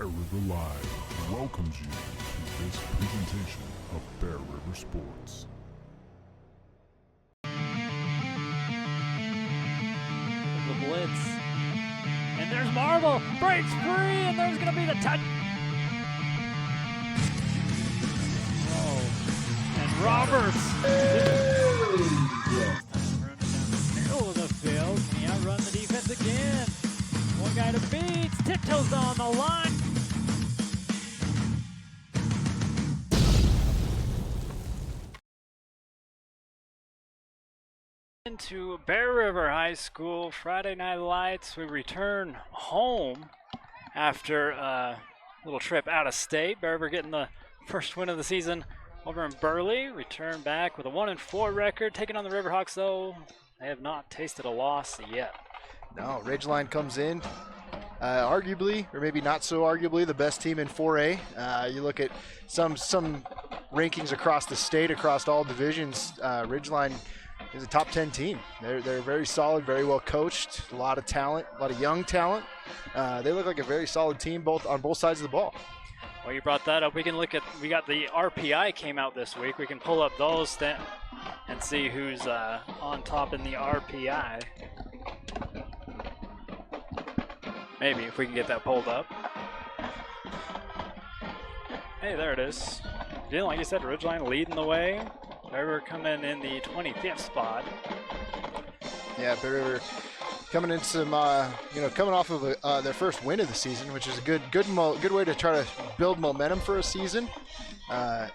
Bear River Live welcomes you to this presentation of Bear River Sports. The blitz. And there's Marble. Breaks free, and there's going to be the touch. Oh. And Roberts. Middle of the field. Can he outrun the defense again? One guy to beat. Tiptoes on the line. Into Bear River High School Friday Night Lights. We return home after a little trip out of state. Bear River getting the first win of the season over in Burley. Return back with a 1-4 record. Taking on the Riverhawks, though, they have not tasted a loss yet. No, Ridgeline comes in, arguably, or maybe not so arguably, the best team in 4A. You look at some rankings across the state, across all divisions. Ridgeline is a top 10 team. They're very solid, very well coached, a lot of talent, a lot of young talent. They look like a very solid team on both sides of the ball. Well, you brought that up. We can look at, we got the RPI came out this week. We can pull up those and see who's on top in the RPI. Maybe if we can get that pulled up. Hey, there it is. Like you said, Ridgeline leading the way. Bear River coming in the 25th spot. Yeah, Bear River coming in some, coming off of their first win of the season, which is a good way to try to build momentum for a season.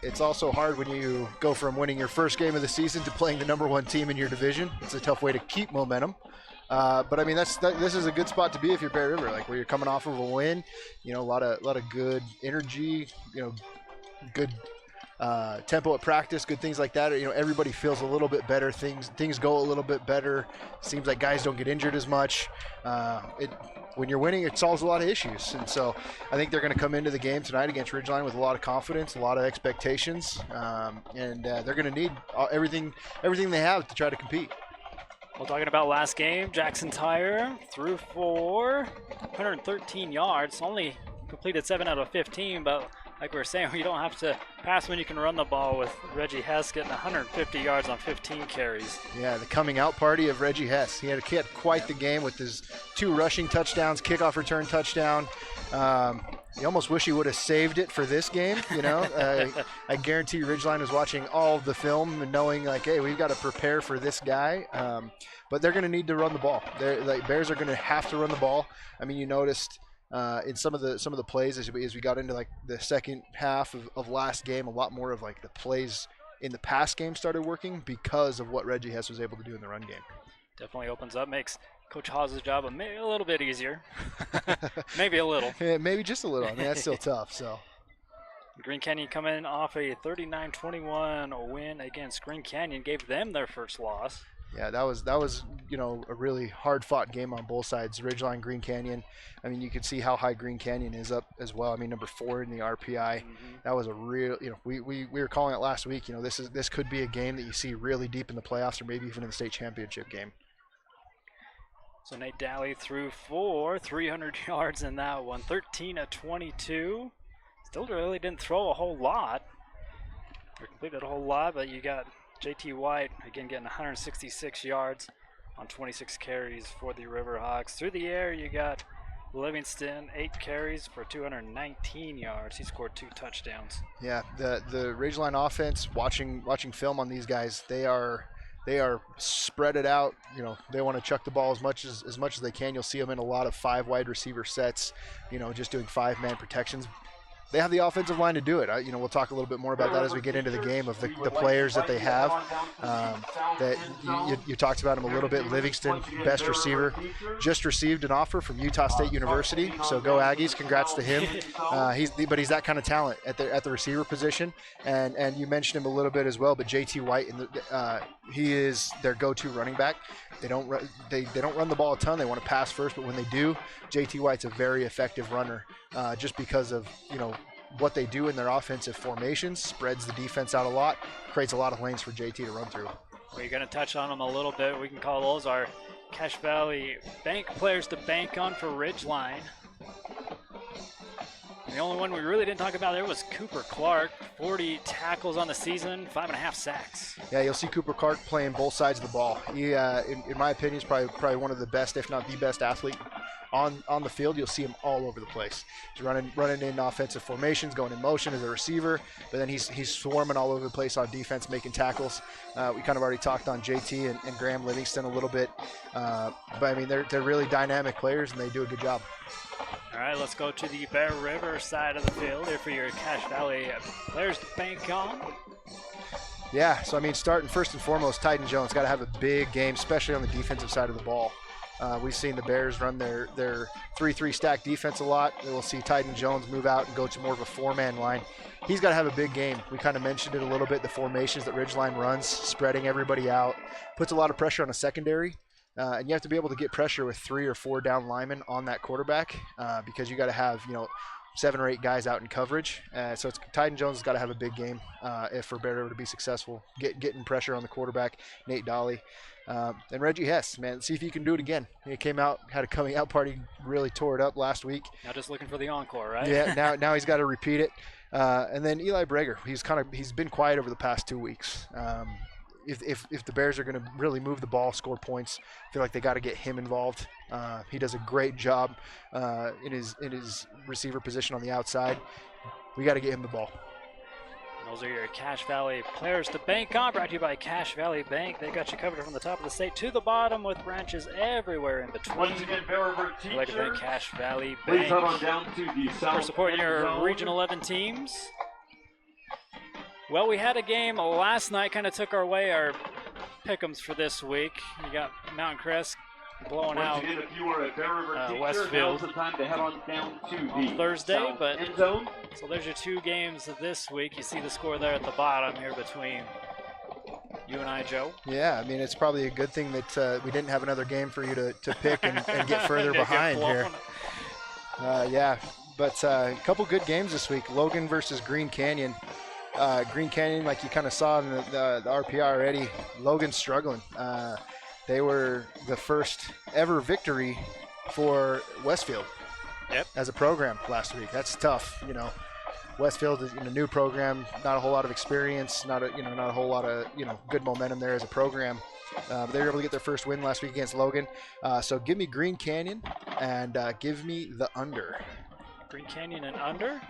It's also hard when you go from winning your first game of the season to playing the #1 team in your division. It's a tough way to keep momentum. But I mean, this is a good spot to be if you're Bear River, like where you're coming off of a win. You know, a lot of good energy. You know, good tempo at practice, good things like that. You know, everybody feels a little bit better. Things go a little bit better. Seems like guys don't get injured as much. When you're winning, it solves a lot of issues. And so I think they're going to come into the game tonight against Ridgeline with a lot of confidence, a lot of expectations, and they're going to need everything they have to try to compete. Well, talking about last game, Jackson Tire threw for 113 yards, only completed 7 out of 15, but like we were saying, you don't have to pass when you can run the ball with Reggie Hess getting 150 yards on 15 carries. Yeah, the coming out party of Reggie Hess. He had quite the game with his 2 rushing touchdowns, kickoff return touchdown. You almost wish he would have saved it for this game, you know. I guarantee Ridgeline was watching all of the film and knowing, like, hey, we've got to prepare for this guy. But they're going to need to run the ball. Bears are going to have to run the ball. I mean, you noticed in some of the plays as we got into like the second half of last game, a lot more of like the plays in the pass game started working because of what Reggie Hess was able to do in the run game. Definitely opens up, makes Coach Haas's job maybe a little bit easier. Maybe a little. Yeah, maybe just a little. I mean, that's still tough. So Green Canyon coming off a 39-21 win against Green Canyon, gave them their first loss. Yeah, that was a really hard-fought game on both sides. Ridgeline, Green Canyon. I mean, you can see how high Green Canyon is up as well. I mean, number 4 in the RPI. Mm-hmm. That was a real. We were calling it last week. You know, this could be a game that you see really deep in the playoffs, or maybe even in the state championship game. So Nate Daly threw for 300 yards in that one, 13 of 22. Still really didn't throw a whole lot, or completed a whole lot, but you got JT White, again, getting 166 yards on 26 carries for the Riverhawks. Through the air, you got Livingston, 8 carries for 219 yards. He scored 2 touchdowns. Yeah, the Ridgeline offense, watching film on these guys, they are spread it out. You know, they want to chuck the ball as much as they can. You'll see them in a lot of 5 wide receiver sets, you know, just doing 5-man protections. They have the offensive line to do it. We'll talk a little bit more about that as we get into the game of the players that they have. That you talked about him a little bit. Livingston, best receiver, just received an offer from Utah State University. So go Aggies! Congrats to him. But he's that kind of talent at the receiver position. And you mentioned him a little bit as well. But JT White, he is their go-to running back. They don't run the ball a ton. They want to pass first, but when they do, JT White's a very effective runner, just because of what they do in their offensive formations. Spreads the defense out a lot, creates a lot of lanes for JT to run through. We're going to touch on them a little bit. We can call those our Cache Valley bank players to bank on for Ridgeline. the only one we really didn't talk about there was Cooper Clark. 40 tackles on the season, 5.5 sacks. Yeah, you'll see Cooper Clark playing both sides of the ball. He, in my opinion, is probably one of the best, if not the best athlete on the field. You'll see him all over the place. He's running in offensive formations, going in motion as a receiver, but then he's swarming all over the place on defense, making tackles. We kind of already talked on JT and Graham Livingston a little bit, but I mean they're really dynamic players and they do a good job. All right, let's go to the Bear River side of the field here for your Cache Valley players to bank on. Yeah, so I mean, starting first and foremost, Titan Jones got to have a big game, especially on the defensive side of the ball. We've seen the Bears run their 3-3 stack defense a lot. We'll see Titan Jones move out and go to more of a four-man line. He's got to have a big game. We kind of mentioned it a little bit, the formations that Ridgeline runs, spreading everybody out, puts a lot of pressure on a secondary. And you have to be able to get pressure with 3 or 4 down linemen on that quarterback because you got to have 7 or 8 guys out in coverage. So Titan Jones has got to have a big game if for Bear River to be successful, getting pressure on the quarterback, Nate Dolly. And Reggie Hess, man, see if you can do it again. He came out, had a coming out party, really tore it up last week. Now just looking for the encore, right? Yeah, now he's got to repeat it. And then Eli Breger, he's been quiet over the past 2 weeks. If the Bears are going to really move the ball, score points, I feel like they got to get him involved. He does a great job in his receiver position on the outside. We got to get him the ball. Those are your Cache Valley players to bank on, brought to you by Cache Valley Bank. They got you covered from the top of the state to the bottom with branches everywhere in between. Once again, Bear River teachers, like to thank Cache Valley please Bank head on down to the south for supporting your zone. Region 11 teams. Well, we had a game last night, kind of took our pick'ems for this week. You got Mountain Crest blowing out Once again, if you are a Bear River teacher, Westfield now's the time to head on down to on the Thursday, south but end zone. so there's your 2 games of this week. You see the score there at the bottom here between you and I, Joe. Yeah, I mean, it's probably a good thing that we didn't have another game for you to pick and get further behind here. Yeah, but a couple good games this week. Logan versus Green Canyon. Green Canyon, like you kind of saw in the RPI already, Logan's struggling. They were the first ever victory for Westfield as a program last week. That's tough, Westfield is in a new program, not a whole lot of experience, not a whole lot of good momentum there as a program. They were able to get their first win last week against Logan. So give me Green Canyon and give me the under. Green Canyon and under.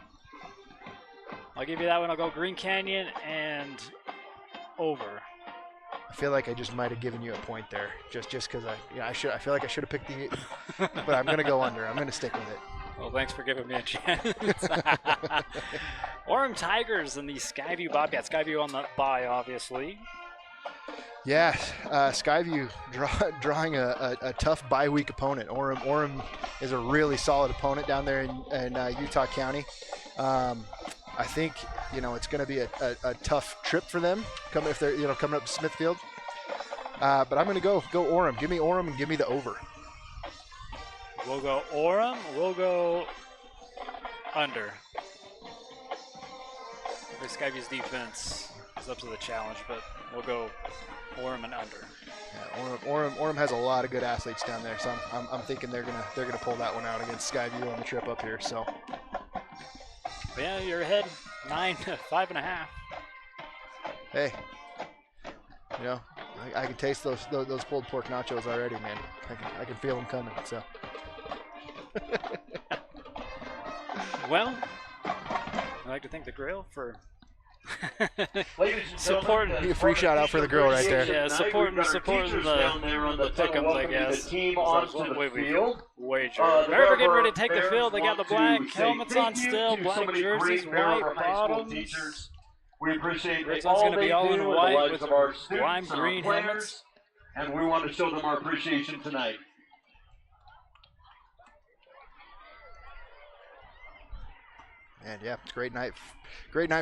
I'll give you that one. I'll go Green Canyon and over. I feel like I just might have given you a point there, just because I feel like I should have picked but I'm gonna go under. I'm gonna stick with it. Well, thanks for giving me a chance. Orem Tigers and the Skyview Bobcats. Skyview on the bye, obviously. Yeah, Skyview drawing a tough bye week opponent. Orem is a really solid opponent down there in Utah County. I think it's going to be a tough trip for them coming up to Smithfield. But I'm going to go Orem. Give me Orem and give me the over. We'll go Orem. We'll go under. The Skyview's defense is up to the challenge, but we'll go Orem and under. Yeah, Orem has a lot of good athletes down there, so I'm thinking they're gonna pull that one out against Skyview on the trip up here. So. But yeah, you're ahead 5.5. Hey, I can taste those pulled pork nachos already, man. I can feel them coming. So. Well, I'd like to thank the grill for supporting. A free shout out for the grill right there. Yeah, supporting the pick'ems, I guess. The team onto the field. Wager. Bear River getting ready to take the field. They got the black helmets on still, black jerseys, white bottoms. We appreciate Ridge's all going to they be all do in in the white lives with of our lime students and our green players, helmets. and we want to show them our appreciation tonight. And yeah, it's a great night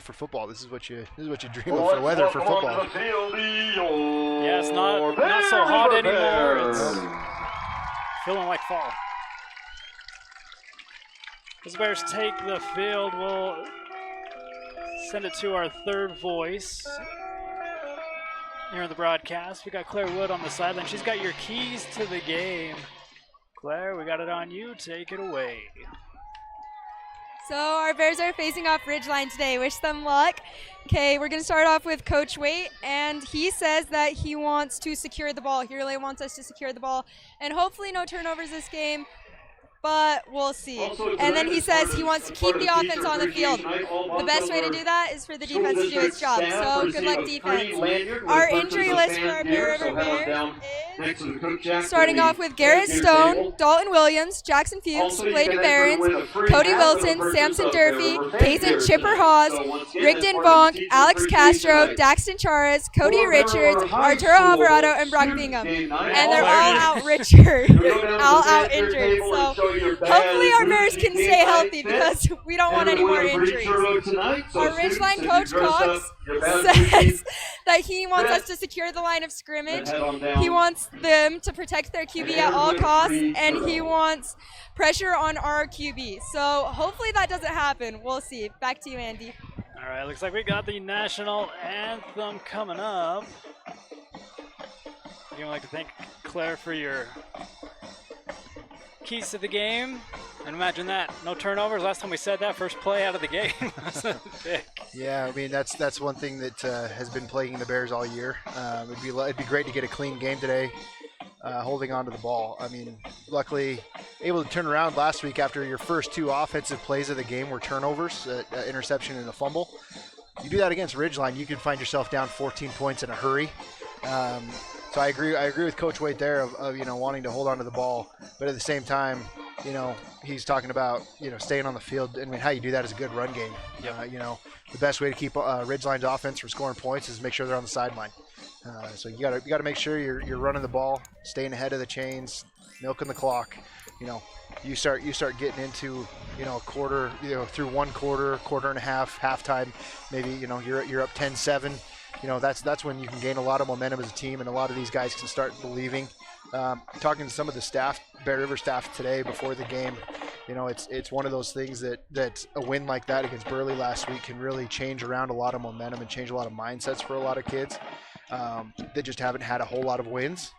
for football. This is what you dream of for weather for football. Yeah, it's not so hot anymore. It's feeling like fall. As the Bears take the field, we'll send it to our third voice here in the broadcast. We got Claire Wood on the sideline. She's got your keys to the game. Claire, we got it on you. Take it away. So our Bears are facing off Ridgeline today. Wish them luck. Okay, we're going to start off with Coach Waite, and he says that he wants to secure the ball. He really wants us to secure the ball, and hopefully no turnovers this game, but we'll see. And then he says he wants to keep the offense on the field. The best way to do that is for the defense to do its job. So good luck, defense. Our injury list for our Bear River Bears is starting off with Garrett Stone, Dalton Williams, Jackson Fuchs, Clayton Barons, Cody Wilson, Samson Durfee, Kaysen Chipper Hawes, Rigdon Bonk, Alex Castro, Daxton Charas, Cody Richards, Arturo Alvarado, and Brock Bingham. And they're all out injured. So hopefully our Bears can stay healthy because we don't want any more injuries. Our Ridgeline coach, Cox, says that he wants us to secure the line of scrimmage. He wants them to protect their QB at all costs, and he wants pressure on our QB. So hopefully that doesn't happen. We'll see. Back to you, Andy. All right, looks like we got the national anthem coming up. I'd like to thank Claire for your keys to the game. And imagine that, no turnovers. Last time we said that, first play out of the game. Yeah, I mean that's one thing that has been plaguing the Bears all year. It'd be great to get a clean game today, holding on to the ball. I mean, luckily able to turn around last week after your first two offensive plays of the game were turnovers, interception and a fumble. You do that against Ridgeline, you could find yourself down 14 points in a hurry. So I agree with Coach Waite there of wanting to hold on to the ball, but at the same time, he's talking about staying on the field. I mean, how you do that is a good run game. Yep. The best way to keep Ridgeline's offense from scoring points is make sure they're on the sideline. So you got to make sure you're running the ball, staying ahead of the chains, milking the clock. You start getting into a quarter, through one quarter and a half, halftime. Maybe you're up 10-7. That's when you can gain a lot of momentum as a team, and a lot of these guys can start believing. Talking to some of the staff, Bear River staff today before the game, it's one of those things that a win like that against Burley last week can really change around a lot of momentum and change a lot of mindsets for a lot of kids that just haven't had a whole lot of wins.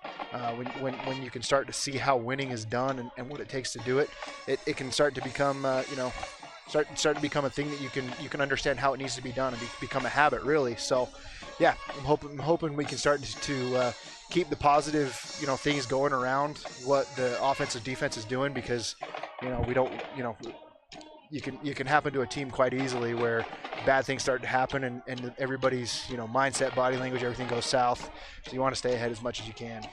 When you can start to see how winning is done and what it takes to do it, it can start to become start to become a thing that you can understand how it needs to be done and become a habit, really. So yeah, I'm hoping we can start to keep the positive things going around what the offensive defense is doing, because we don't you can happen to a team quite easily where bad things start to happen and everybody's mindset, body language, everything goes south. So you want to stay ahead as much as you can.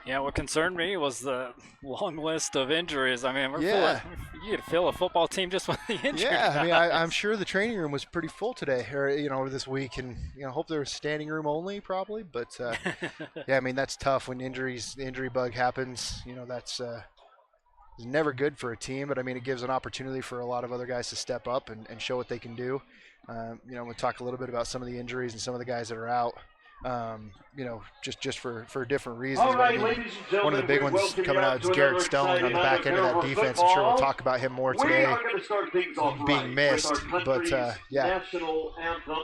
Yeah, what concerned me was the long list of injuries. I mean, you could fill a football team just with the injuries. Yeah, I mean, I'm sure the training room was pretty full today, or this week, and hope there was standing room only, probably. But yeah, I mean, that's tough when the injury bug happens. That's is never good for a team. But I mean, it gives an opportunity for a lot of other guys to step up and show what they can do. We'll talk a little bit about some of the injuries and some of the guys that are out. Just for different reasons. All right, but I mean, ladies and gentlemen, one of the big ones coming out is Garrett Stone on the back end of that defense. I'm sure we'll talk about him more today, we are going to start things off being missed. But yeah. National anthem.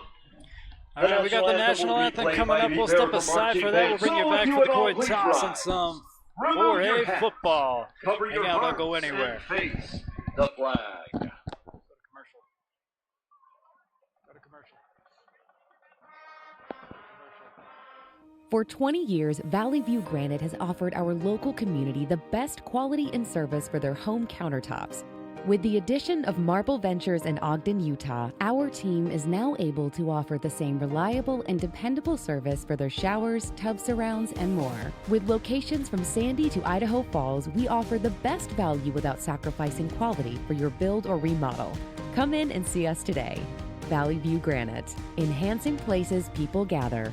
All right, we got the national anthem coming up. We'll step aside for that. We'll bring you back for the coin toss and some 4A football. Hang out, don't go anywhere. Face the flag. For 20 years, Valley View Granite has offered our local community the best quality and service for their home countertops. With the addition of Marble Ventures in Ogden, Utah, our team is now able to offer the same reliable and dependable service for their showers, tub surrounds, and more. With locations from Sandy to Idaho Falls, we offer the best value without sacrificing quality for your build or remodel. Come in and see us today. Valley View Granite, enhancing places people gather.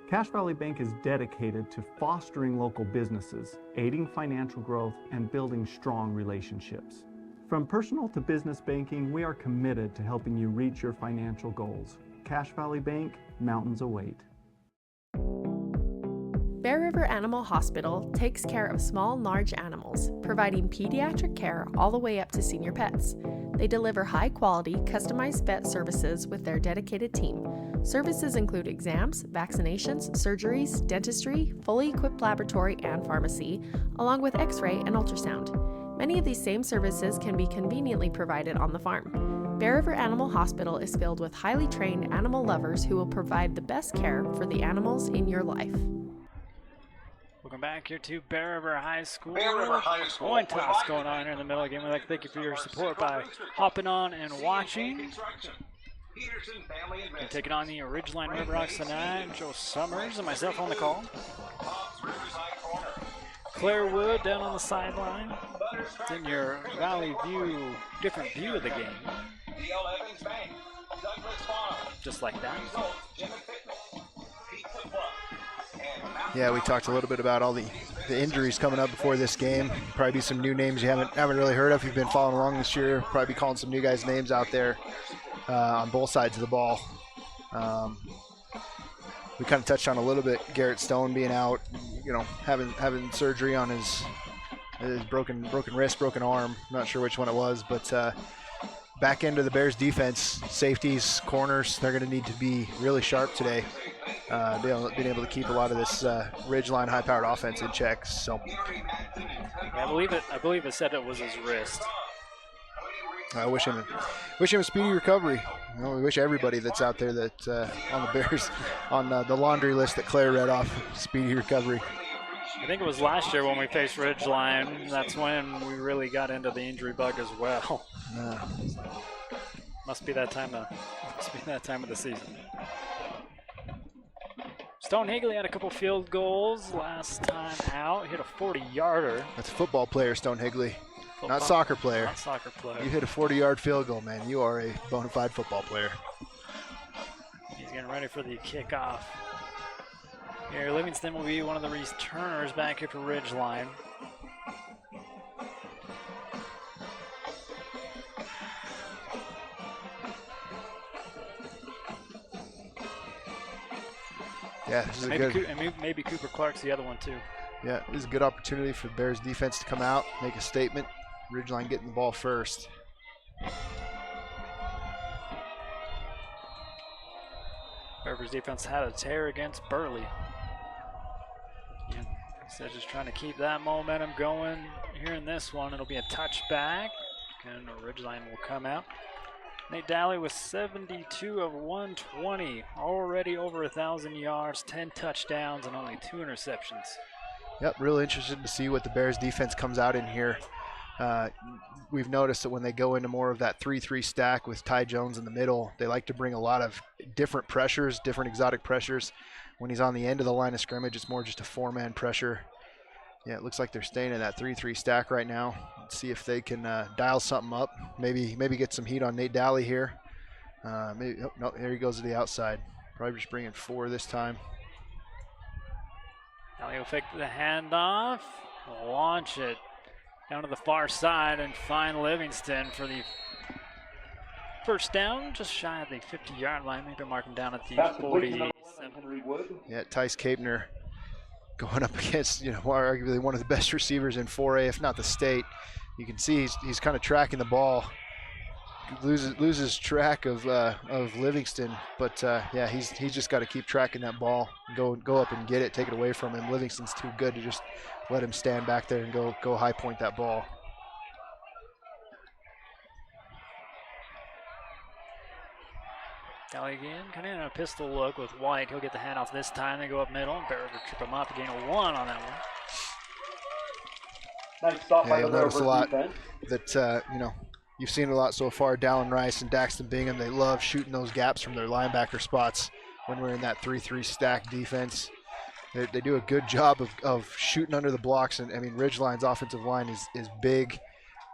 Cache Valley Bank is dedicated to fostering local businesses, aiding financial growth, and building strong relationships. From personal to business banking, we are committed to helping you reach your financial goals. Cache Valley Bank, mountains await. Bear River Animal Hospital takes care of small and large animals, providing pediatric care all the way up to senior pets. They deliver high-quality, customized vet services with their dedicated team. Services include exams, vaccinations, surgeries, dentistry, fully equipped laboratory and pharmacy, along with x-ray and ultrasound. Many of these same services can be conveniently provided on the farm. Bear River Animal Hospital is filled with highly trained animal lovers who will provide the best care for the animals in your life. Welcome back here to Bear River High School. Bear River High School. Coin toss going on here in the middle of the game. We'd like to thank you for your support by hopping on and watching. And taking on the Ridgeline Riverhawks tonight. Joe Summers and myself on the call. Claire Wood down on the sideline. Then your Valley View, different view of the game. Just like that. Yeah, we talked a little bit about all the injuries coming up before this game. Probably be some new names you haven't really heard of. If you've been following along this year, probably be calling some new guys' names out there on both sides of the ball. We kind of touched on a little bit Garrett Stone being out, having surgery on his broken wrist, broken arm. Not sure which one it was, but back end of the Bears defense, safeties, corners, they're going to need to be really sharp today. Being able to keep a lot of this Ridgeline high-powered offense in check. So, I believe it said it was his wrist. I wish him a speedy recovery. We wish everybody that's out there that on the Bears on the laundry list that Claire read off, speedy recovery. I think it was last year when we faced Ridgeline. That's when we really got into the injury bug as well. Must be that time of the season. Stone Higley had a couple field goals last time out. Hit a 40-yarder. That's a football player, Stone Higley. Football. Not soccer player. Not soccer player. You hit a 40-yard field goal, man. You are a bona fide football player. He's getting ready for the kickoff. Here, Livingston will be one of the returners back here for Ridgeline. Yeah, this is maybe Cooper Clark's the other one too. Yeah, this is a good opportunity for the Bears defense to come out, make a statement. Ridgeline getting the ball first. Bears defense had a tear against Burley. So just trying to keep that momentum going here in this one. It'll be a touchback, and Ridgeline will come out. Nate Daly with 72 of 120, already over 1,000 yards, 10 touchdowns, and only 2 interceptions. Yep, really interested to see what the Bears defense comes out in here. We've noticed that when they go into more of that 3-3 stack with Ty Jones in the middle, they like to bring a lot of different pressures, different exotic pressures. When he's on the end of the line of scrimmage, it's more just a 4-man pressure. Yeah, it looks like they're staying in that 3-3 stack right now. Let's see if they can dial something up. Maybe get some heat on Nate Daly here. No, there he goes to the outside. Probably just bringing 4 this time. Daly will fake the handoff, launch it down to the far side, and find Livingston for the first down, just shy of the 50-yard line. Maybe marking down at the 47. Yeah, Tice Capner going up against, arguably one of the best receivers in 4A, if not the state. You can see he's kind of tracking the ball. Loses track of Livingston, but yeah, he's just got to keep tracking that ball, go up and get it, take it away from him. Livingston's too good to just let him stand back there and go high point that ball. Daly again, kind of in a pistol look with White. He'll get the handoff this time. They go up middle. Bear River trip him up, gain a 1 on that one. Nice stop by the you'll notice a lot defense. that you've seen a lot so far. Dallin Rice and Daxton Bingham, they love shooting those gaps from their linebacker spots when we're in that 3-3 stack defense. They do a good job of shooting under the blocks, and I mean Ridgeline's offensive line is big,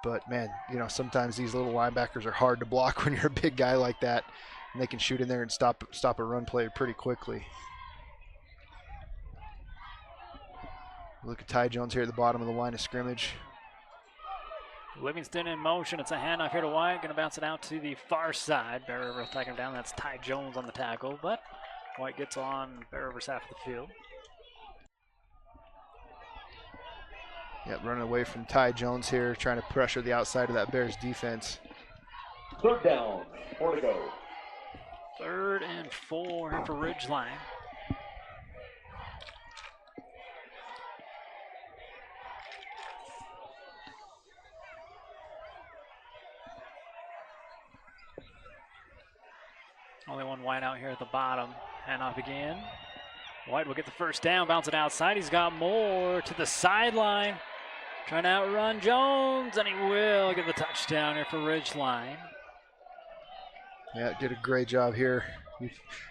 but man, sometimes these little linebackers are hard to block when you're a big guy like that, and they can shoot in there and stop a run play pretty quickly. Look at Ty Jones here at the bottom of the line of scrimmage. Livingston in motion. It's a handoff here to White. Going to bounce it out to the far side. Bear River taking him down. That's Ty Jones on the tackle, but White gets on Bear River's half of the field. Yep, running away from Ty Jones here, trying to pressure the outside of that Bears defense. 3rd down, 4 to go. 3rd and 4 here for Ridgeline. Only one White out here at the bottom. Handoff again. White will get the first down, bounce it outside. He's got more to the sideline. Trying to outrun Jones, and he will get the touchdown here for Ridgeline. Yeah, did a great job here.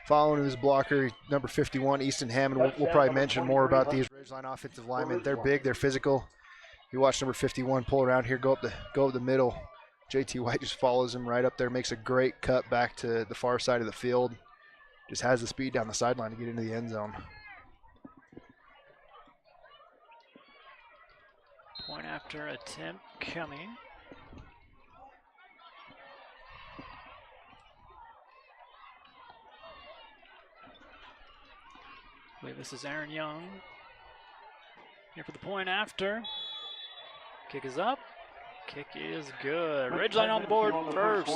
Following his blocker, number 51, Easton Hammond. We'll probably mention more about these Ridgeline offensive linemen. They're big, they're physical. You watch number 51 pull around here, go up the middle. JT White just follows him right up there, makes a great cut back to the far side of the field. Just has the speed down the sideline to get into the end zone. Point after attempt coming. I believe this is Aaron Young. Here for the point after. Kick is up. Kick is good. Ridgeline on the board first.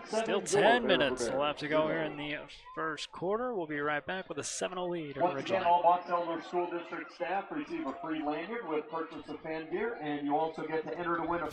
Still 10 minutes left to go here in the first quarter. We'll be right back with a 7-0 lead over Once again, Ridgeline. all Box Elder School District staff receive a free lanyard with purchase of fan gear, and you also get to enter to win a...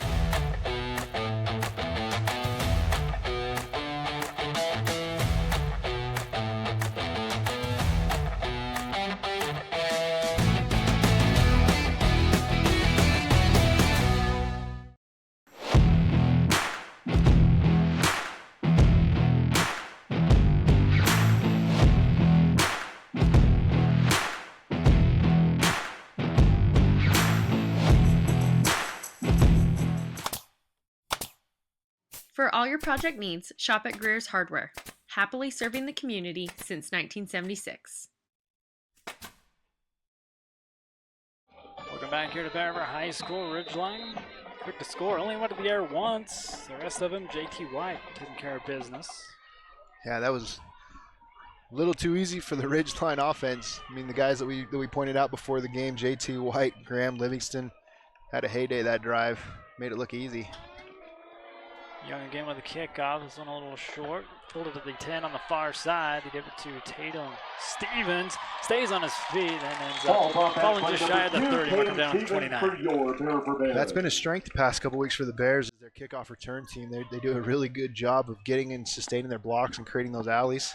For all your project needs, shop at Greer's Hardware. Happily serving the community since 1976. Welcome back here to Bear River High School. Ridgeline quick to score. Only went to the air once. The rest of them, JT White taking care of business. Yeah, that was a little too easy for the Ridgeline offense. I mean, the guys that we pointed out before the game, JT White, Graham, Livingston, had a heyday that drive. Made it look easy. Young again with a kickoff. This one a little short. Pulled it to the 10 on the far side. They give it to Tatum. Stevens stays on his feet and ends up falling just shy of the 30. Marking down to 29. That's been a strength the past couple weeks for the Bears. Is their kickoff return team. They do a really good job of getting and sustaining their blocks and creating those alleys.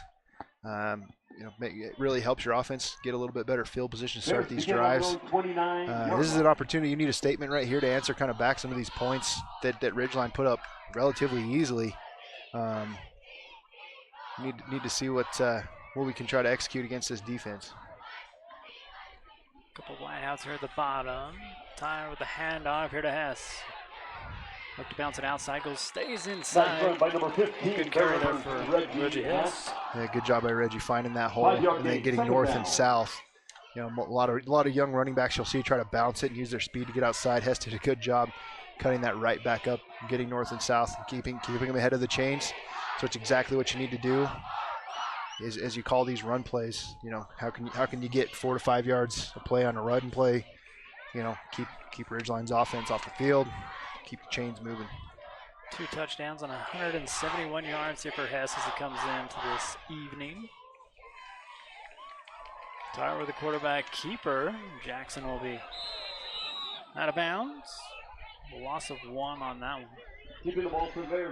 It really helps your offense get a little bit better field position to start these drives. This is an opportunity. You need a statement right here to answer kind of back some of these points that Ridgeline put up relatively easily. Need to see what we can try to execute against this defense. Couple wideouts here at the bottom. Tyler with the handoff here to Hess. Look to bounce it outside, stays inside. Good carry there for Reggie Hess. Yeah, good job by Reggie finding that hole and then getting north and south. A lot of young running backs you'll see try to bounce it and use their speed to get outside. Hess did a good job cutting that right back up, getting north and south, and keeping them ahead of the chains. So it's exactly what you need to do. As you call these run plays, how can you get 4 to 5 yards a play on a run play? Keep Ridgeline's offense off the field. Keep the chains moving. 2 touchdowns on 171 yards here for Hess as he comes into this evening. Tyler with the quarterback keeper. Jackson will be out of bounds. A loss of 1 on that one.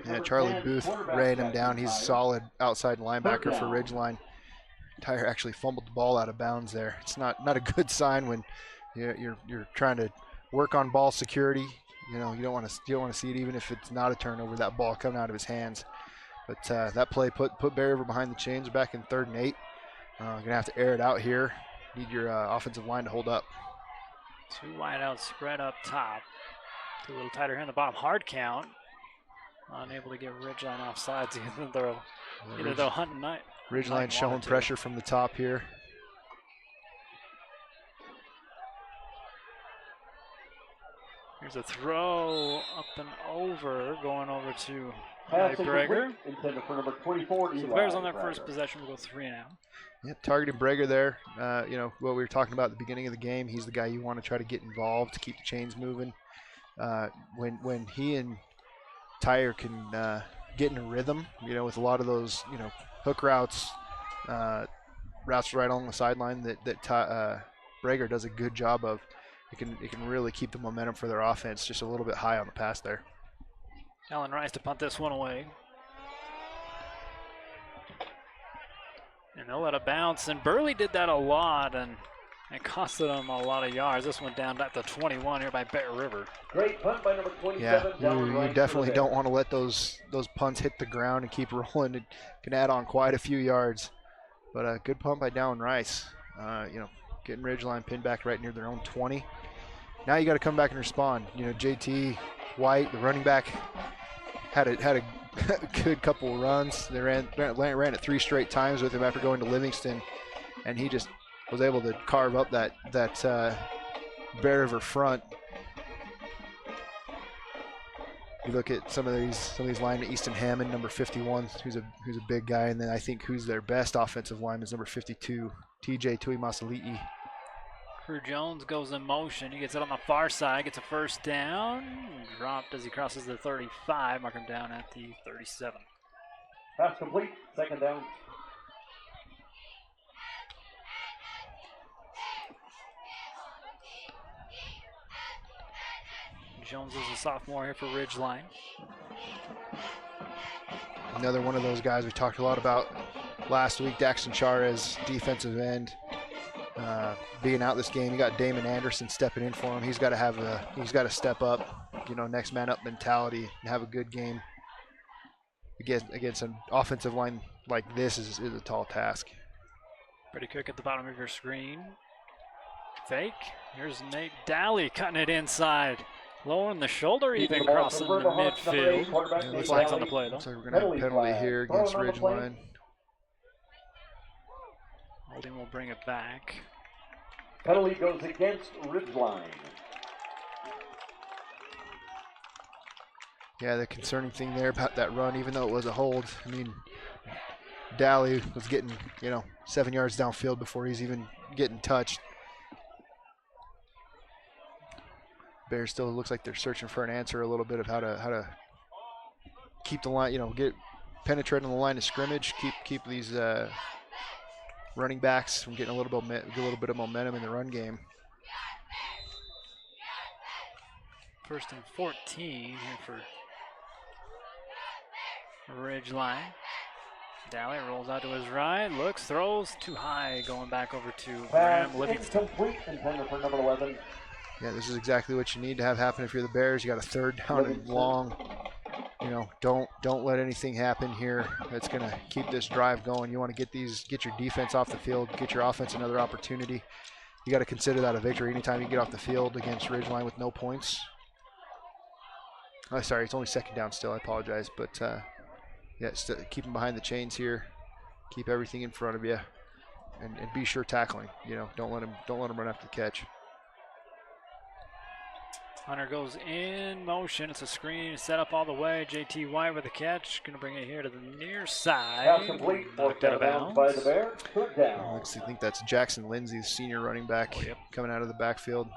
Yeah, Charlie Booth ran him down. He's a solid outside linebacker for Ridgeline. Tyler actually fumbled the ball out of bounds there. It's not a good sign when you're trying to work on ball security. You don't want to see it even if it's not a turnover. That ball coming out of his hands. But that play put Bear River behind the chains. We're back in 3rd and 8. Gonna have to air it out here. Need your offensive line to hold up. 2 wideouts spread up top. A little tighter here in the bottom. Hard count. Unable to get Ridgeline off sides. Either they'll hunt night. Ridgeline showing pressure from the top here. Here's a throw up and over, going over to Pass Breger. intended for number 24. So the Bears on their first possession will go 3 and out. Yep, targeting Breger there. You know, what we were talking about at the beginning of the game, he's the guy you want to try to get involved to keep the chains moving. When he and Tyre can get in a rhythm, you know, with a lot of those, you know, hook routes, routes right along the sideline that Breger does a good job of. It can really keep the momentum for their offense just a little bit high on the pass there. Allen Rice to punt this one away. And they'll let it bounce. And Burley did that a lot, and it costed them a lot of yards. This one down at the 21 here by Bear River. Great punt by number 27. Yeah, you definitely don't want to let those punts hit the ground and keep rolling. It can add on quite a few yards. But a good punt by Dallin Rice. You know, getting Ridgeline pinned back right near their own 20. Now you got to come back and respond. You know, JT White, the running back, had a good couple of runs. They ran it 3 straight times with him after going to Livingston, and he just was able to carve up that Bear River front. You look at some of these linemen, Easton Hammond, number 51, who's a big guy, and then I think who's their best offensive lineman is number 52, TJ Tui Masali'i. Crew Jones goes in motion. He gets it on the far side, gets a first down. Dropped as he crosses the 35, mark him down at the 37. Pass complete, second down. Jones is a sophomore here for Ridgeline. Another one of those guys we talked a lot about last week, Daxton Charez, defensive end. Being out this game, you got Damon Anderson stepping in for him. He's got to step up, you know, next man up mentality and have a good game. Against an offensive line like this is a tall task. Pretty quick at the bottom of your screen. Fake. Here's Nate Daly cutting it inside. Lowering the shoulder, even crossing the midfield. Yeah, Flags on the play, though. Looks like we're going to have a penalty here against Ridgeline. Holding will bring it back. Penalty goes against Ridgeline. Yeah, the concerning thing there about that run, even though it was a hold, I mean, Daly was getting, you know, 7 yards downfield before he's even getting touched. Bears still looks like they're searching for an answer a little bit of how to keep the line, you know, get penetrating the line of scrimmage, keep these running backs from getting a little bit of momentum in the run game. 1st and 14 here for Ridgeline. Daly rolls out to his right, looks, throws too high, going back over to Graham Livingston. Incomplete, intended for number 11. Yeah, this is exactly what you need to have happen if you're the Bears. You got a 3rd down and long. You know, don't let anything happen here that's going to keep this drive going. You want to get your defense off the field, get your offense another opportunity. You got to consider that a victory anytime you get off the field against Ridgeline with no points. Oh, sorry, it's only 2nd down still. I apologize, but yeah, keep them behind the chains here. Keep everything in front of you, and be sure tackling. You know, don't let them run after the catch. Hunter goes in motion. It's a screen set up all the way. JT White with the catch. Going to bring it here to the near side. Pass complete. Knocked out of bounds by the Bears. Third down. I think that's Jackson Lindsay, the senior running back, coming out of the backfield.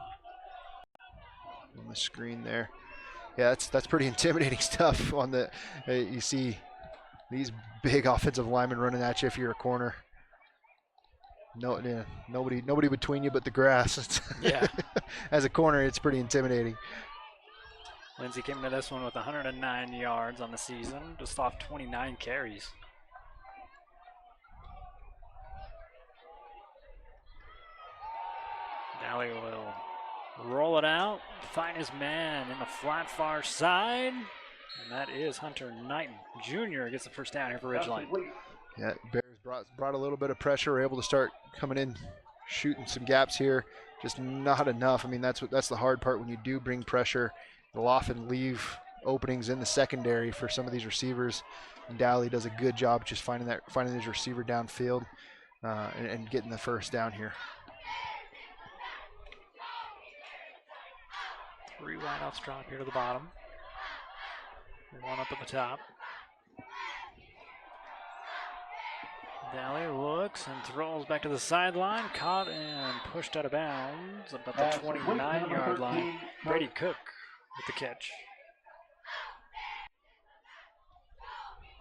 On the screen there. Yeah, that's pretty intimidating stuff. On the you see these big offensive linemen running at you if you're a corner. No, yeah, nobody between you but the grass. Yeah. As a corner, it's pretty intimidating. Lindsay came into this one with 109 yards on the season, just off 29 carries. Daly will roll it out, find his man in the flat far side, and that is Hunter Knighton Jr. gets the first down here for Ridgeline. Yeah, Bears brought a little bit of pressure. We're able to start coming in, shooting some gaps here. Just not enough. I mean, that's the hard part when you do bring pressure. It'll often leave openings in the secondary for some of these receivers. And Daly does a good job just finding his receiver downfield and getting the first down here. Three wideouts drop here to the bottom. One up at the top. Daly looks and throws back to the sideline. Caught and pushed out of bounds about the 29-yard line. Brady Cook with the catch.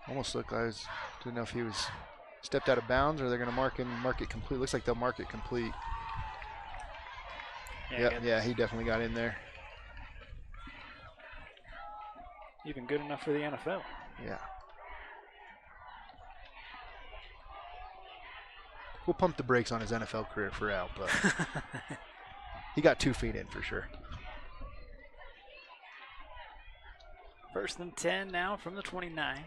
Almost looked like didn't know if he was stepped out of bounds or they're going to mark it complete. Looks like they'll mark it complete. Yeah, he definitely got in there. Even good enough for the NFL. Yeah. We'll pump the brakes on his NFL career for Al, but he got 2 feet in for sure. 1st and 10 now from the 29.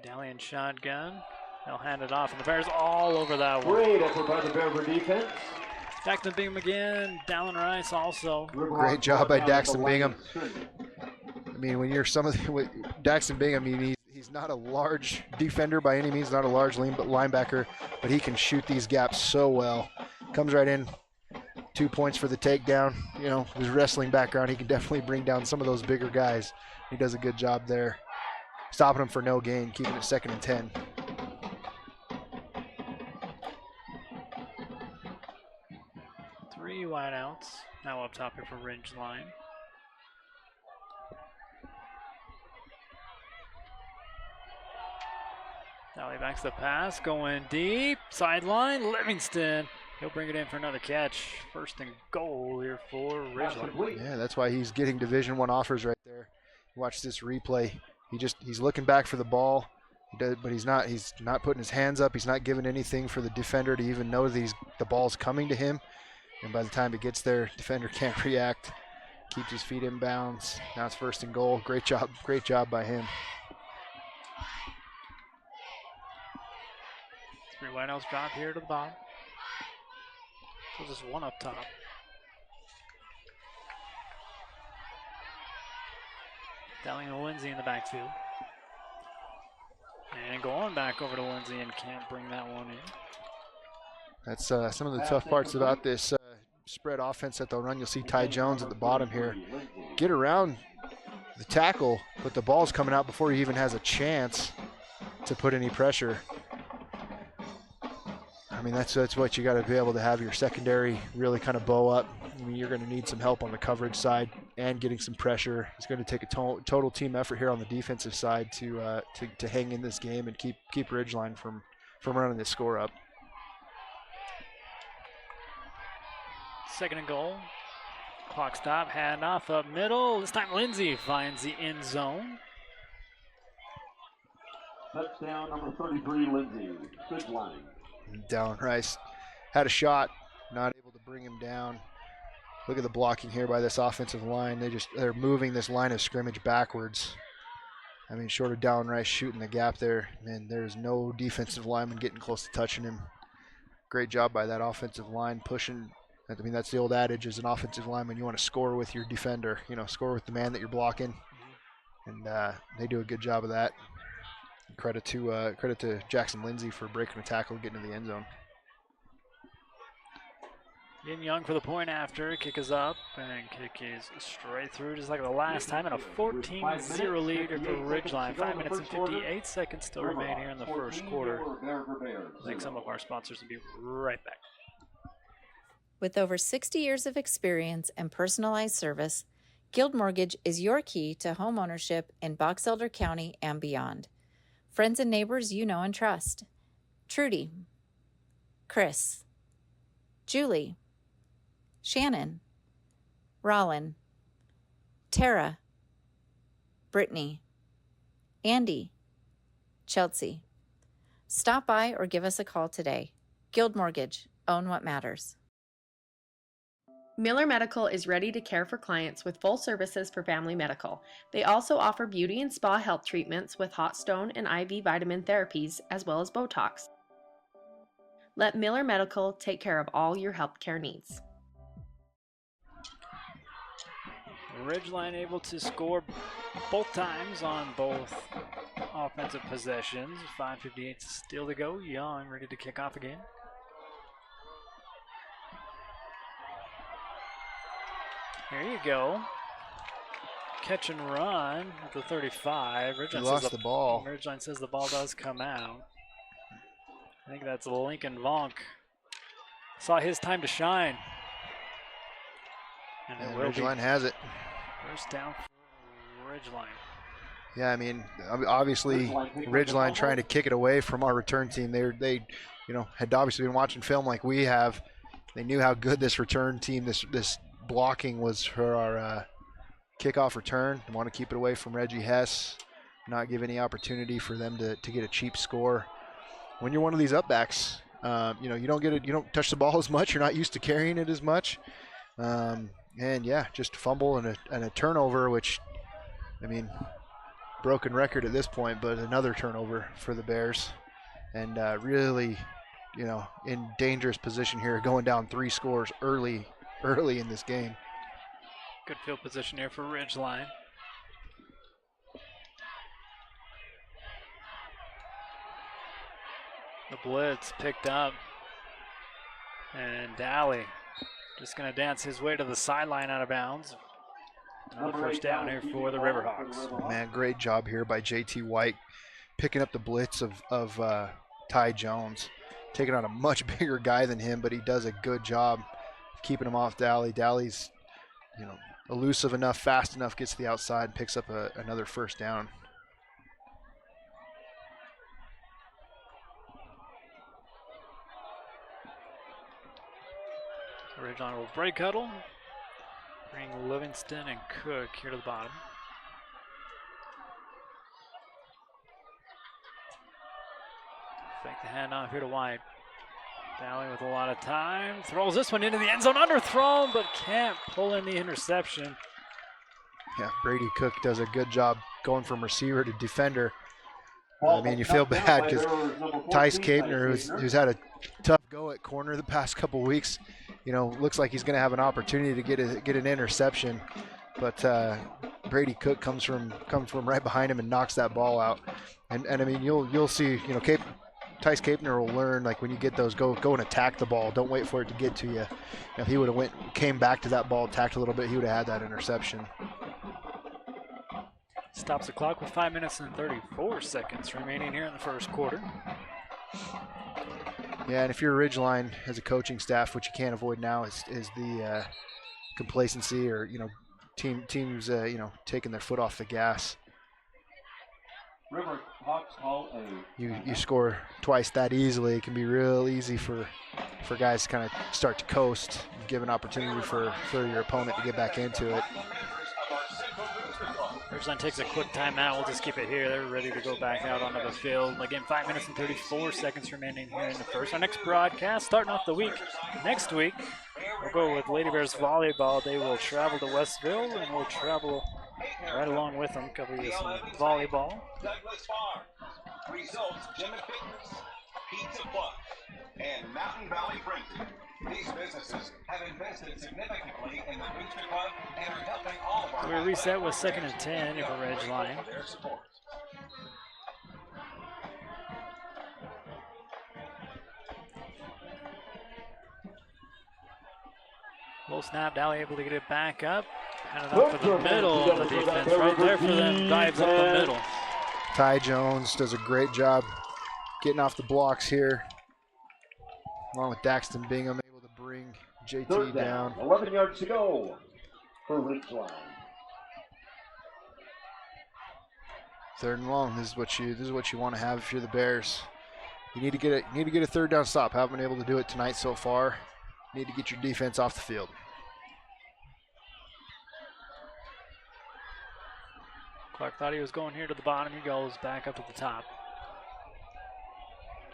Daly in shotgun. They'll hand it off, and the Bears all over that one. Great effort by the Bear defense. Daxton Bingham again. Dallin Rice also. Great job by Daxton Bingham. I mean, when you're with Daxton Bingham, I mean, he's not a large defender by any means, not a large linebacker, but he can shoot these gaps so well. Comes right in, 2 points for the takedown. You know, his wrestling background, he can definitely bring down some of those bigger guys. He does a good job there. Stopping him for no gain, keeping it 2nd and 10. Three wideouts now up top here for Ridgeline. Daly backs the pass, going deep, sideline, Livingston. He'll bring it in for another catch. 1st and goal here for Ridgeline. Yeah, that's why he's getting Division I offers right there. Watch this replay. He's looking back for the ball, but he's not putting his hands up. He's not giving anything for the defender to even know that the ball's coming to him. And by the time it gets there, defender can't react. Keeps his feet in bounds. Now it's 1st and goal. Great job by him. Three wideouts drop here to the bottom. So just one up top. Daly and Lindsay in the backfield. And going back over to Lindsay and can't bring that one in. That's some of the tough parts about this spread offense that they'll run. You'll see Ty Jones at the bottom here. Get around the tackle, but the ball's coming out before he even has a chance to put any pressure. I mean, that's what you got to be able to have your secondary really kind of bow up. I mean, you're going to need some help on the coverage side and getting some pressure. It's going to take a total team effort here on the defensive side to hang in this game and keep Ridgeline from running this score up. 2nd and goal. Clock stop, hand off up middle. This time Lindsay finds the end zone. Touchdown number 33, Lindsay. Ridgeline. Dallin Rice had a shot, not able to bring him down. Look at the blocking here by this offensive line. They're moving this line of scrimmage backwards. I mean, short of Dallin Rice shooting the gap there, and there's no defensive lineman getting close to touching him. Great job by that offensive line pushing. I mean, that's the old adage: as an offensive lineman, you want to score with your defender. You know, score with the man that you're blocking, and they do a good job of that. Credit to Jackson Lindsay for breaking a tackle and getting to the end zone. Yin Young for the point after. Kick is up, and kick is straight through just like the last time, and a 14-0 lead for Ridgeline. 5 minutes and 58 seconds still remain here in the first quarter. Thank some of our sponsors will be right back. With over 60 years of experience and personalized service, Guild Mortgage is your key to home ownership in Box Elder County and beyond. Friends and neighbors you know and trust. Trudy, Chris, Julie, Shannon, Rollin, Tara, Brittany, Andy, Chelsea. Stop by or give us a call today. Guild Mortgage. Own what matters. Miller Medical is ready to care for clients with full services for family medical. They also offer beauty and spa health treatments with hot stone and IV vitamin therapies, as well as Botox. Let Miller Medical take care of all your healthcare needs. Ridgeline able to score both times on both offensive possessions. 5:58 still to go. Young ready to kick off again. There you go. Catch and run at the 35. He lost the ball. Ridgeline says the ball does come out. I think that's Lincoln Vonk. Saw his time to shine. And it will Ridgeline has it. First down for Ridgeline. Yeah, I mean, obviously Ridgeline trying to kick it away from our return team. They had obviously been watching film like we have. They knew how good this return team, this blocking was for our kickoff return. They want to keep it away from Reggie Hess, not give any opportunity for them to get a cheap score. When you're one of these upbacks, you don't touch the ball as much. You're not used to carrying it as much, and yeah, just a fumble and a turnover, which, I mean, broken record at this point, but another turnover for the Bears, and really, in dangerous position here, going down 3 scores early in this game. Good field position here for Ridgeline. The blitz picked up, and Daly just going to dance his way to the sideline out of bounds. Another first down here for the Riverhawks. Man, great job here by JT White, picking up the blitz of Ty Jones, taking on a much bigger guy than him, but he does a good job keeping him off Daly. Daly's, elusive enough, fast enough, gets to the outside, picks up another first down. Ridgeline will break huddle. Bring Livingston and Cook here to the bottom. Fake the handoff here to White. Daly with a lot of time. Throws this one into the end zone, underthrown, but can't pull in the interception. Yeah, Brady Cook does a good job going from receiver to defender. I mean, you feel bad because Tice Capner, who's had a tough go at corner the past couple weeks, looks like he's going to have an opportunity to get an interception, but Brady Cook comes from right behind him and knocks that ball out. And I mean, you'll see, Tice Capner will learn, like, when you get those, go and attack the ball. Don't wait for it to get to you. If he would have came back to that ball, attacked a little bit, he would have had that interception. Stops the clock with 5 minutes and 34 seconds remaining here in the first quarter. Yeah, and if you're Ridgeline as a coaching staff, what you can't avoid now is the complacency or teams taking their foot off the gas. Riverhawks call a. You score twice that easily, it can be real easy for guys to kind of start to coast, give an opportunity for your opponent to get back into it. Ridgeline takes a quick timeout. We'll just keep it here. They're ready to go back out onto the field. Again, 5 minutes and 34 seconds remaining here in the first. Our next broadcast, starting off the week next week, we'll go with Lady Bears volleyball. They will travel to Westville, and we'll travel right along with them, cover you some volleyball. Douglas Farms, Results Gym and Fitness, Pizza Plus, and Mountain Valley Printing. These businesses have invested significantly in the Booster Club and are helping all of our. We'll reset with 2nd and 10 for Ridgeline. Low snap, Daly able to get it back up. Hand it off for the middle of the defense. Right there for them, dives up the middle. Ty Jones does a great job getting off the blocks here, along with Daxton Bingham, able to bring JT down. 11 yards to go for Ridgeline. 3rd and long. This is what you want to have if you're the Bears. You need to get a 3rd down stop. Haven't been able to do it tonight so far. Need to get your defense off the field. Clark thought he was going here to the bottom. He goes back up to the top.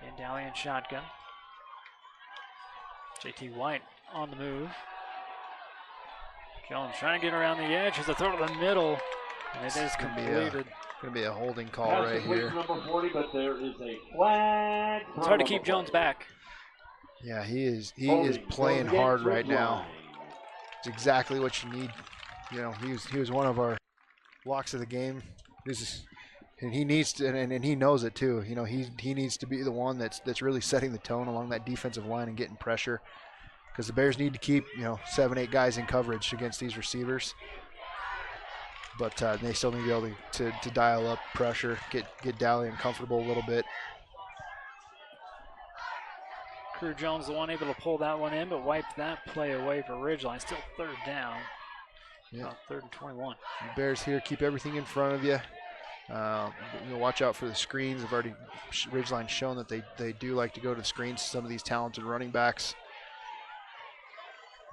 Again, Daly in shotgun. JT White on the move. Jones trying to get around the edge. There's a throw to the middle, and it is completed. Going to be a holding call right here. Number 40, but there is a flag. It's hard to keep Jones back. Yeah, he is playing hard right now. It's exactly what you need. He was one of our locks of the game. And he needs to, and he knows it too. He needs to be the one that's really setting the tone along that defensive line and getting pressure. because the Bears need to keep 7, 8 guys in coverage against these receivers. But they still need to be able to dial up pressure, get Dally uncomfortable a little bit. Crew Jones the one able to pull that one in, but wiped that play away for Ridgeline. Still third down. Yeah. 3rd and 21. The Bears here keep everything in front of you. Watch out for the screens. I've already Ridgeline shown that they do like to go to the screens. Some of these talented running backs.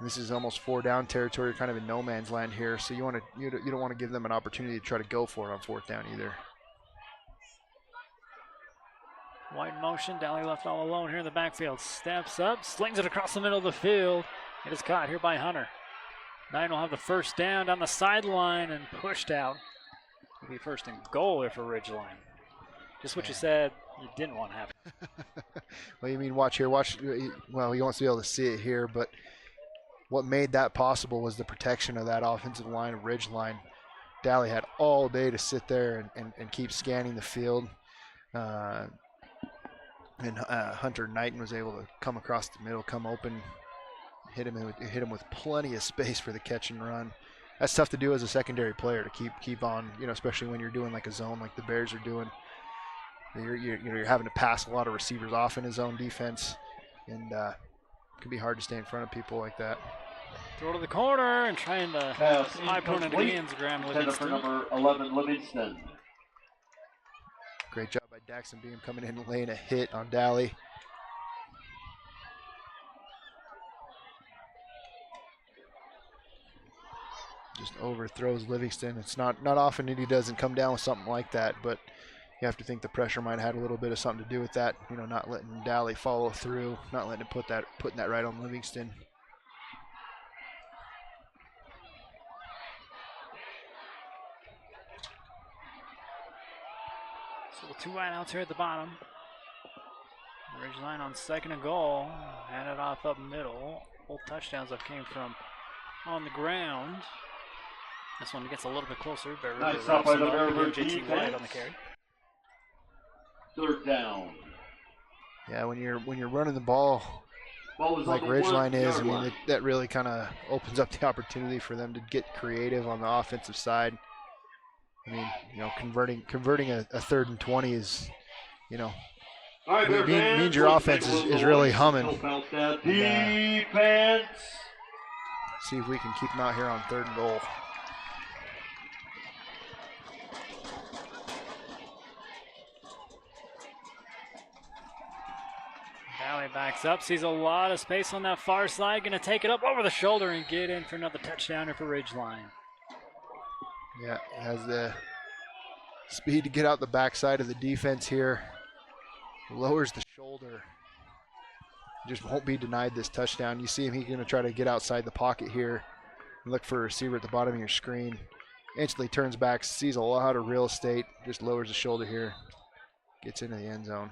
This is almost 4 down territory, kind of in no man's land here. So you don't want to give them an opportunity to try to go for it on 4th down either. Wide motion, Dally left all alone here in the backfield. Steps up, slings it across the middle of the field. It is caught here by Hunter. Nine will have the first down down the sideline and pushed out. It'll be 1st and goal here for Ridgeline. Just what you said you didn't want to happen. Well, you mean watch here? Well, he wants to be able to see it here, but what made that possible was the protection of that offensive line of Ridgeline. Dally had all day to sit there and keep scanning the field. And Hunter Knighton was able to come across the middle, come open, hit him with plenty of space for the catch and run. That's tough to do as a secondary player, to keep on, especially when you're doing like a zone like the Bears are doing. You're having to pass a lot of receivers off in his zone defense, and it can be hard to stay in front of people like that. Throw to the corner and trying to high point into the hands, Graham Livingston. For number 11, Livingston. Great job by Daxton Beam coming in and laying a hit on Dally. Just overthrows Livingston. It's not often that he doesn't come down with something like that, but you have to think the pressure might have had a little bit of something to do with that. Not letting Dally follow through, not letting him putting that right on Livingston. So 2 wideouts here at the bottom. Ridgeline on 2nd and goal. Hand it off up middle. Both touchdowns that came from on the ground. This one gets a little bit closer. Nice stop by the Bear River JT White on the carry. 3rd down. Yeah, when you're running the ball like Ridgeline is, that really kind of opens up the opportunity for them to get creative on the offensive side. Converting a 3rd and 20 is, means your offense is really humming. Defense. See if we can keep them out here on 3rd and goal. Dally backs up, sees a lot of space on that far side, going to take it up over the shoulder and get in for another touchdown here for Ridgeline. Yeah, has the speed to get out the backside of the defense here. Lowers the shoulder. Just won't be denied this touchdown. You see him, he's going to try to get outside the pocket here. Look for a receiver at the bottom of your screen. Instantly turns back, sees a lot of real estate, just lowers the shoulder here. Gets into the end zone.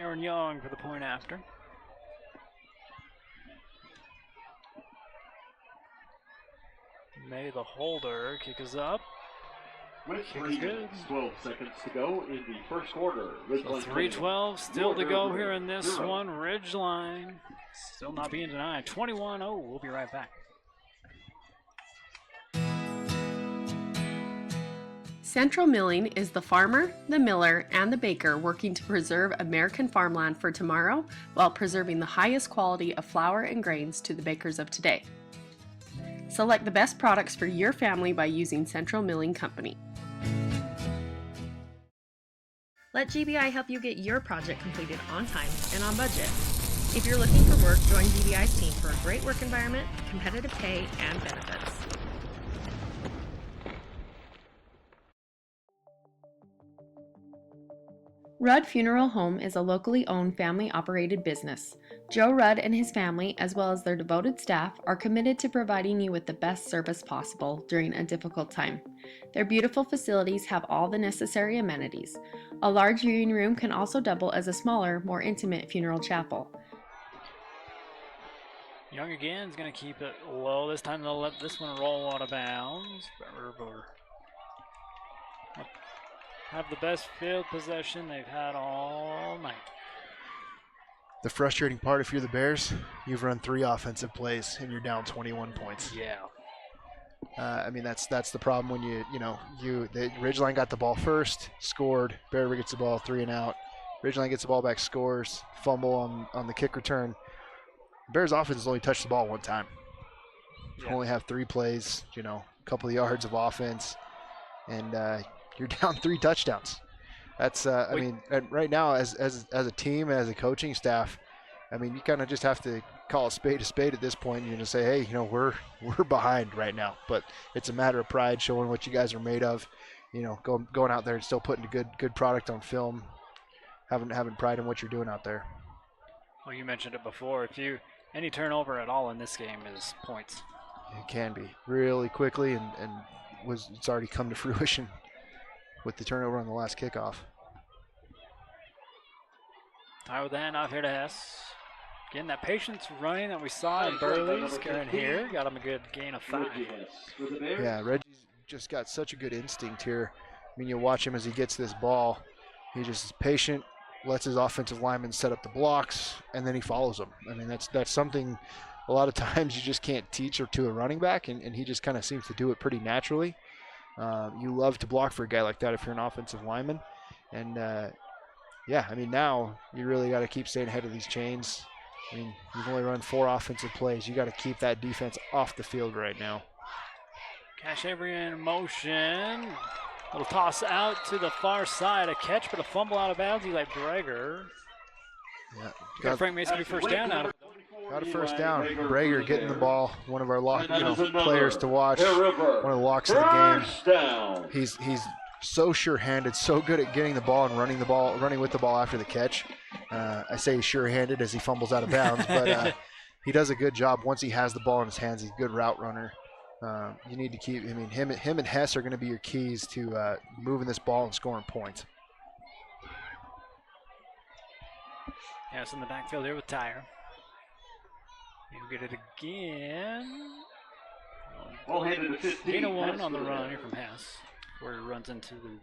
Aaron Young for the point after. May the holder kick is up. With 3 minutes, 12 seconds to go in the 1st quarter. So 3:12 still to go here in this one. Ridgeline still not being denied. 21-0. We'll be right back. Central Milling is the farmer, the miller, and the baker working to preserve American farmland for tomorrow while preserving the highest quality of flour and grains to the bakers of today. Select the best products for your family by using Central Milling Company. Let GBI help you get your project completed on time and on budget. If you're looking for work, join GBI's team for a great work environment, competitive pay, and benefits. Rudd Funeral Home is a locally owned family-operated business. Joe Rudd and his family, as well as their devoted staff, are committed to providing you with the best service possible during a difficult time. Their beautiful facilities have all the necessary amenities. A large viewing room can also double as a smaller, more intimate funeral chapel. Young again is going to keep it low. This time they'll let this one roll out of bounds. have the best field possession they've had all night. The frustrating part, if you're the Bears, you've run 3 offensive plays and you're down 21 points. Yeah. I mean, that's the problem when the Ridgeline got the ball first, scored. Bear River gets the ball 3 and out. Ridgeline gets the ball back, scores, fumble on the kick return. Bears offense has only touched the ball 1 time. Yeah. Only have 3 plays, a couple of yards of offense, and you're down 3 touchdowns. That's I mean, and right now as a team, as a coaching staff, I mean, you kind of just have to call a spade at this point. And just say, hey, we're behind right now, but it's a matter of pride, showing what you guys are made of. Going out there and still putting a good product on film, having pride in what you're doing out there. Well, you mentioned it before. Any turnover at all in this game is points. It can be really quickly, and it's already come to fruition with the turnover on the last kickoff. All right, with that, off here to Hess. Getting that patience running that we saw in Burley's carrying here. Got him a good gain of 5. Yeah, Reggie's just got such a good instinct here. I mean, you watch him as he gets this ball. He just is patient, lets his offensive lineman set up the blocks, and then he follows them. I mean, that's something a lot of times you just can't teach to a running back, and he just kind of seems to do it pretty naturally. You love to block for a guy like that if you're an offensive lineman. And, yeah, I mean, now you really got to keep staying ahead of these chains. I mean, you've only run 4 offensive plays. You got to keep that defense off the field right now. Cash Avery in motion. Little toss out to the far side. A catch, but a fumble out of bounds. Eli Breger. Yeah. Got Frank Mason to first down out of it. Got a first down. Breger getting the ball. One of our players to watch. One of the locks of the game. He's so sure-handed, so good at getting the ball and running with the ball after the catch. I say sure-handed as he fumbles out of bounds, but he does a good job once he has the ball in his hands. He's a good route runner. You need to keep. I mean, him and Hess are going to be your keys to moving this ball and scoring points. Hess in the backfield here with Tyre. He'll get it again. Ball handed to 15. Gain of 1 on the run here from Hess, where he runs into the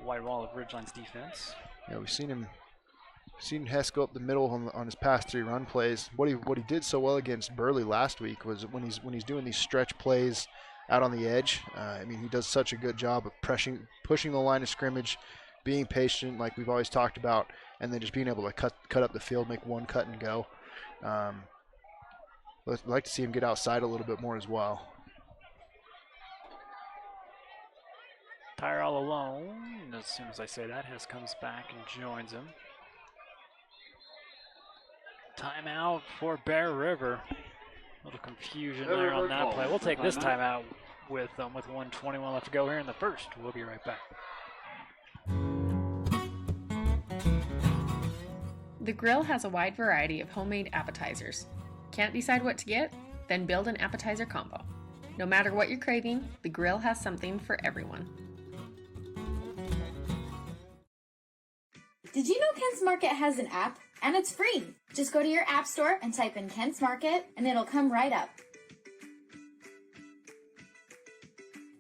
wide wall of Ridgeline's defense. Yeah, we've seen Hess go up the middle on his past 3 run plays. What he did so well against Burley last week was when he's doing these stretch plays out on the edge. I mean, he does such a good job of pushing the line of scrimmage, being patient like we've always talked about, and then just being able to cut up the field, make one cut and go. I'd like to see him get outside a little bit more as well. Tyre all alone. As soon as I say that, Hess comes back and joins him. Timeout for Bear River. A little confusion there on that play. We'll take this timeout with 1:21 left to go here in the first. We'll be right back. The Grill has a wide variety of homemade appetizers. Can't decide what to get? Then build an appetizer combo. No matter what you're craving, the Grill has something for everyone. Did you know Kent's Market has an app? And it's free. Just go to your app store and type in Kent's Market and it'll come right up.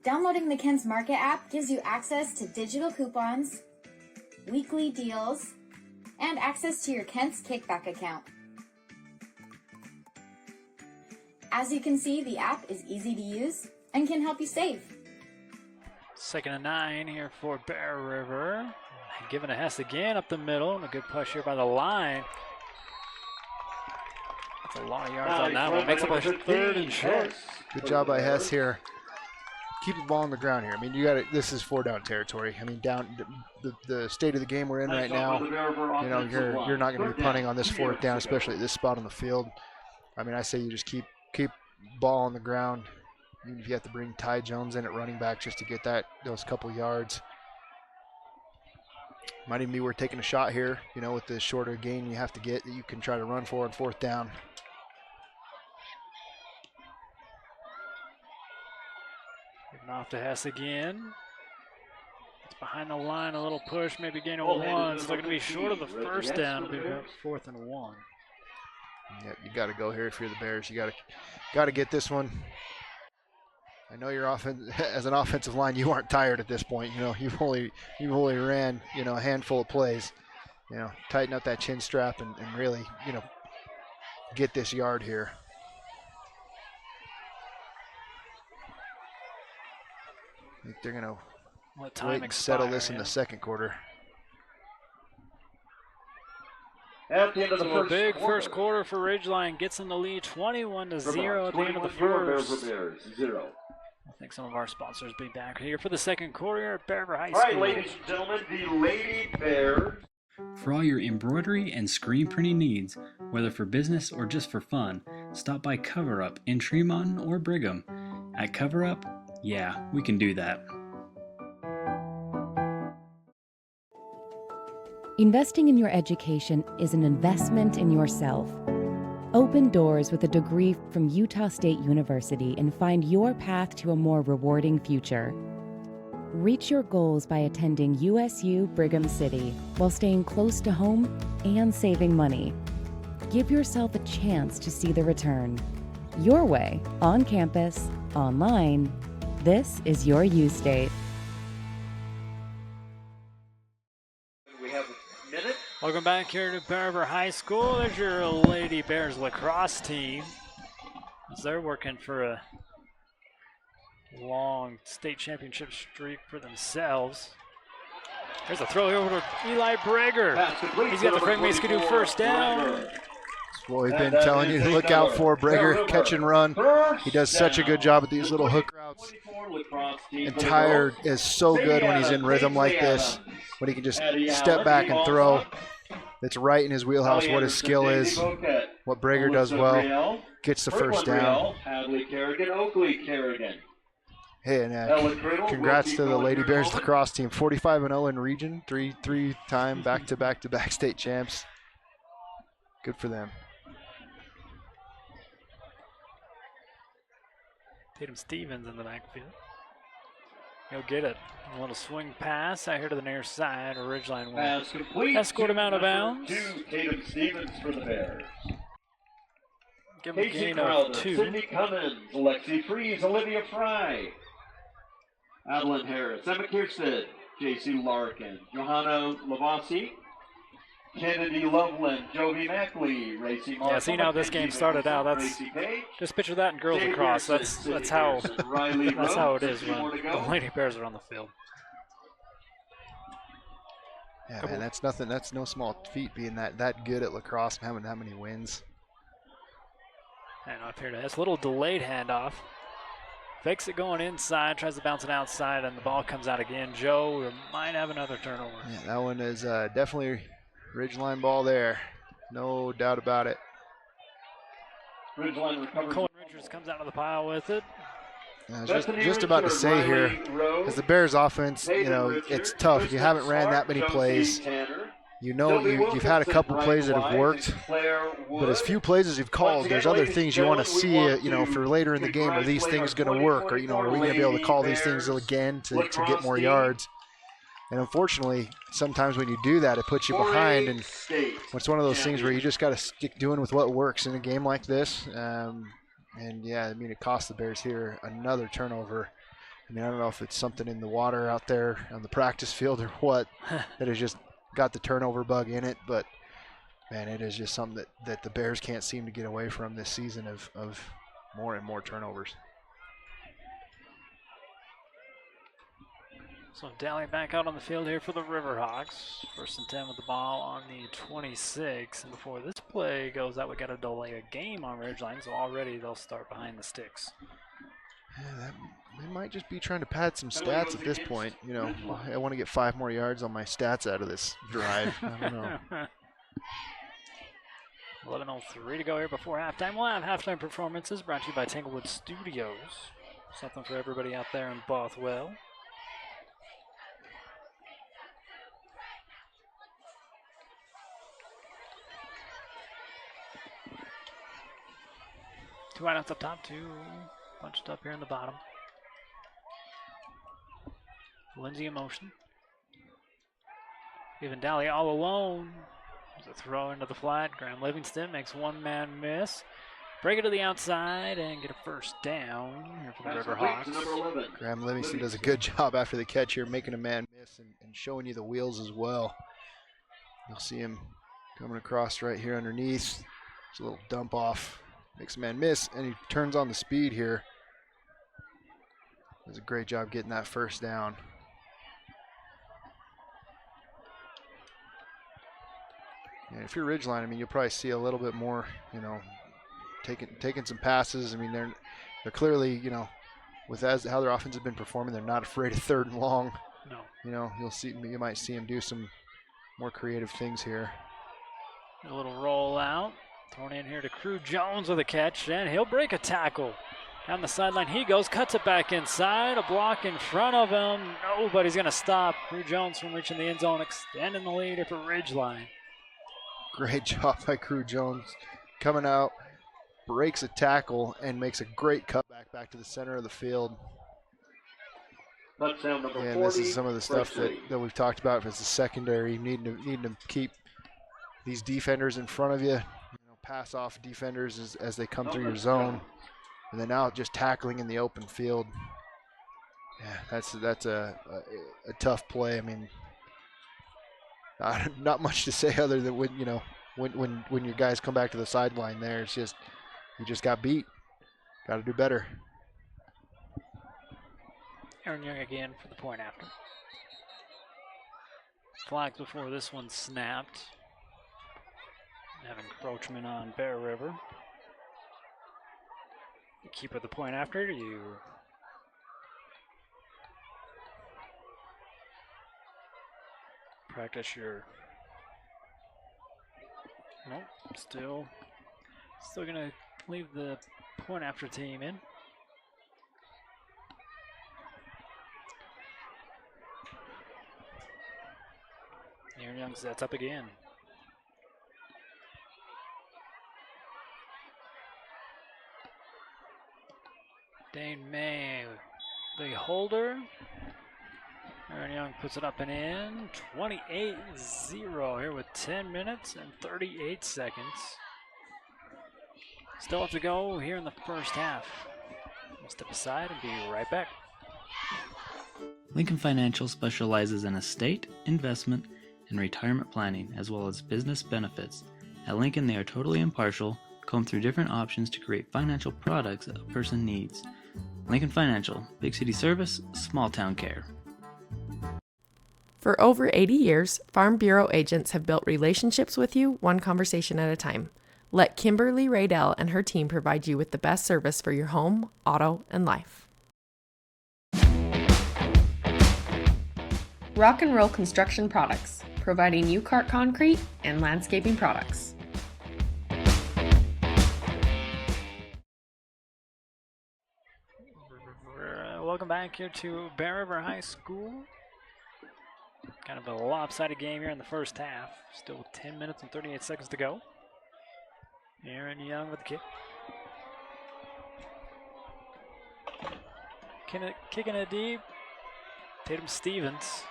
Downloading the Kent's Market app gives you access to digital coupons, weekly deals, and access to your Kent's Kickback account. As you can see, the app is easy to use and can help you save. 2nd and 9 here for Bear River. Giving a Hess again up the middle, and a good push here by the line. That's a lot of yards on that one. Makes up a 3rd and short. Good job by Hess here. Keep the ball on the ground here. I mean, this is 4-down territory. I mean, the state of the game we're in right now. You're not going to be punting on this 4th down, especially at this spot on the field. I mean, I say you just keep ball on the ground. Even if you have to bring Ty Jones in at running back just to get those couple yards. Might even be worth taking a shot here, with the shorter gain you have to get that you can try to run for on 4th down. Giving off to Hess again. It's behind the line, a little push, maybe gain of 1. It's looking to be short of the 1st down. It'll be 4th and 1. Yep, you got to go here if you're the Bears. You got to get this one. I know you're as an offensive line, you aren't tired at this point. You know, you've only ran, you know, a handful of plays. You know, tighten up that chin strap and really, you know, get this yard here. I think they're going to wait and settle this in the second quarter. At the end of the So a big first quarter for Ridgeline, gets in the lead 21-0 at the end of the first. I think some of our sponsors will be back here for the second quarter at Bear River High School. All right, ladies and gentlemen, the Lady Bears. For all your embroidery and screen printing needs, whether for business or just for fun, stop by Cover Up in Tremont or Brigham. At Cover Up, yeah, we can do that. Investing in your education is an investment in yourself. Open doors with a degree from Utah State University and find your path to a more rewarding future. Reach your goals by attending USU Brigham City while staying close to home and saving money. Give yourself a chance to see the return. Your way, on campus, online. This is your U State. Welcome back here to Bear River High School. There's your Lady Bears lacrosse team, as they're working for a long state championship streak for themselves. There's a throw over to Eli Breger. He's got the Frank Mace-Cadoo first down. Well, we've been telling you to look out for Breger, catch and run. He does such a good job at these little hook routes. And Tyre is so good when he's in rhythm like this, when he can just step back and throw. It's right in his wheelhouse what his skill is, what Breger does well, gets the first down. Hey, and congrats to the Lady Bears lacrosse team, 45-0 in region, three-time back-to-back state champs. Good for them. Tatum Stevens in the backfield. He'll get it. A little swing pass out here to the near side. Ridgeline will escort him out of bounds. Tatum Stevens for the Bears. Give him a gain of 2. Sydney Cummins, Lexi Freeze, Olivia Fry, Adeline Harris, Emma Kirstead, J.C. Larkin, Johanna Lavasi, Kennedy Loveland, Jovi Mackley, Racy Marshall. Yeah, see how this game started out. That's just picture that in girls lacrosse. That's how it is when the Lady Bears are on the field. Yeah, man, that's nothing. That's no small feat being that good at lacrosse and having that many wins. And up here to this little delayed handoff. Fakes it going inside, tries to bounce it outside, and the ball comes out again. Joe might have another turnover. Yeah, that one is definitely Ridgeline ball there. No doubt about it. Ridgeline recovers. Colin Richards comes out of the pile with it. I was just about to say here, as the Bears offense, you know, it's tough. You haven't ran that many plays. You know, you've had a couple plays that have worked, but as few plays as you've called, there's other things you want to see, you know, for later in the game. Are these things going to work? Or, you know, are we going to be able to call these things again to get more yards? And unfortunately, sometimes when you do that, it puts you behind. And it's one of those things where you just got to stick doing with what works in a game like this. And, yeah, I mean, it cost the Bears here another turnover. I mean, I don't know if it's something in the water out there on the practice field or what that has just got the turnover bug in it. But, man, it is just something that the Bears can't seem to get away from this season of more and more turnovers. So Daly back out on the field here for the Riverhawks. 1st and 10 with the ball on the 26. And before this play goes out, we got to delay a game on Ridgeline, so already they'll start behind the sticks. Yeah, they might just be trying to pad some stats at this point. You know, I want to get 5 more yards on my stats out of this drive. I don't know. 11:03 to go here before halftime. We'll have halftime performances brought to you by Tanglewood Studios. Something for everybody out there in Bothwell. Two right off the top, 2 bunched up here in the bottom. Lindsay in motion. Even Daly all alone. There's a throw into the flat. Graham Livingston makes one man miss. Break it to the outside and get a first down here for the Riverhawks. Graham Livingston does a good job after the catch here, making a man miss and showing you the wheels as well. You'll see him coming across right here underneath. It's a little dump off, makes a man miss, and he turns on the speed here. Does a great job getting that first down. And if you're Ridgeline, I mean, you'll probably see a little bit more, you know, taking some passes. I mean, they're clearly, you know, with how their offense has been performing, they're not afraid of 3rd and long. No. You know, you might see them do some more creative things here. A little rollout, thrown in here to Crew Jones with a catch, and he'll break a tackle. Down the sideline he goes, cuts it back inside, a block in front of him. Nobody's going to stop Crew Jones from reaching the end zone, extending the lead for Ridgeline. Great job by Crew Jones coming out, breaks a tackle, and makes a great cutback back to the center of the field. Touchdown number 40. And this is some of the stuff that we've talked about as the secondary, needing to keep these defenders in front of you, pass off defenders as they come through your zone, and then now just tackling in the open field. Yeah, that's a tough play. I mean, not much to say other than when your guys come back to the sideline there, it's just you just got beat. Got to do better. Aaron Young again for the point after. Flags before this one snapped. Have encroachment on Bear River. You keep with the point after, you practice your. Nope, still gonna leave the point after team in. Aaron Young sets up again. Dane May, the holder. Aaron Young puts it up and in. 28-0 here with 10 minutes and 38 seconds. Still have to go here in the first half. We'll step aside and be right back. Lincoln Financial specializes in estate, investment, and retirement planning, as well as business benefits. At Lincoln, they are totally impartial, comb through different options to create financial products that a person needs. Lincoln Financial, big city service, small town care. For over 80 years, Farm Bureau agents have built relationships with you one conversation at a time. Let Kimberly Raydell and her team provide you with the best service for your home, auto, and life. Rock and Roll Construction Products, providing U-Cart concrete and landscaping products. Welcome back here to Bear River High School. Kind of a lopsided game here in the first half. Still 10 minutes and 38 seconds to go. Aaron Young with the kick. Kicking it deep. Tatum Stevens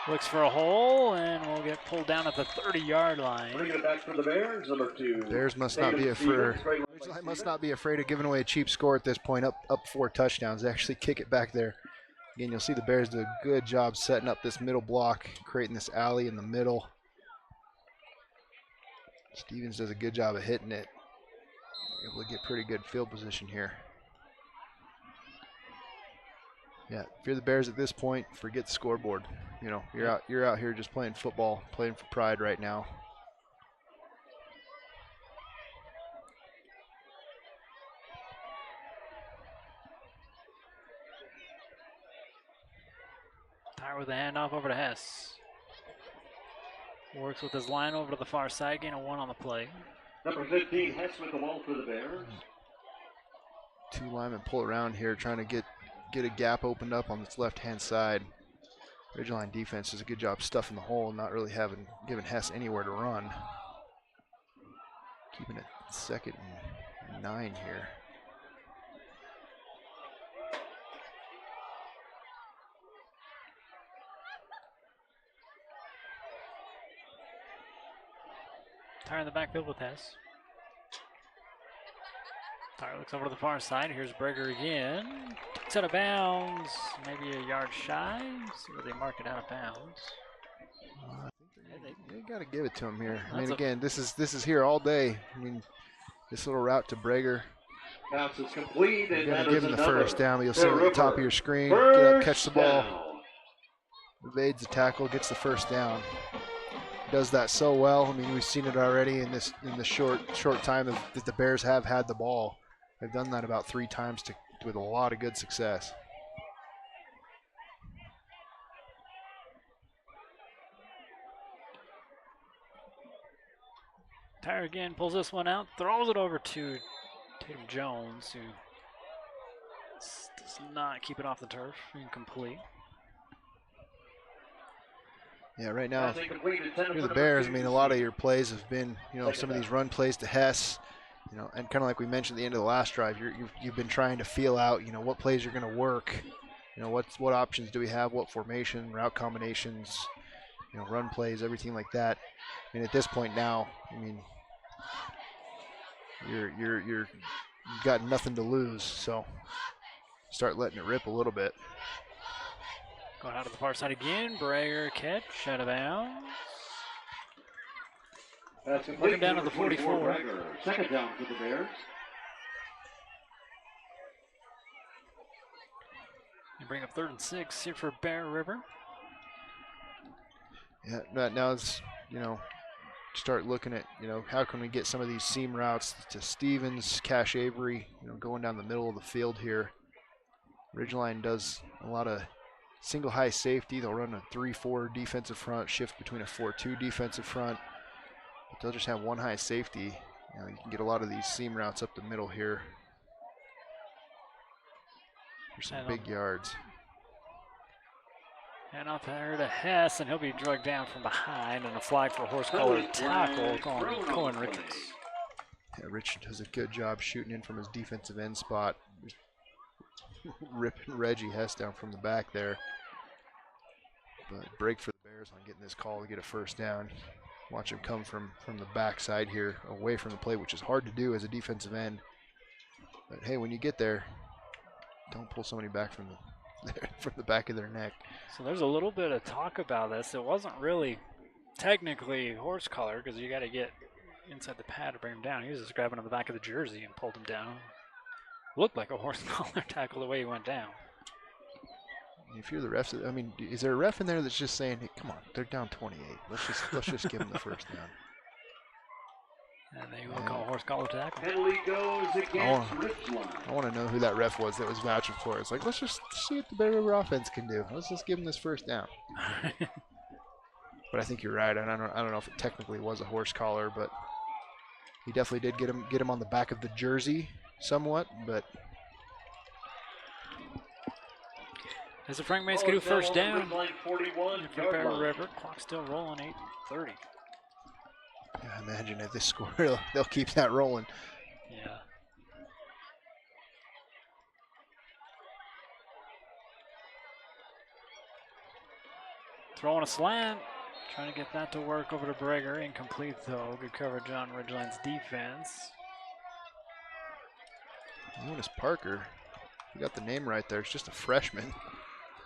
looks for a hole and will get pulled down at the 30-yard line. Bring it back for the Bears, number 2. Bears must not be afraid of giving away a cheap score at this point. Up 4 touchdowns. They actually kick it back there. Again, you'll see the Bears do a good job setting up this middle block, creating this alley in the middle. Stevens does a good job of hitting it. Able to get pretty good field position here. Yeah, if you're the Bears at this point, forget the scoreboard. You know, you're out here just playing football, playing for pride right now. Tyre with the handoff over to Hess. Works with his line over to the far side, gain a 1 on the play. Number 15, Hess with the ball for the Bears. 2 linemen pull around here, trying to get a gap opened up on this left-hand side. Ridgeline defense does a good job stuffing the hole and not really giving Hess anywhere to run. Keeping it 2nd and 9 here. Tyre in the backfield with Hess. Tyler looks over to the far side. Here's Breger again. Takes out of bounds. Maybe a yard shy. See where they mark it out of bounds. You got to give it to him here. I That's mean, again, this is here all day. I mean, this little route to Breger. Pass is complete, You're and going that to give is him the another first down. You'll see it at the River. top of your screen. Get up, catch the ball. Down. Evades the tackle, gets the first down. Does that so well. I mean, we've seen it already in the short time that the Bears have had the ball. They've done that about 3 times with a lot of good success. Tyler again pulls this one out, throws it over to Tatum Jones, who does not keep it off the turf. Incomplete. Yeah, right now, Pass incomplete, intended you're for the number Bears. I 2. mean, a lot of your plays have been, Second some of these down. run plays to Hess, and kind of like we mentioned at the end of the last drive, you've been trying to feel out, what plays are going to work, what options do we have, what formation, route combinations, run plays, everything like that. And at this point now, I mean, you've got nothing to lose, so start letting it rip a little bit. Going out to the far side again. Breger catch out of bounds. That's Working down to the 44. Breger. Second down for the Bears. They bring up 3rd and 6 here for Bear River. Yeah, now it's, start looking at, how can we get some of these seam routes to Stevens, Cash Avery, going down the middle of the field here. Ridgeline does a lot of single high safety. They'll run a 3-4 defensive front, shift between a 4-2 defensive front. But they'll just have one high safety. You can get a lot of these seam routes up the middle here for some big yards. And off there to Hess, and he'll be drugged down from behind, and a flag for a horse collar tackle on Cohen Ricketts. Yeah, Rich does a good job shooting in from his defensive end spot. Ripping Reggie Hess down from the back there. But break for the Bears on getting this call to get a first down. Watch him come from the backside here, away from the play, which is hard to do as a defensive end. But hey, when you get there, don't pull somebody back from the back of their neck. So there's a little bit of talk about this. It wasn't really technically horse collar because you got to get inside the pad to bring him down. He was just grabbing on the back of the jersey and pulled him down. Looked like a horse collar tackle the way he went down. If you're the refs, I mean, is there a ref in there that's just saying, hey, come on, they're down 28. Let's just give them the first down. And they will call horse collar tackle. Penalty goes against Ridgeline. I want to know who that ref was that was vouching for it. It's like, let's just see what the Bear River offense can do. Let's just give them this first down. But I think you're right. I don't know if it technically was a horse collar, but he definitely did get him on the back of the jersey somewhat. But as a Frank Manscadoo first down. Ridgeline 41, For Bear River, clock still rolling, 8:30. Yeah, imagine if they score, they'll keep that rolling. Yeah. Throwing a slant, trying to get that to work over to Breger. Incomplete though. Good coverage on Ridgeline's defense. Jonas Parker, you got the name right there. It's just a freshman.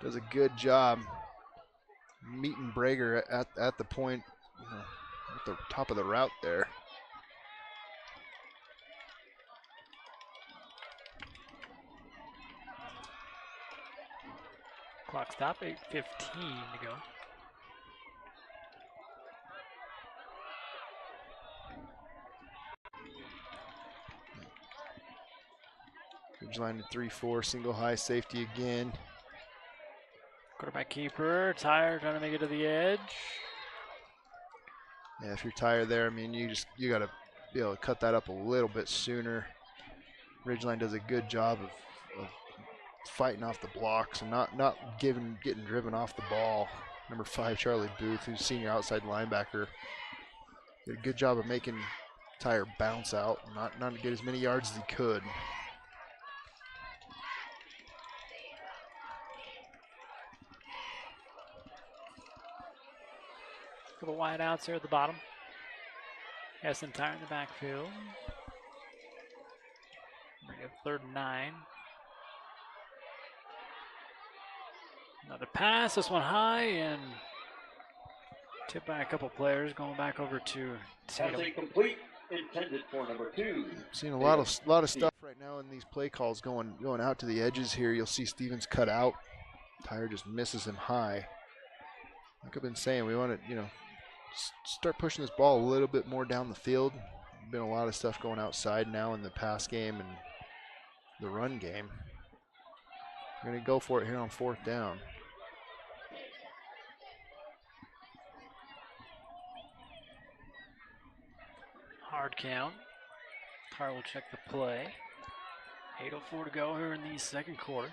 Does a good job meeting Breger at the point, at the top of the route there. Clock stop, 8:15 to go. Ridgeline to 3-4, single high safety again. Quarterback keeper, Tyre trying to make it to the edge. Yeah, if you're tired there, I mean, you got to be able to cut that up a little bit sooner. Ridgeline does a good job of fighting off the blocks and not getting driven off the ball. Number 5, Charlie Booth, who's senior outside linebacker, did a good job of making Tyre bounce out, not get as many yards as he could. Couple wide outs here at the bottom. Hess and Tyre in the backfield. We have 3rd and 9. Another pass, this one high, and tipped by a couple players, going back over to Tatum. That's incomplete, intended for number 2. Seeing a lot of stuff right now in these play calls going out to the edges here. You'll see Stevens cut out. Tyre just misses him high. Like I've been saying, we want to, start pushing this ball a little bit more down the field. Been a lot of stuff going outside now in the pass game and the run game. We're going to go for it here on 4th down. Hard count. Tyre will check the play. 8:04 to go here in the 2nd quarter.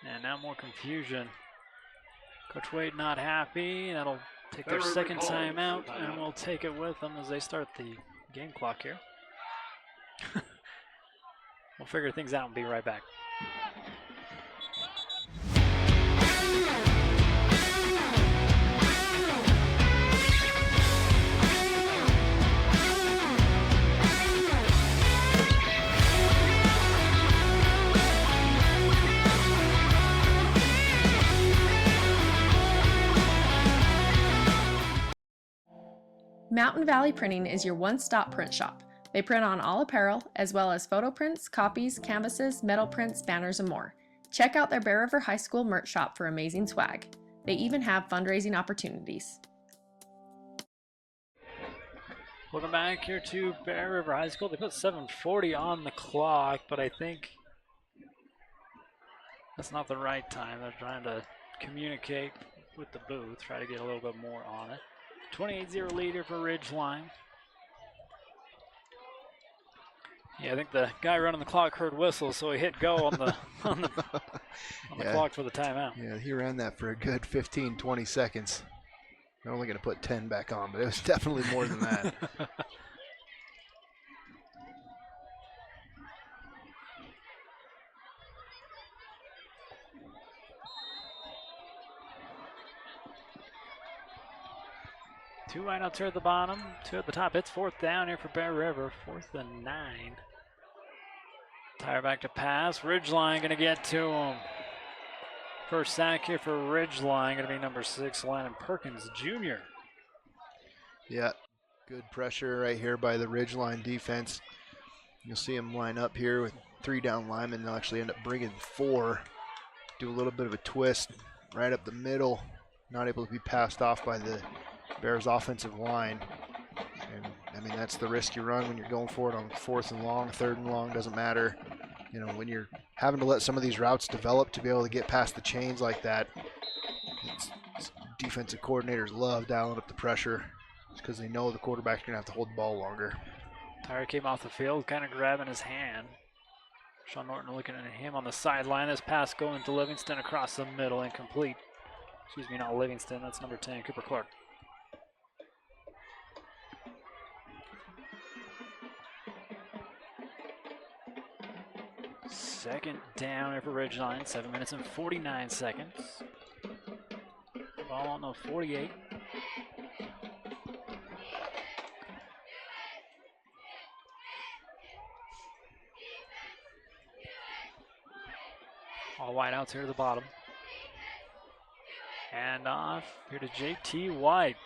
And now more confusion. Coach Wade not happy. That'll take their 2nd timeout, and we'll take it with them as they start the game clock here. We'll figure things out and be right back. Mountain Valley Printing is your one-stop print shop. They print on all apparel, as well as photo prints, copies, canvases, metal prints, banners, and more. Check out their Bear River High School merch shop for amazing swag. They even have fundraising opportunities. Welcome back here to Bear River High School. They put 7:40 on the clock, but I think that's not the right time. They're trying to communicate with the booth, try to get a little bit more on it. 28-0 leader for Ridgeline. Yeah, I think the guy running the clock heard whistle, so he hit go on the clock for the timeout. Yeah, he ran that for a good 15, 20 seconds. They're only going to put 10 back on, but it was definitely more than that. Two wideouts here at the bottom, 2 at the top. It's 4th down here for Bear River, 4th and 9. Tyre back to pass. Ridgeline going to get to him. First sack here for Ridgeline, going to be number 6, Landon Perkins Jr. Yeah, good pressure right here by the Ridgeline defense. You'll see them line up here with 3 down linemen. They'll actually end up bringing 4. Do a little bit of a twist right up the middle. Not able to be passed off by the Bears offensive line. And I mean, that's the risk you run when you're going for it on 4th and long, 3rd and long, doesn't matter. When you're having to let some of these routes develop to be able to get past the chains like that, defensive coordinators love dialing up the pressure because they know the quarterback's going to have to hold the ball longer. Tyre came off the field, kind of grabbing his hand. Sean Norton looking at him on the sideline. This pass going to Livingston across the middle, incomplete. Excuse me, not Livingston, that's number 10, Cooper Clark. Second down here for Ridgeline, 7 minutes and 49 seconds. Ball on the 48. All wideouts here to the bottom. And off here to JT White.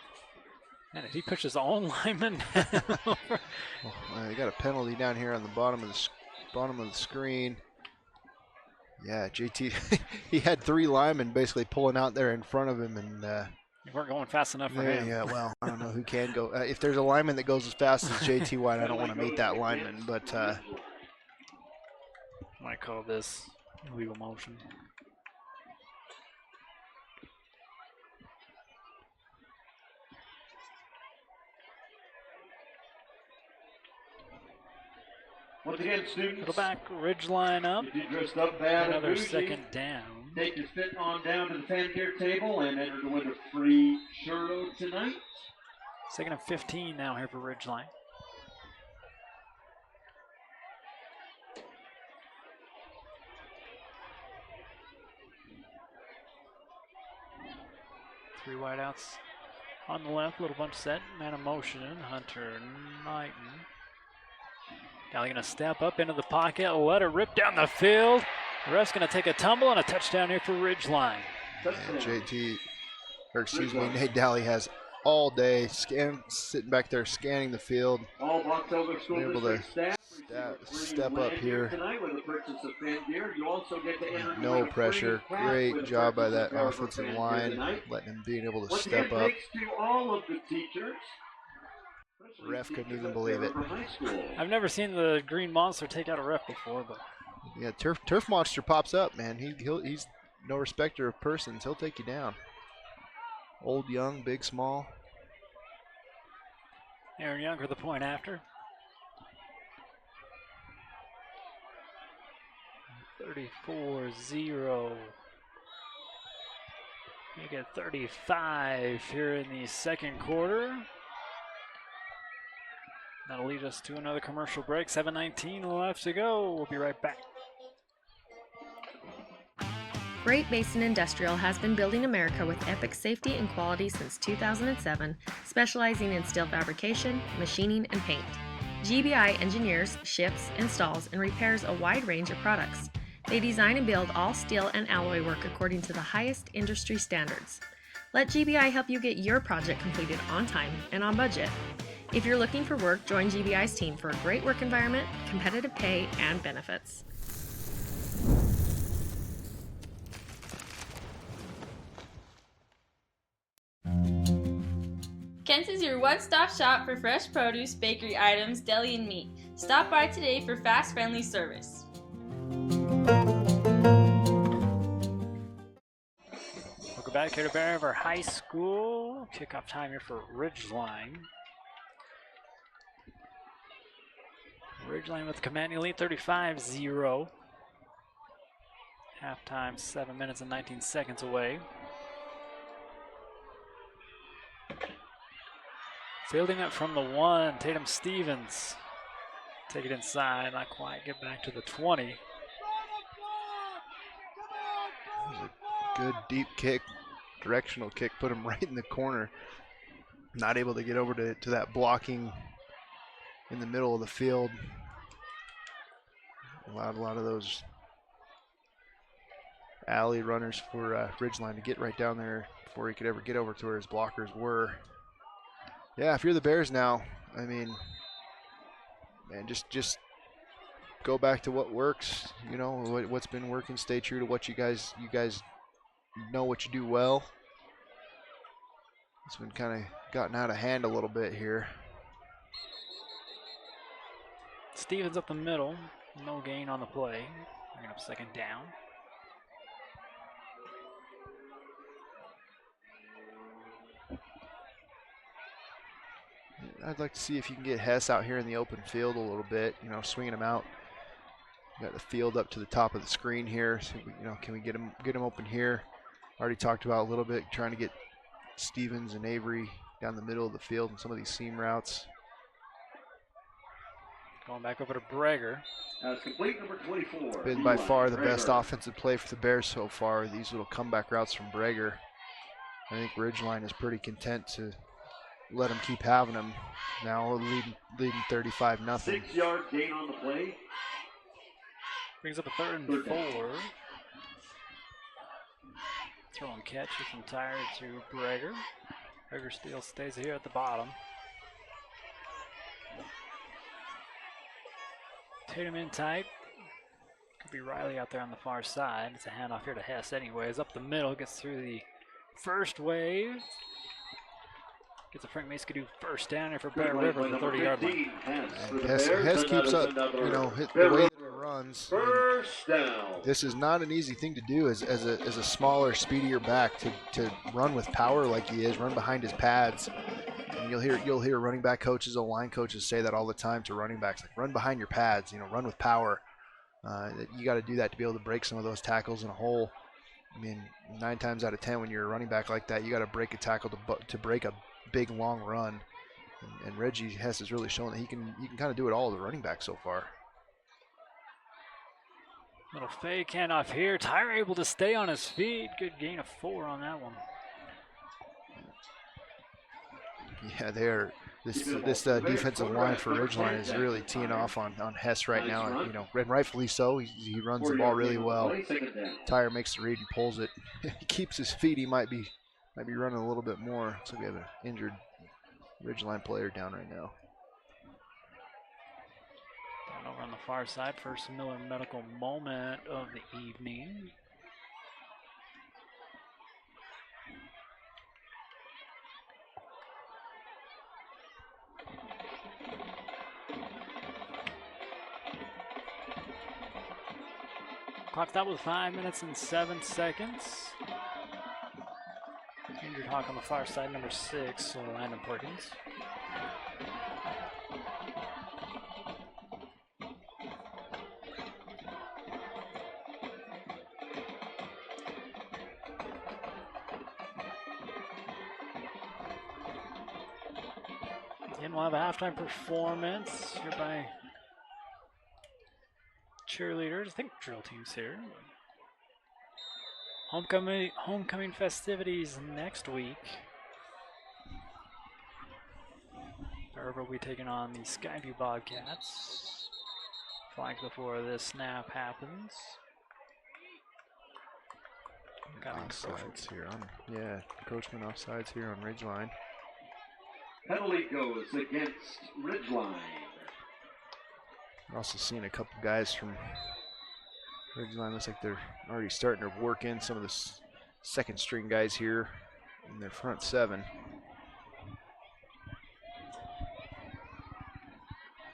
And if he pushes his own lineman down. They got a penalty down here on the bottom of the screen. Yeah, JT, he had 3 linemen basically pulling out there in front of him, and you weren't going fast enough for him. Yeah, well, I don't know who can go. If there's a lineman that goes as fast as JT White, I don't want to meet that lineman, but might call this illegal motion. Once again, students, go back, Ridgeline up. If you dressed up bad another and bougie, 2nd down. Take your fit on down to the fan care table and enter to win a free churro tonight. 2nd and 15 now here for Ridgeline. Three wideouts On the left, little bunch set, man of motion, Hunter Knighton. Now going to step up into the pocket, let her rip down the field. The ref's going to take a tumble and a touchdown here for Ridgeline. And Nate Daly has all day sitting back there scanning the field. All Boxelder School able to District staff step up here. Tonight with the purchase of fan gear, you also get to enter No pressure. Great job by that offensive line, letting him being able to step up. To all of the teachers. Ref couldn't even believe it. I've never seen the Green Monster take out a ref before, but yeah, Turf Monster pops up, man. He's no respecter of persons. He'll take you down. Old, young, big, small. Aaron Young for the point after. 34-0. Make it 35 here in the second quarter. That'll lead us to another commercial break. 7:19 left to go. We'll be right back. Great Basin Industrial has been building America with epic safety and quality since 2007, specializing in steel fabrication, machining, and paint. GBI engineers, ships, installs, and repairs a wide range of products. They design and build all steel and alloy work according to the highest industry standards. Let GBI help you get your project completed on time and on budget. If you're looking for work, join GBI's team for a great work environment, competitive pay, and benefits. Kent's is your one-stop shop for fresh produce, bakery items, deli, and meat. Stop by today for fast, friendly service. Welcome back here to Bear River High School. Kickoff time here for Ridgeline. Ridgeline with the commanding lead, 35-0. Halftime, 7 minutes and 19 seconds away. Fielding it from the 1, Tatum Stevens. Take it inside, not quite get back to the 20. Good deep kick, directional kick, put him right in the corner. Not able to get over to that blocking in the middle of the field. A lot of those alley runners for Ridgeline to get right down there before he could ever get over to where his blockers were. Yeah, if you're the Bears now, I mean, man, just go back to what works. You know what's been working. Stay true to what you guys know what you do well. It's been kind of gotten out of hand a little bit here. Stevens up the middle, no gain on the play. Bringing up second down. I'd like to see if you can get Hess out here in the open field a little bit, you know, swinging him out. Got the field up to the top of the screen here. So can we get him open here? Already talked about a little bit, trying to get Stevens and Avery down the middle of the field and some of these seam routes. Going back over to Breger. That's complete, number 24. It's been by far the best offensive play for the Bears so far. These little comeback routes from Breger. I think Ridgeline is pretty content to let him keep having them. Now leading 35-0. 6-yard gain on the play. Brings up a 3rd and 4. Throw and catch from Tyre to Breger. Breger still stays here at the bottom. Tatum in tight. Could be Riley out there on the far side. It's a handoff here to Hess anyways. Up the middle, gets through the first wave. Gets a Frank Maskadoo first down here for Bear River at the 30-yard line. Hess keeps up, the way that he runs. First down. This is not an easy thing to do as a smaller, speedier back to run with power like he is, run behind his pads. And you'll hear running back coaches, line coaches say that all the time to running backs, like run behind your pads, run with power. You got to do that to be able to break some of those tackles in a hole. I mean, 9 times out of 10 when you're a running back like that, you got to break a tackle to break a big long run, and Reggie Hess has really shown that he can kind of do it all as a running back so far. Little fake handoff here. Tyre able to stay on his feet. Good gain of 4 on that one. Yeah, they are. This defensive line for Ridgeline is really teeing off on Hess right now, and rightfully so. He runs the ball really well. Tyre makes the read and pulls it. He keeps his feet. He might be running a little bit more. So we have an injured Ridgeline player down right now. Down over on the far side, first Miller Medical moment of the evening. Clock stop with 5 minutes and 7 seconds. Injured Hawk on the far side, number 6, Landon Perkins. Again, we'll have a halftime performance here by cheerleaders, I think drill teams here. Homecoming festivities next week. River will be taking on the Skyview Bobcats. Flag before this snap happens. Offsides here Coachman offsides here on Ridgeline. Penalty goes against Ridgeline. We're also seeing a couple guys from Ridgeline. Looks like they're already starting to work in some of the second string guys here in their front seven.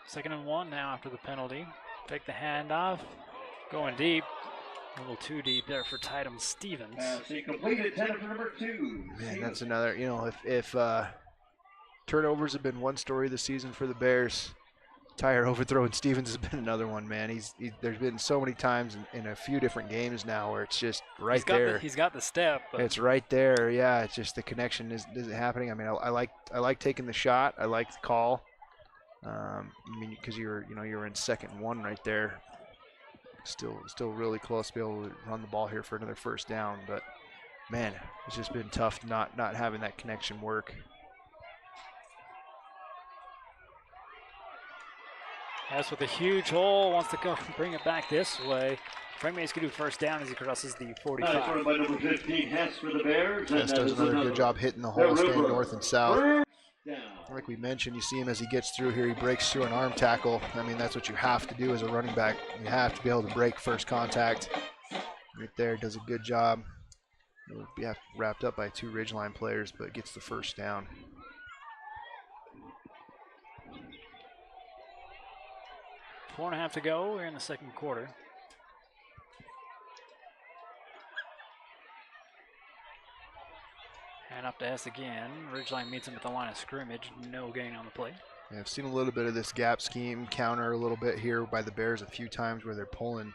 2nd and 1 now after the penalty. Take the handoff. Going deep. A little too deep there for Tatum Stevens. He completed 10 for number 2. Man, that's another, if turnovers have been one story this season for the Bears, Tyre overthrowing Stevens has been another one, man. There's been so many times in a few different games now where it's just there. He's got the step. But it's right there. Yeah, it's just the connection isn't happening. I mean, I like taking the shot. I like the call. Because you're in 2nd and 1 right there. Still really close to be able to run the ball here for another first down. But man, it's just been tough not having that connection work. Hess with a huge hole, wants to go bring it back this way. Frank Mays can do first down as he crosses the 45. By number 15, Hess for the Bears. Hess does another good job hitting the hole, staying north and south. Like we mentioned, you see him as he gets through here, he breaks through an arm tackle. I mean, that's what you have to do as a running back. You have to be able to break first contact. Right there, does a good job. It'll be wrapped up by 2 Ridgeline players, but gets the first down. Four and a half to go. We're in the second quarter. And up to Hess again. Ridgeline meets him at the line of scrimmage. No gain on the play. Yeah, I've seen a little bit of this gap scheme counter a little bit here by the Bears a few times where they're pulling.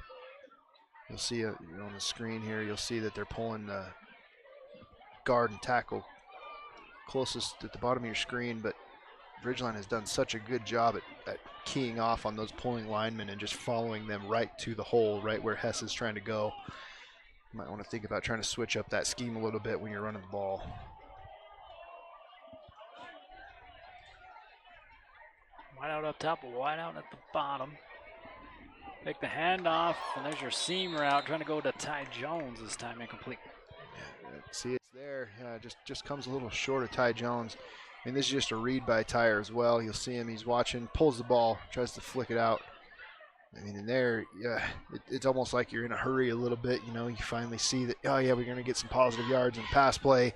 You'll see on the screen here, you'll see that they're pulling the guard and tackle closest at the bottom of your screen, but Ridgeline has done such a good job at keying off on those pulling linemen and just following them right to the hole, right where Hess is trying to go. You might want to think about trying to switch up that scheme a little bit when you're running the ball. Wide out up top, wide out at the bottom. Make the handoff, and there's your seam route. Trying to go to Ty Jones this time, incomplete. Yeah, see, it's there. Just comes a little short of Ty Jones. I mean, this is just a read by Tyre as well. You'll see him, he's watching, pulls the ball, tries to flick it out. I mean, in there, yeah, it's almost like you're in a hurry a little bit. You finally see that, oh, yeah, we're going to get some positive yards in the pass play.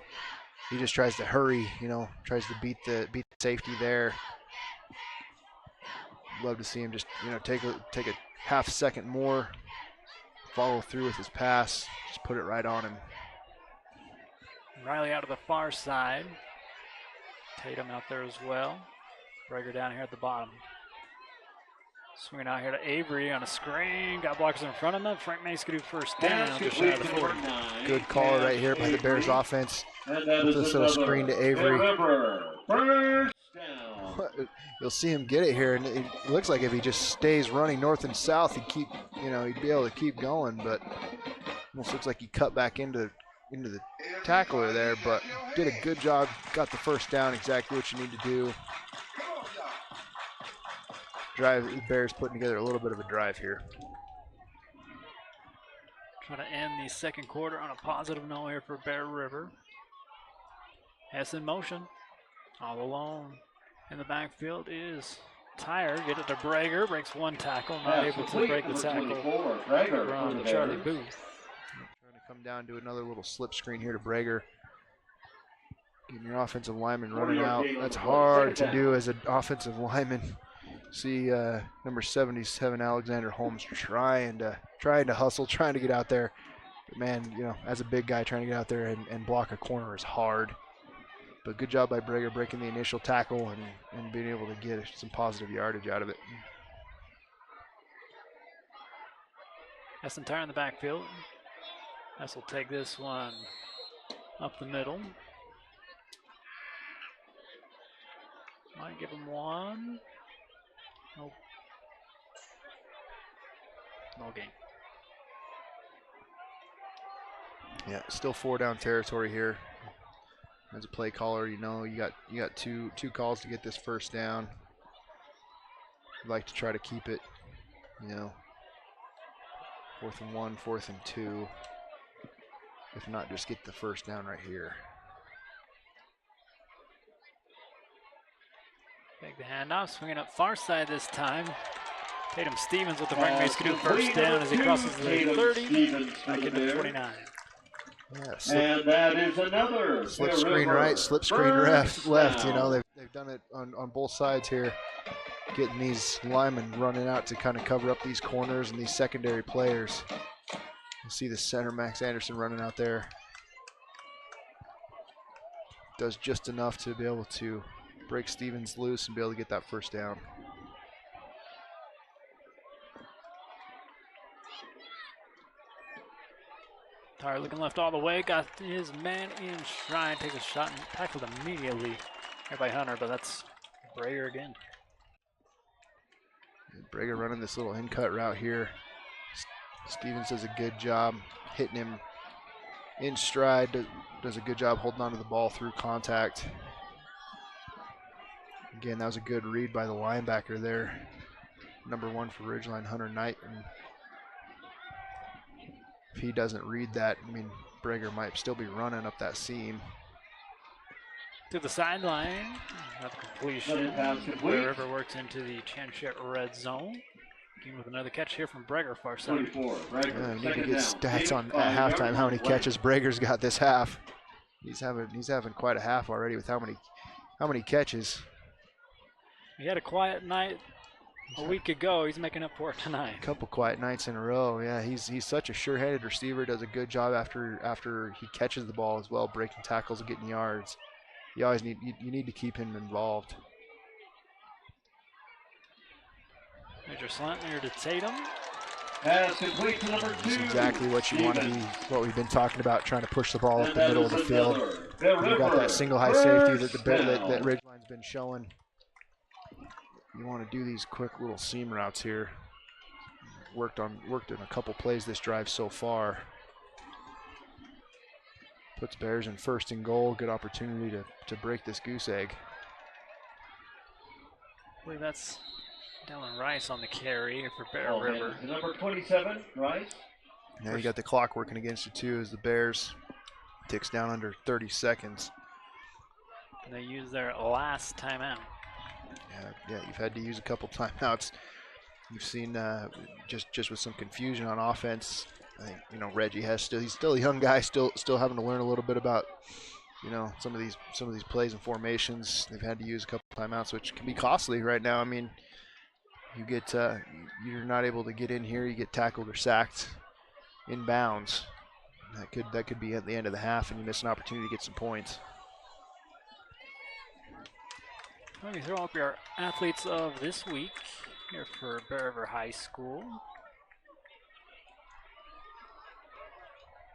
He just tries to hurry, tries to beat the safety there. Love to see him just, take a half second more, follow through with his pass, just put it right on him. Riley out to the far side. Tatum out there as well. Breaker down here at the bottom. Swinging out here to Avery on a screen. Got blockers in front of him. Frank Mace can do first down. Just shy of the 40. Good call right here by the Bears offense. Put this little screen to Avery. First down. You'll see him get it here, and it looks like if he just stays running north and south, he'd be able to keep going. But almost looks like he cut back into the tackler there, but did a good job, got the first down, exactly what you need to do. The Bears putting together a little bit of a drive here. Trying to end the second quarter on a positive note here for Bear River. Hess in motion. All alone in the backfield is Tyre. Get it to Brager. Breaks one tackle. Not able to break the tackle from Charlie Booth. Trying to come down to another little slip screen here to Brager. Getting your offensive lineman running out. That's hard to do as an offensive lineman. See number 77, Alexander Holmes, trying to hustle, trying to get out there. But man, you know, as a big guy, trying to get out there and block a corner is hard. But good job by Brager breaking the initial tackle and being able to get some positive yardage out of it. Hess and Tyre in the backfield. Hess will take this one up the middle. Might give him one. Nope. No gain. Yeah, still 4-down territory here. As a play caller, you know you got two calls to get this first down. You'd like to try to keep it, you know, 4th and 1, 4th and 2. If not, just get the first down right here. Take the handoff, swinging up far side this time. Tatum Stevens with the right base scoop first down as he crosses the 30, back into 29. Yeah, and that is another slip screen right, slip screen left. You know, they've done it on both sides here, getting these linemen running out to kind of cover up these corners and these secondary players. You see the center, Max Anderson, running out there. Does just enough to be able to break Stevens loose and be able to get that first down. Tyre looking left all the way, got his man in stride, takes a shot and tackled immediately here by Hunter, but that's Brager again. Brager running this little in-cut route here. Stevens does a good job hitting him in stride, does a good job holding onto the ball through contact. Again, that was a good read by the linebacker there. Number 1 for Ridgeline, Hunter Knight. And if he doesn't read that, I mean, Brager might still be running up that seam. To the sideline, another completion. Bear River works into the championship red zone. Again with another catch here from Brager, far side. Yeah, we need to get stats on at halftime how many catches Brager's got this half. He's having quite a half already with how many catches. He had a quiet night a week ago. He's making up for it tonight. A couple quiet nights in a row. Yeah, he's such a sure-handed receiver. Does a good job after he catches the ball as well, breaking tackles and getting yards. You always need to keep him involved. Major slant there to Tatum. Pass complete to number 2. That's exactly what you want to be. What we've been talking about, trying to push the ball up the middle of the field. You got that single high safety that Ridgeline's been showing. You want to do these quick little seam routes here. Worked in a couple plays this drive so far. Puts Bears in 1st and goal. Good opportunity to break this goose egg. I believe that's Dylan Rice on the carry for Bear River. Number 27, Rice. Yeah, you got the clock working against you too as the Bears ticks down under 30 seconds. And they use their last timeout. Yeah, you've had to use a couple timeouts. You've seen just with some confusion on offense. I think, you know, Reggie he's still a young guy, still having to learn a little bit about, you know, some of these plays and formations. They've had to use a couple timeouts, which can be costly right now. I mean, you get you're not able to get in here, you get tackled or sacked in bounds. That could be at the end of the half, and you miss an opportunity to get some points. Let me throw up your athletes of this week here for Bear River High School.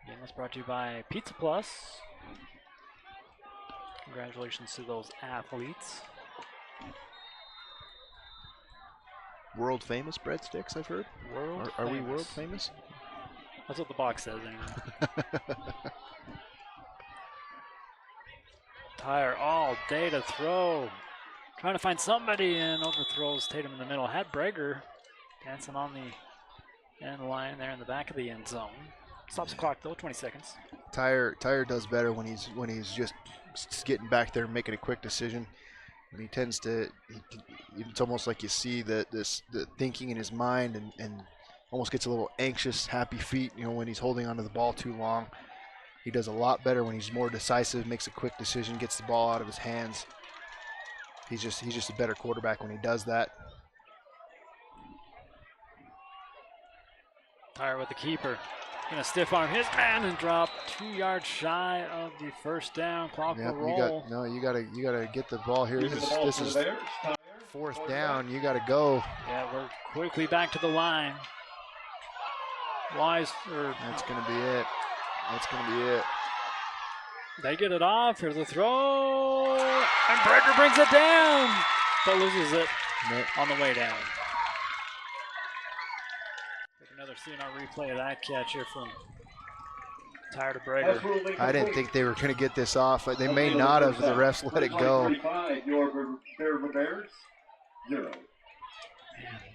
Again, that's brought to you by Pizza Plus. Congratulations to those athletes. World famous breadsticks, I've heard. Are we world famous? That's what the box says anyway. Tyre all day to throw. Trying to find somebody and overthrows Tatum in the middle. Had Breger dancing on the end line there in the back of the end zone. Stops the clock though, 20 seconds. Tyre does better when he's just getting back there and making a quick decision. And he tends to, it's almost like you see the thinking in his mind and almost gets a little anxious, happy feet, when he's holding onto the ball too long. He does a lot better when he's more decisive, makes a quick decision, gets the ball out of his hands. He's just a better quarterback when he does that. Tyre with the keeper. Gonna stiff arm his man and drop 2 yards shy of the first down. Clock will roll. You gotta get the ball here. This is fourth down. You gotta go. Yeah, we're quickly back to the line. That's gonna be it. That's gonna be it. They get it off. Here's the throw, and Breger brings it down, but loses it on the way down. Another CNR replay of that catch here from Tyre to Breger. I didn't think they were going to get this off. They may not have. The refs let it go.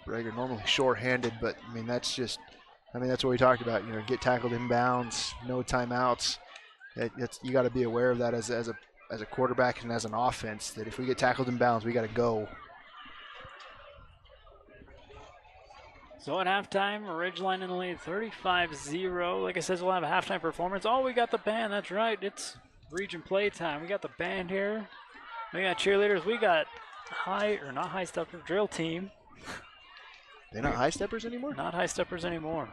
Breger normally short-handed, but that's what we talked about. Get tackled inbounds, no timeouts. You got to be aware of that as a quarterback and as an offense. That if we get tackled inbounds, we got to go. So at halftime, Ridgeline in the lead, 35-0. Like I said, we'll have a halftime performance. Oh, we got the band. That's right. It's region play time. We got the band here. We got cheerleaders. We got not high stepper drill team. They're not high steppers anymore? Not high steppers anymore.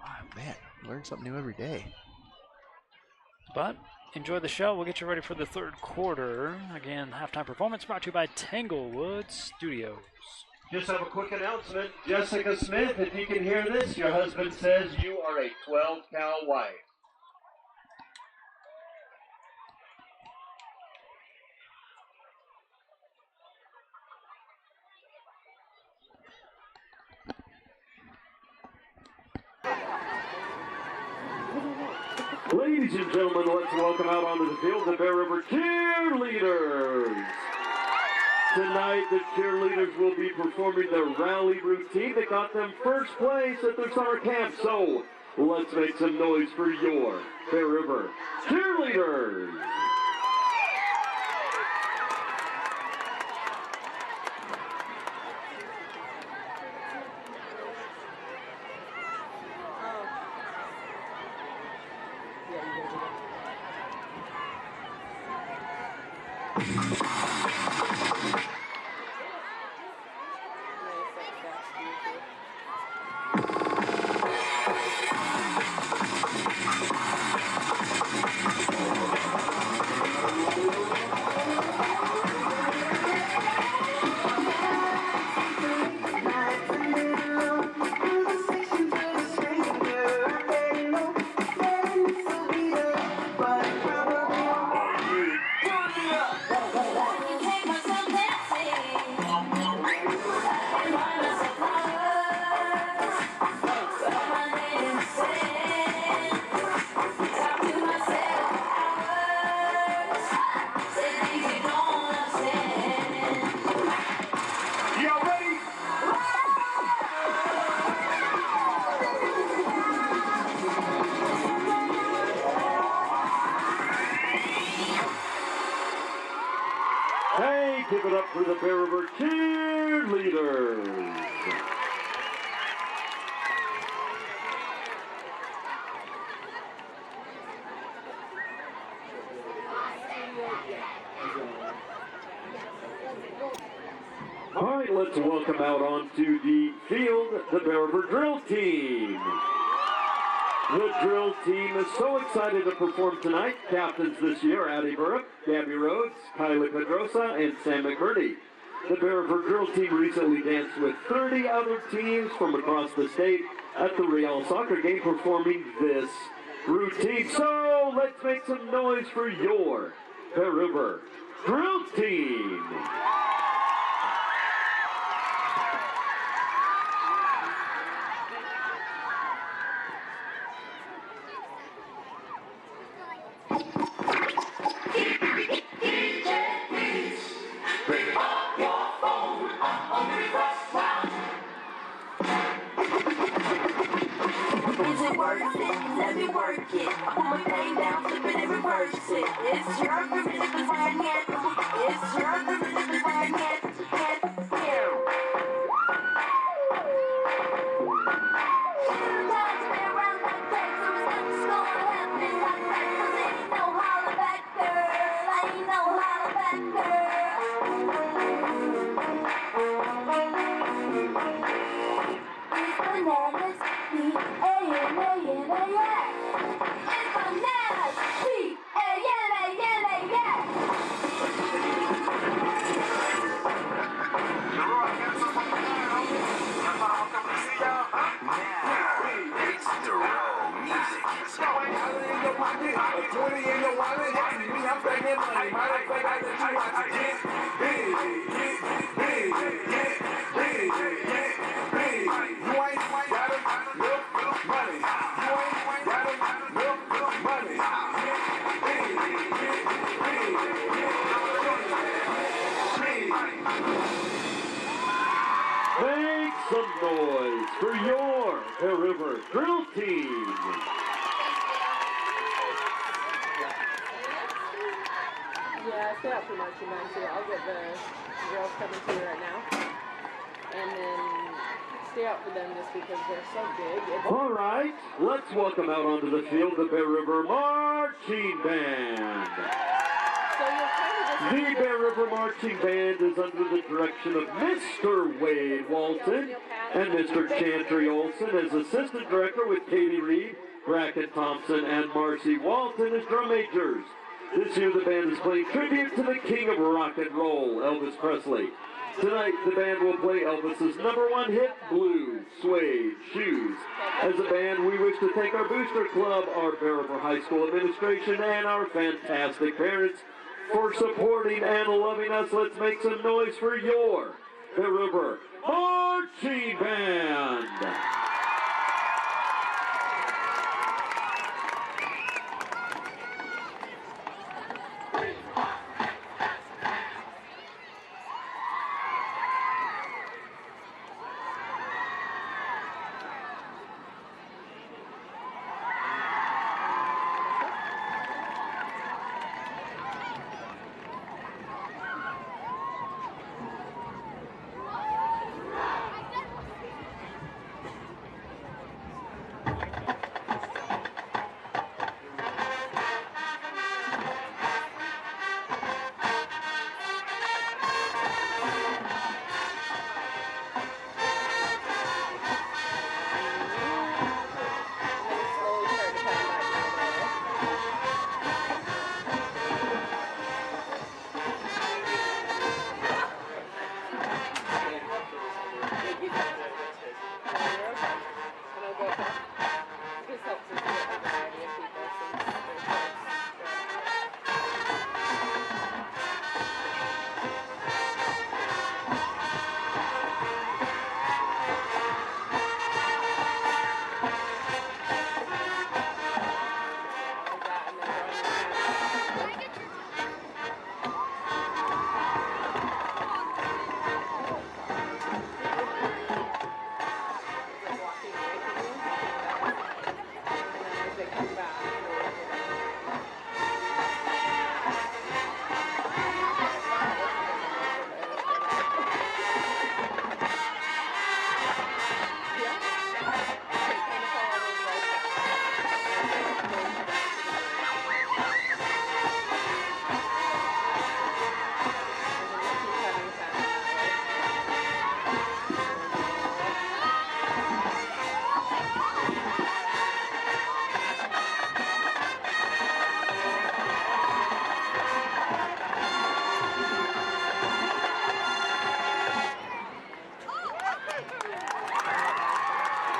Wow, man, learn something new every day. But enjoy the show. We'll get you ready for the third quarter. Again, halftime performance brought to you by Tanglewood Studios. Just have a quick announcement. Jessica Smith, if you can hear this, your husband says you are a 12-cow wife. Ladies and gentlemen, let's welcome out onto the field the Bear River Cheerleaders. Tonight, the cheerleaders will be performing their rally routine that got them first place at their summer camp. So, let's make some noise for your Bear River Cheerleaders. Hey, give it up for the Bear River Cheerleaders. All right, let's welcome out onto the field the Bear River Drill Team. The drill team is so excited to perform tonight. Captains this year, Addie Burrup, Gabby Rhodes, Kylie Pedrosa, and Sam McMurdy. The Bear River Drill Team recently danced with 30 other teams from across the state at the Real Soccer game performing this routine. So let's make some noise for your Bear River Drill Team. Make some noise for your Bear River drill team. Yeah, stay out for marching band too. I'll get the girls coming to you right now. And then stay out for them just because they're so big. All right, let's welcome out onto the field the Bear River Marching Band. So you'll kind of just... The Bear River Marching Band is under the direction of Mr. Wade Walton and Mr. Chantry Olson as assistant director, with Katie Reed, Bracken Thompson, and Marcy Walton as drum majors. This year the band is playing tribute to the king of rock and roll, Elvis Presley. Tonight the band will play Elvis's #1 hit, Blue Suede Shoes. As a band, we wish to thank our booster club, our Bear River High School administration, and our fantastic parents for supporting and loving us. Let's make some noise for your Bear River Marching Band.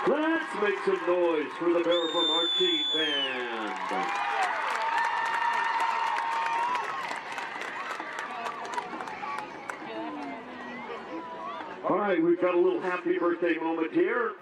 Let's make some noise for the Bear River Marching Band. All right, we've got a little happy birthday moment here.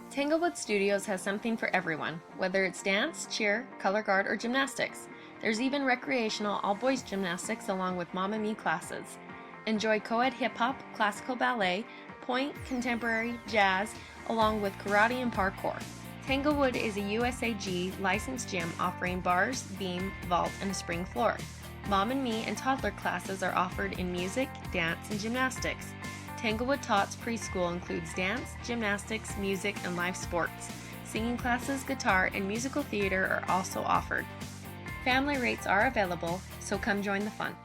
Tanglewood Studios has something for everyone, whether it's dance, cheer, color guard, or gymnastics. There's even recreational all-boys gymnastics along with Mom and Me classes. Enjoy co-ed hip-hop, classical ballet, point, contemporary, jazz, along with karate and parkour. Tanglewood is a USAG licensed gym offering bars, beam, vault, and a spring floor. Mom and Me and toddler classes are offered in music, dance, and gymnastics. Tanglewood Tots preschool includes dance, gymnastics, music, and live sports. Singing classes, guitar, and musical theater are also offered. Family rates are available, so come join the fun.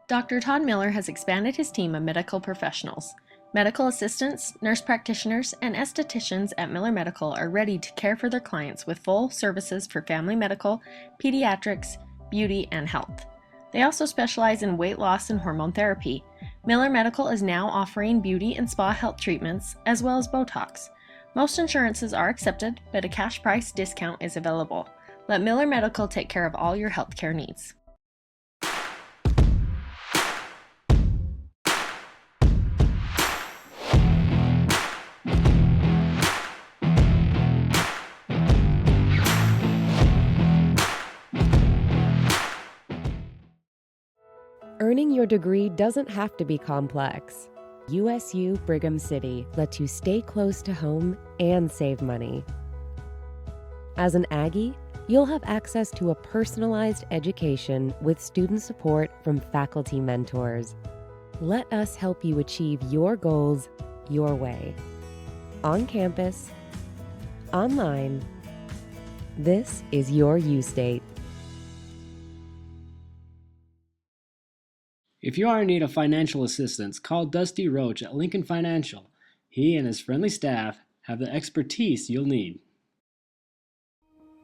Dr. Todd Miller has expanded his team of medical professionals. Medical assistants, nurse practitioners, and estheticians at Miller Medical are ready to care for their clients with full services for family medical, pediatrics, beauty, and health. They also specialize in weight loss and hormone therapy. Miller Medical is now offering beauty and spa health treatments as well as Botox. Most insurances are accepted, but a cash price discount is available. Let Miller Medical take care of all your healthcare needs. Earning your degree doesn't have to be complex. USU Brigham City lets you stay close to home and save money. As an Aggie, you'll have access to a personalized education with student support from faculty mentors. Let us help you achieve your goals your way. On campus, online, this is your U-State. If you are in need of financial assistance, call Dusty Roach at Lincoln Financial. He and his friendly staff have the expertise you'll need.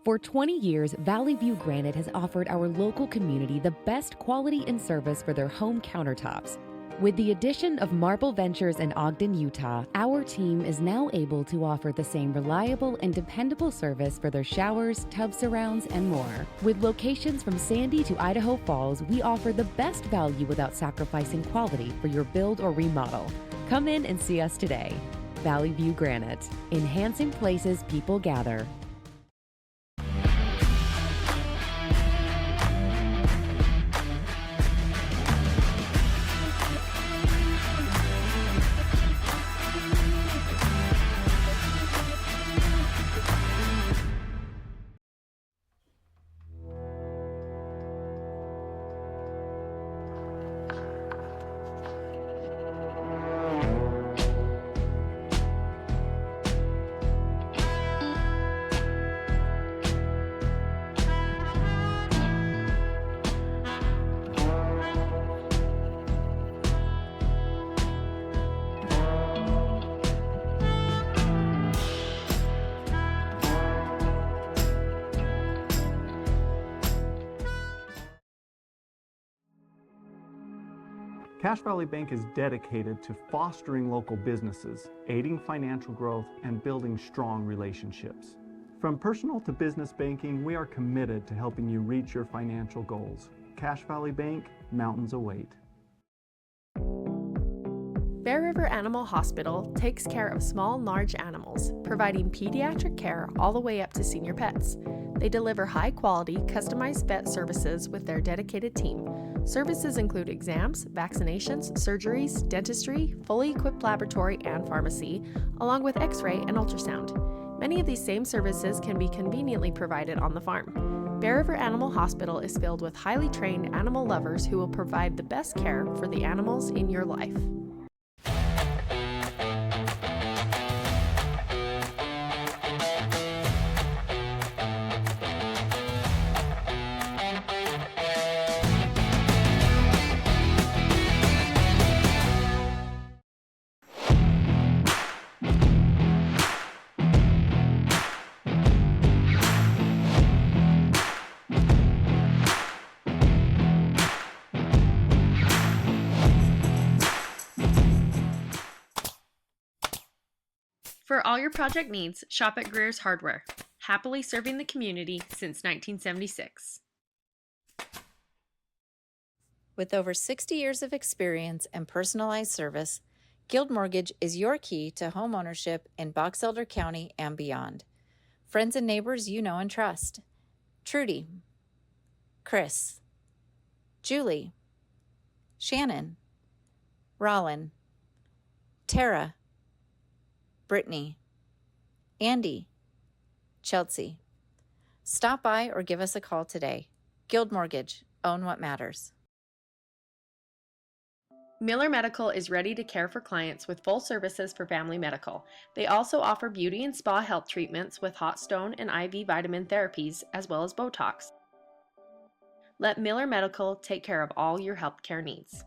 For 20 years, Valley View Granite has offered our local community the best quality and service for their home countertops. With the addition of Marble Ventures in Ogden, Utah, our team is now able to offer the same reliable and dependable service for their showers, tub surrounds, and more. With locations from Sandy to Idaho Falls, we offer the best value without sacrificing quality for your build or remodel. Come in and see us today. Valley View Granite, enhancing places people gather. Cache Valley Bank is dedicated to fostering local businesses, aiding financial growth, and building strong relationships. From personal to business banking, we are committed to helping you reach your financial goals. Cache Valley Bank, mountains await. Bear River Animal Hospital takes care of small and large animals, providing pediatric care all the way up to senior pets. They deliver high-quality, customized vet services with their dedicated team. Services include exams, vaccinations, surgeries, dentistry, fully equipped laboratory and pharmacy, along with x-ray and ultrasound. Many of these same services can be conveniently provided on the farm. Bear River Animal Hospital is filled with highly trained animal lovers who will provide the best care for the animals in your life. For all your project needs, shop at Greer's Hardware, happily serving the community since 1976. With over 60 years of experience and personalized service, Guild Mortgage is your key to home ownership in Box Elder County and beyond. Friends and neighbors you know and trust. Trudy, Chris, Julie, Shannon, Rollin, Tara, Brittany, Andy, Chelsea. Stop by or give us a call today. Guild Mortgage, own what matters. Miller Medical is ready to care for clients with full services for family medical. They also offer beauty and spa health treatments with hot stone and IV vitamin therapies, as well as Botox. Let Miller Medical take care of all your healthcare needs.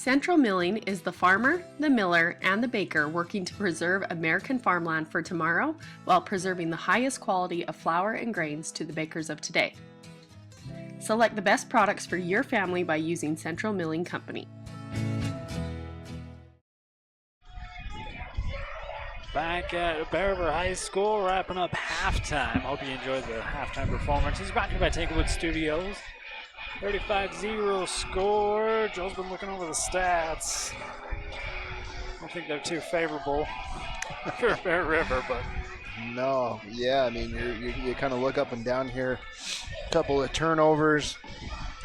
Central Milling is the farmer, the miller, and the baker working to preserve American farmland for tomorrow while preserving the highest quality of flour and grains to the bakers of today. Select the best products for your family by using Central Milling Company. Back at Bear River High School, wrapping up halftime. Hope you enjoyed the halftime performance. It's brought to you by Tanglewood Studios. 35-0 score. Joe's been looking over the stats. I don't think they're too favorable for Bear River, but no, yeah, I mean, you kind of look up and down here. A couple of turnovers.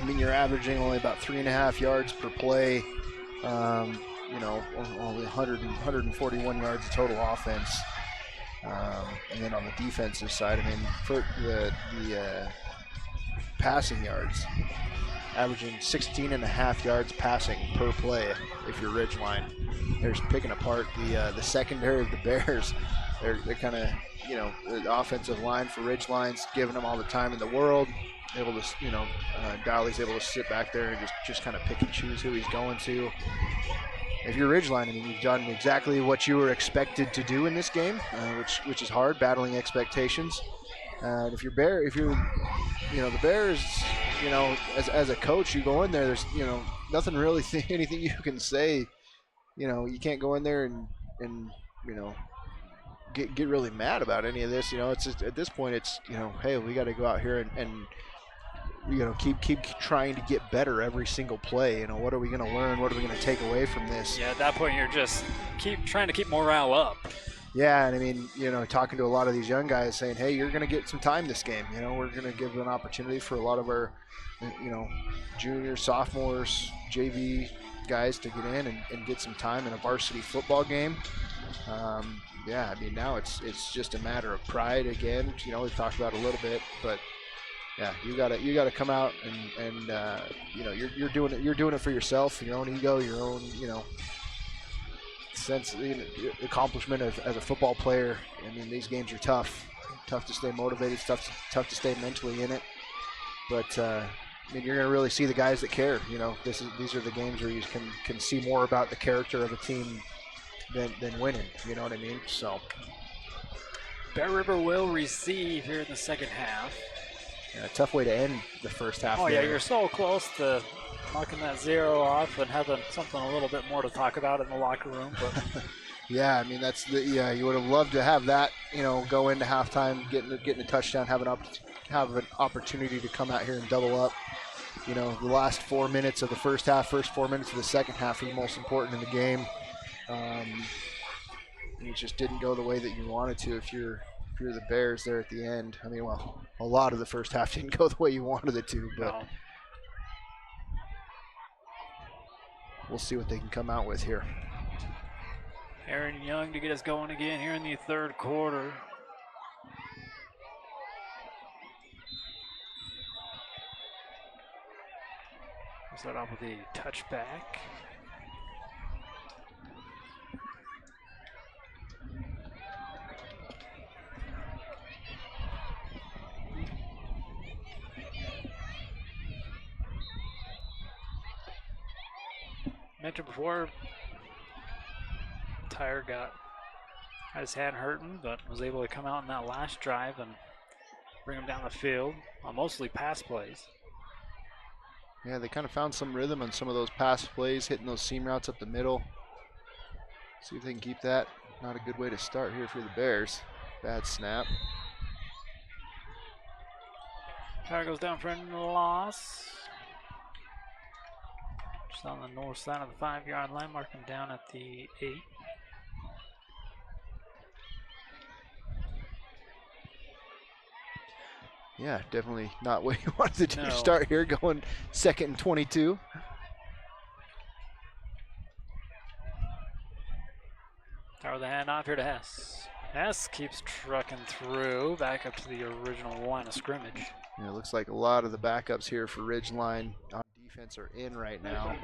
I mean, you're averaging only about 3.5 yards per play. Only 141 yards of total offense. And then on the defensive side, I mean, for the passing yards, averaging 16.5 yards passing per play if you're Ridgeline. They're picking apart the secondary of the Bears. They're kind of, the offensive line for Ridgeline's giving them all the time in the world. Able to, Dowley's able to sit back there and just kind of pick and choose who he's going to. If you're Ridgeline, I mean, you've done exactly what you were expected to do in this game, which is hard, battling expectations. If you're the Bears, as a coach, you go in there, there's, nothing really, anything you can say. You can't go in there and get really mad about any of this. It's just, at this point, it's, hey, we got to go out here and keep trying to get better every single play. What are we going to learn? What are we going to take away from this? yeah, at that point you're just trying to keep morale up. Yeah, and I mean, talking to a lot of these young guys saying, hey, you're going to get some time this game. We're going to give an opportunity for a lot of our, juniors, sophomores, JV guys to get in and get some time in a varsity football game. Yeah, I mean, now it's just a matter of pride again. We've talked about it a little bit, but yeah, you gotta come out and you're doing it for yourself, your own ego, your own sense, accomplishment as a football player. I mean, these games are tough to stay motivated, tough to stay mentally in it. But I mean, you're gonna really see the guys that care. These are the games where you can see more about the character of a team than winning. You know what I mean? So Bear River will receive here in the second half. Yeah, a tough way to end the first half. Oh, there. yeah, you're so close to knocking that 0 off and having something a little bit more to talk about in the locker room. But yeah, I mean, you would have loved to have that, go into halftime, getting a touchdown, have an opportunity to come out here and double up. The last 4 minutes of the first half, first 4 minutes of the second half are the most important in the game. You just didn't go the way that you wanted to if you're the Bears there at the end. I mean, well, a lot of the first half didn't go the way you wanted it to, but no. We'll see what they can come out with here. Aaron Young to get us going again here in the third quarter. We'll start off with a touchback. Mentioned before, Tyre had his hand hurting, but was able to come out in that last drive and bring him down the field on mostly pass plays. Yeah, they kind of found some rhythm on some of those pass plays, hitting those seam routes up the middle. See if they can keep that. Not a good way to start here for the Bears. Bad snap. Tyre goes down for a loss. Just on the north side of the 5-yard line, marking down at the 8. Yeah, definitely not what you wanted to No. start here, going 2nd and 22. Tyre with the handoff here to Hess. Hess keeps trucking through, back up to the original line of scrimmage. Yeah, it looks like a lot of the backups here for Ridgeline on defense are in right now.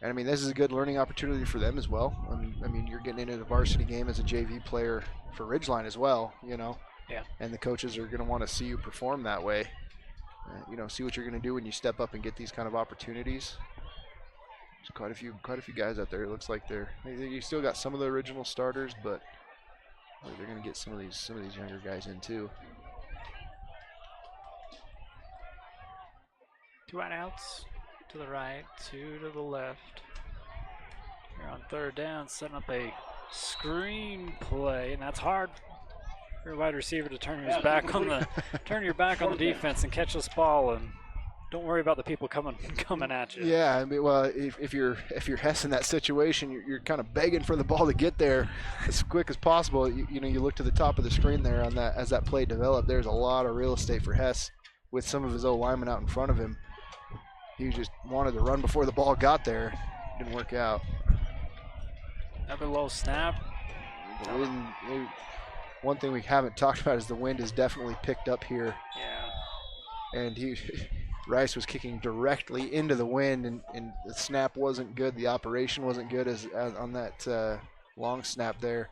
And I mean, this is a good learning opportunity for them as well. I mean, you're getting into the varsity game as a JV player for Ridgeline as well, Yeah. And the coaches are going to want to see you perform that way. See what you're going to do when you step up and get these kind of opportunities. quite a few guys out there. It looks like you still got some of the original starters, but they're going to get some of these younger guys in too. 2 wideouts to the right, 2 to the left. Here on 3rd down, setting up a screen play, and that's hard for a wide receiver to turn your back on the defense and catch this ball, and don't worry about the people coming at you. Yeah, I mean, well, if you're Hess in that situation, you're kind of begging for the ball to get there as quick as possible. You look to the top of the screen there on that as that play developed. There's a lot of real estate for Hess with some of his linemen out in front of him. He just wanted to run before the ball got there. Didn't work out. Another low snap. The wind, one thing we haven't talked about is the wind has definitely picked up here. Yeah. And Rice was kicking directly into the wind, and the snap wasn't good. The operation wasn't good as on that long snap there.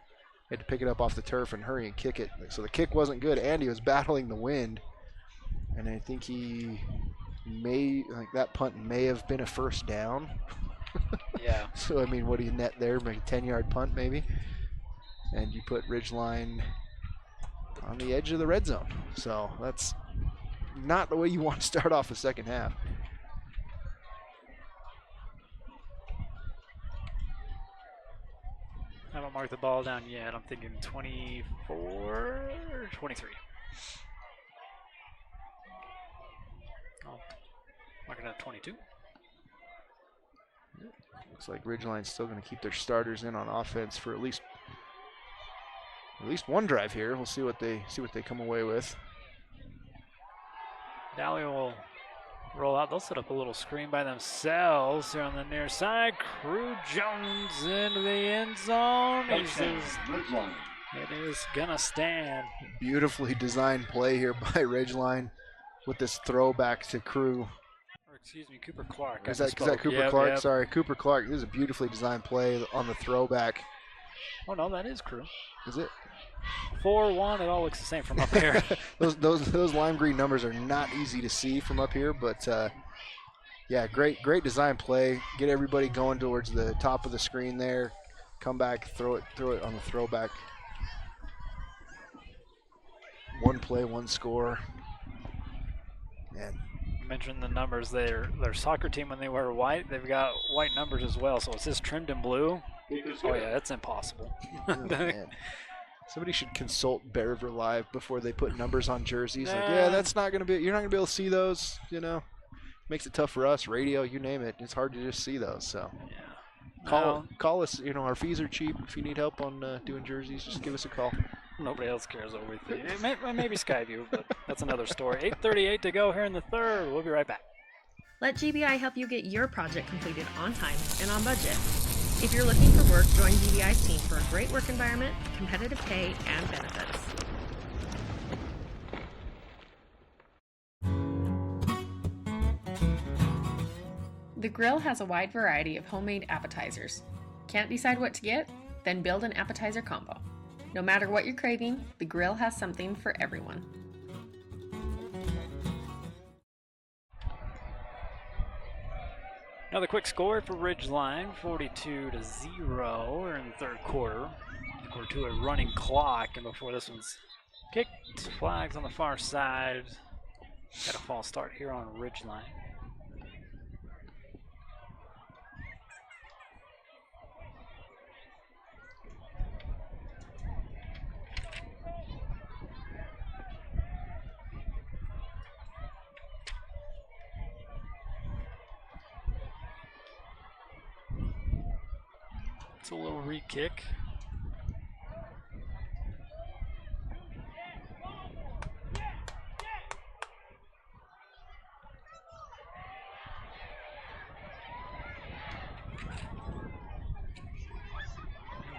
Had to pick it up off the turf and hurry and kick it. So the kick wasn't good, and he was battling the wind. And I think that punt may have been a 1st down. Yeah. So, I mean, what do you net there? Maybe a 10-yard punt, maybe? And you put Ridgeline on the edge of the red zone. So that's not the way you want to start off the second half. I haven't marked the ball down yet. I'm thinking 24 or 23. Oh, marking at 22. Looks like Ridgeline's still going to keep their starters in on offense for at least one drive here. We'll see what they come away with. Dally will roll out. They'll set up a little screen by themselves here on the near side. Crew Jones into the end zone. He says it is gonna stand. Beautifully designed play here by Ridgeline with this throwback to Crew. Excuse me, Cooper Clark. Is that Cooper Clark? Yep. Sorry, Cooper Clark. This is a beautifully designed play on the throwback. Oh no, that is Crew. Is it? 4-1. It all looks the same from up here. those lime green numbers are not easy to see from up here, but yeah, great design play. Get everybody going towards the top of the screen there. Come back, throw it on the throwback. One play, one score. Man. Mentioned the numbers there. Their soccer team, when they wear white, they've got white numbers as well. So is this trimmed in blue? Oh yeah, that's impossible. Oh, man. Somebody should consult Bear River Live before they put numbers on jerseys. Like, yeah, that's not gonna be. You're not gonna be able to see those. Makes it tough for us. Radio, you name it. It's hard to just see those. So yeah. Call us. Our fees are cheap. If you need help on doing jerseys, just give us a call. Nobody else cares over it. Maybe Skyview, but that's another story. 8:38 to go here in the third. We'll be right back. Let GBI help you get your project completed on time and on budget. If you're looking for work, join GBI's team for a great work environment, competitive pay, and benefits. The Grill has a wide variety of homemade appetizers. Can't decide what to get? Then build an appetizer combo. No matter what you're craving, the Grill has something for everyone. Another quick score for Ridgeline, 42-0. We're in the third quarter. We're to a running clock, and before this one's kicked, flags on the far side. Got a false start here on Ridgeline. It's a little re-kick.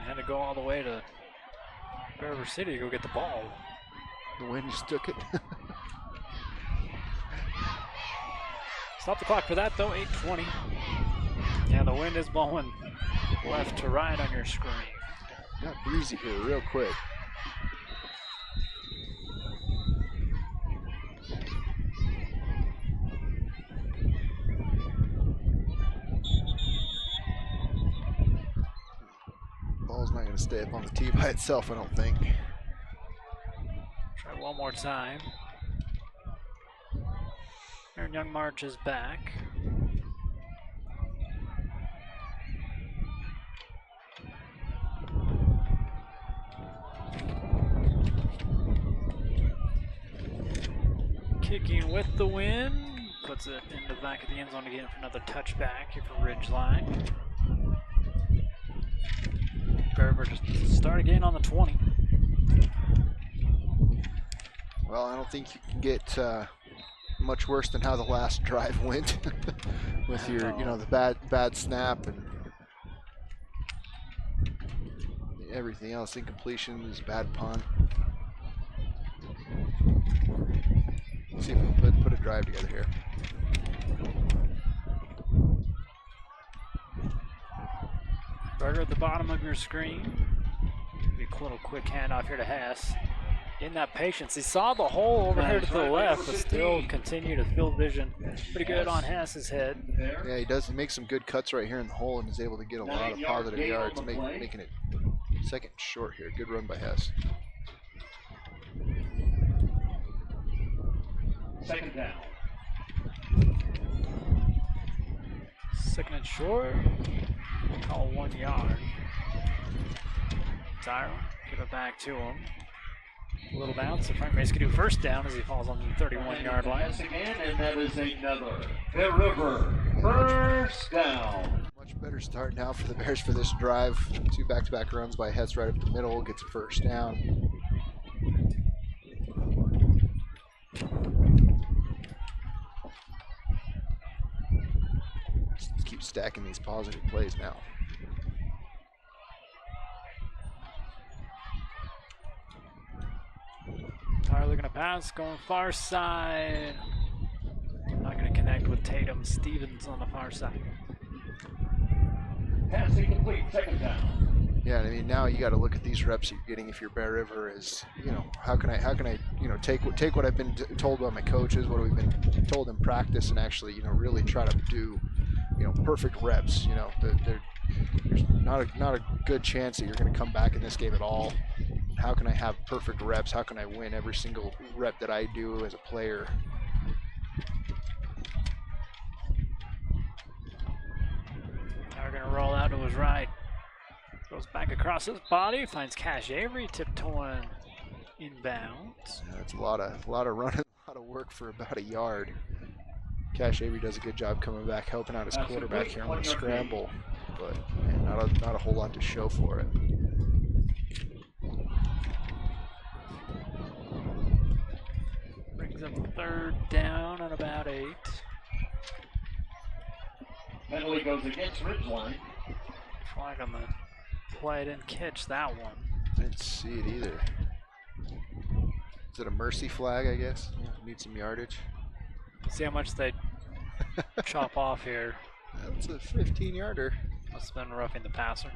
Had to go all the way to River City to go get the ball. The wind just took it. Stop the clock for that though, 8:20. Yeah, the wind is blowing left to right on your screen. Got breezy here real quick. stay up on the tee by itself, I don't think. Try one more time. Aaron Young marches back. Kicking with the wind, puts it in the back of the end zone again for another touchback here for Ridgeline. Berber just start again on the 20. Well, I don't think you can get much worse than how the last drive went with your, the bad snap and everything else. Incompletions, bad punt. Let's see if we can put a drive together here. Berger at the bottom of your screen. Maybe a little quick handoff here to Hess. In that patience, he saw the hole over here to the left, but still continue to field vision. Pretty good on Hess's head. Yeah, he does. He makes some good cuts right here in the hole and is able to get a lot of positive yards, making it second and short here. Good run by Hess. Second down. Second and short. Call 1 yard. Tyra, give it back to him. A little bounce. The front race could do first down as he falls on the 31-yard line. Again, and that is another Bear River first down. Much better start now for the Bears for this drive. 2 back-to-back runs by Hess right up the middle. Gets a first down. Let's keep stacking these positive plays now. Tyler looking to pass, going far side. Not going to connect with Tatum. Stevens on the far side. Pass incomplete, second down. Yeah, I mean, now you got to look at these reps you're getting if you're Bear River is, how can I, take what I've been told by my coaches, what we've been told in practice, and actually, really try to do, perfect reps. There's not a good chance that you're going to come back in this game at all. How can I have perfect reps? How can I win every single rep that I do as a player? Now we're going to roll out to his right. Goes back across his body, finds Cash Avery tiptoeing inbounds. Yeah, that's a lot of running, a lot of work for about a yard. Cash Avery does a good job coming back, helping out his quarterback here on the scramble, but man, not a whole lot to show for it. Brings up third down and about 8. Penalty goes against Ridgeline. Flag on the play, didn't catch that one. Didn't see it either. Is it a mercy flag, I guess? Need some yardage. See how much they chop off here. That's a 15-yarder. Must have been roughing the passer.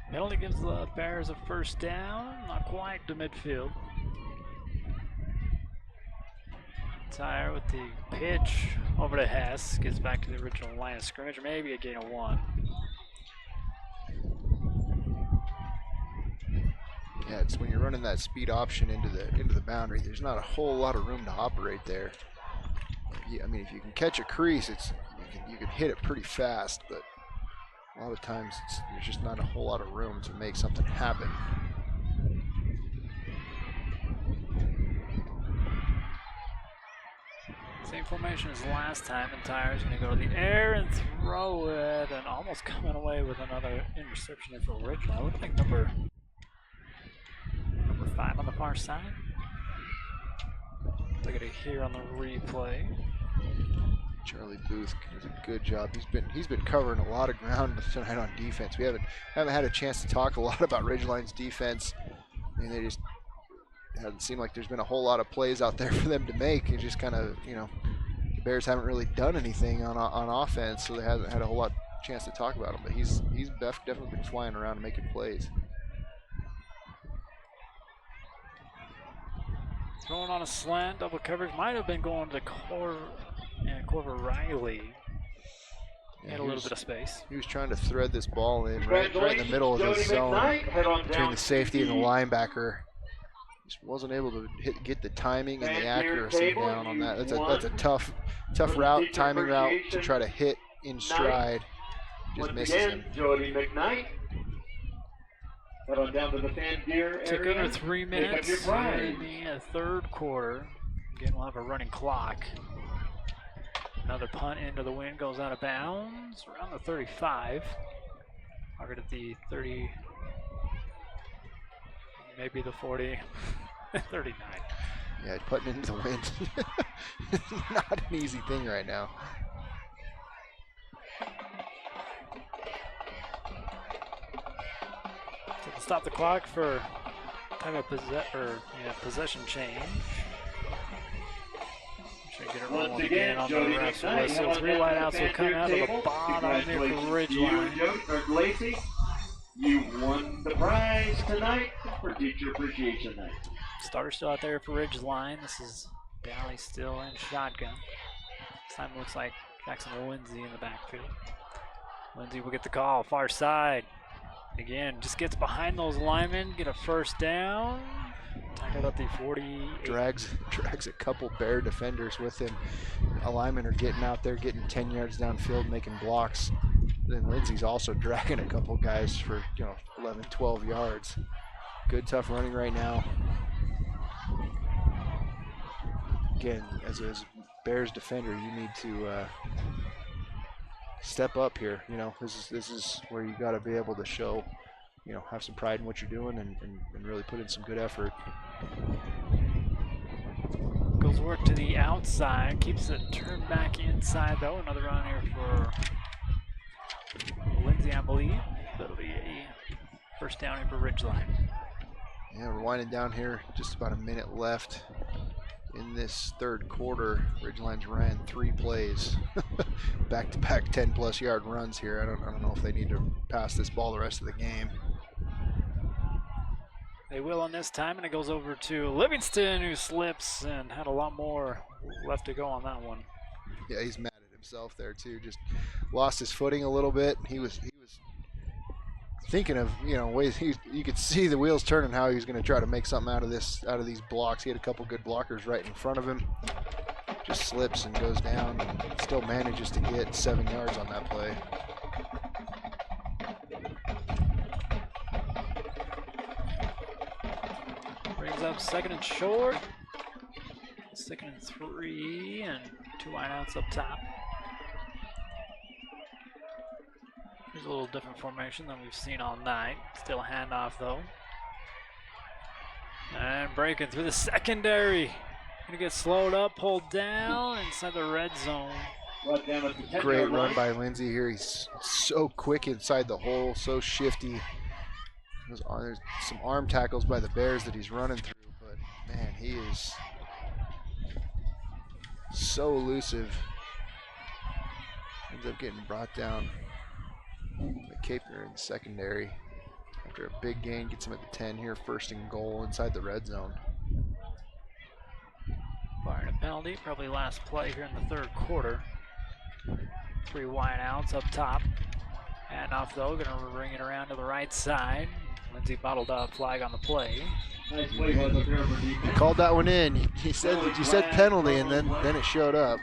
Penalty gives the Bears a first down, not quite to midfield. Tyre with the pitch over to Hess, gets back to the original line of scrimmage, or maybe a gain of 1. Yeah, it's when you're running that speed option into the boundary, there's not a whole lot of room to operate there. Yeah, I mean, if you can catch a crease, you can hit it pretty fast, but a lot of times there's just not a whole lot of room to make something happen. Same formation as last time, and Tyre's going to go to the air and throw it, and almost coming away with another interception there for Ridgeline. Looks like number 5 on the far side. Look at it here on the replay. Charlie Booth does a good job. He's been covering a lot of ground tonight on defense. We haven't had a chance to talk a lot about Ridgeline's defense. I mean, it hasn't seemed like there's been a whole lot of plays out there for them to make. It just kind of, the Bears haven't really done anything on offense, so they haven't had a whole lot of chance to talk about him. But he's definitely been flying around and making plays. Throwing on a slant, double coverage. Might have been going to Corver Riley. Yeah, Had a little bit of space. He was trying to thread this ball in right in the middle of his zone between the safety and the linebacker. Just wasn't able to get the timing and the accuracy down on that. That's a tough route, timing route to try to hit in stride. Just misses him. Jody McKnight. Head on down to the fan gear Took area. under 3 minutes in the third quarter. Again, we'll have a running clock. Another punt into the wind, goes out of bounds around the 35. Target at the 30, maybe the 40, 39. Yeah, putting into the wind. Not an easy thing right now. So to stop the clock for time of possession change. Get it rolling again on the ref's whistle. 3 wideouts will come out of the bottom here for Ridgeline. You won the prize tonight for Teacher Appreciation Night. Starter still out there for Ridgeline. This is Daly still in shotgun. This time it looks like Jackson Lindsay in the backfield. Lindsay will get the call, far side. Again, just gets behind those linemen, get a first down. Tackled at the 48. Drags a couple Bear defenders with him. A linemen are getting out there, getting 10 yards downfield, making blocks. Then Lindsay's also dragging a couple guys for 11, 12 yards. Good tough running right now. Again, as a Bears defender, you need to step up here. This is where you got to be able to show, have some pride in what you're doing and really put in some good effort. Goes work to the outside, keeps it turned back inside though. Another run here for Lindsay, I believe. That'll be a first down here for Ridgeline. Yeah, we're winding down here. Just about a minute left in this third quarter. Ridgeline's ran 3 plays, back-to-back 10-plus yard runs here. I don't know if they need to pass this ball the rest of the game. They will on this time, and it goes over to Livingston, who slips and had a lot more left to go on that one. Yeah, he's mad at himself there too. Just lost his footing a little bit. He was thinking of ways you could see the wheels turning, how he was going to try to make something out of these blocks. He had a couple good blockers right in front of him. Just slips and goes down, and still manages to get 7 yards on that play. Brings up 2nd and short. 2nd and 3, and 2 wideouts up top. Here's a little different formation than we've seen all night. Still a handoff though. And breaking through the secondary. Gonna get slowed up, pulled down inside the red zone. Great run by Lindsay here. He's so quick inside the hole, so shifty. There's some arm tackles by the Bears that he's running through, but man, he is so elusive. Ends up getting brought down. The Caper in the secondary. After a big gain, gets him at the 10 here, 1st and goal inside the red zone. Firing a penalty, probably last play here in the third quarter. 3 wideouts up top. And off though, gonna bring it around to the right side. Lindsay bottled up, flag on the play. Nice play by the Bear for defense. He called that one in. He said penalty, and then it showed up.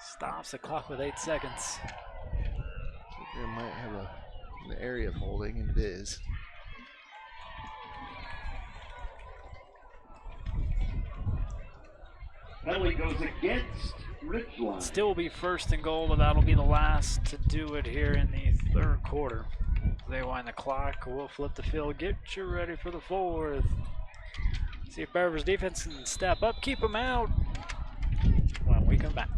Stops the clock with 8 seconds. There might have an area of holding, and it is. Penalty goes against Ridgeline. Still will be 1st and goal, but that'll be the last to do it here in the third quarter. They wind the clock. We'll flip the field. Get you ready for the 4th. See if Bears defense can step up, keep them out when we come back.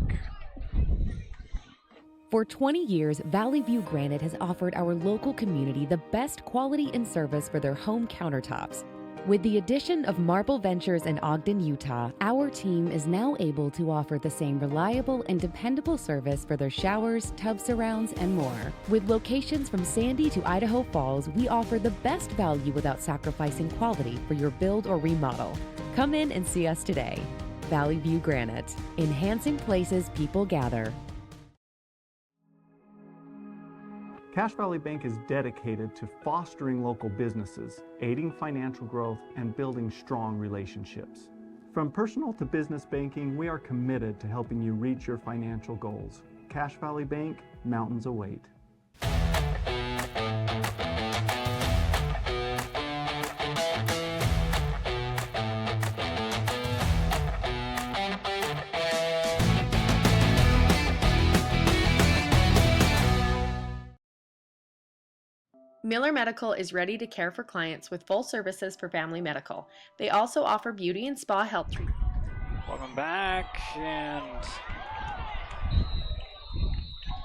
For 20 years, Valley View Granite has offered our local community the best quality and service for their home countertops. With the addition of Marble Ventures in Ogden, Utah, our team is now able to offer the same reliable and dependable service for their showers, tub surrounds, and more. With locations from Sandy to Idaho Falls, we offer the best value without sacrificing quality for your build or remodel. Come in and see us today. Valley View Granite, enhancing places people gather. Cache Valley Bank is dedicated to fostering local businesses, aiding financial growth, and building strong relationships. From personal to business banking, we are committed to helping you reach your financial goals. Cache Valley Bank, mountains await. Miller Medical is ready to care for clients with full services for family medical. They also offer beauty and spa health treatment. Welcome back, and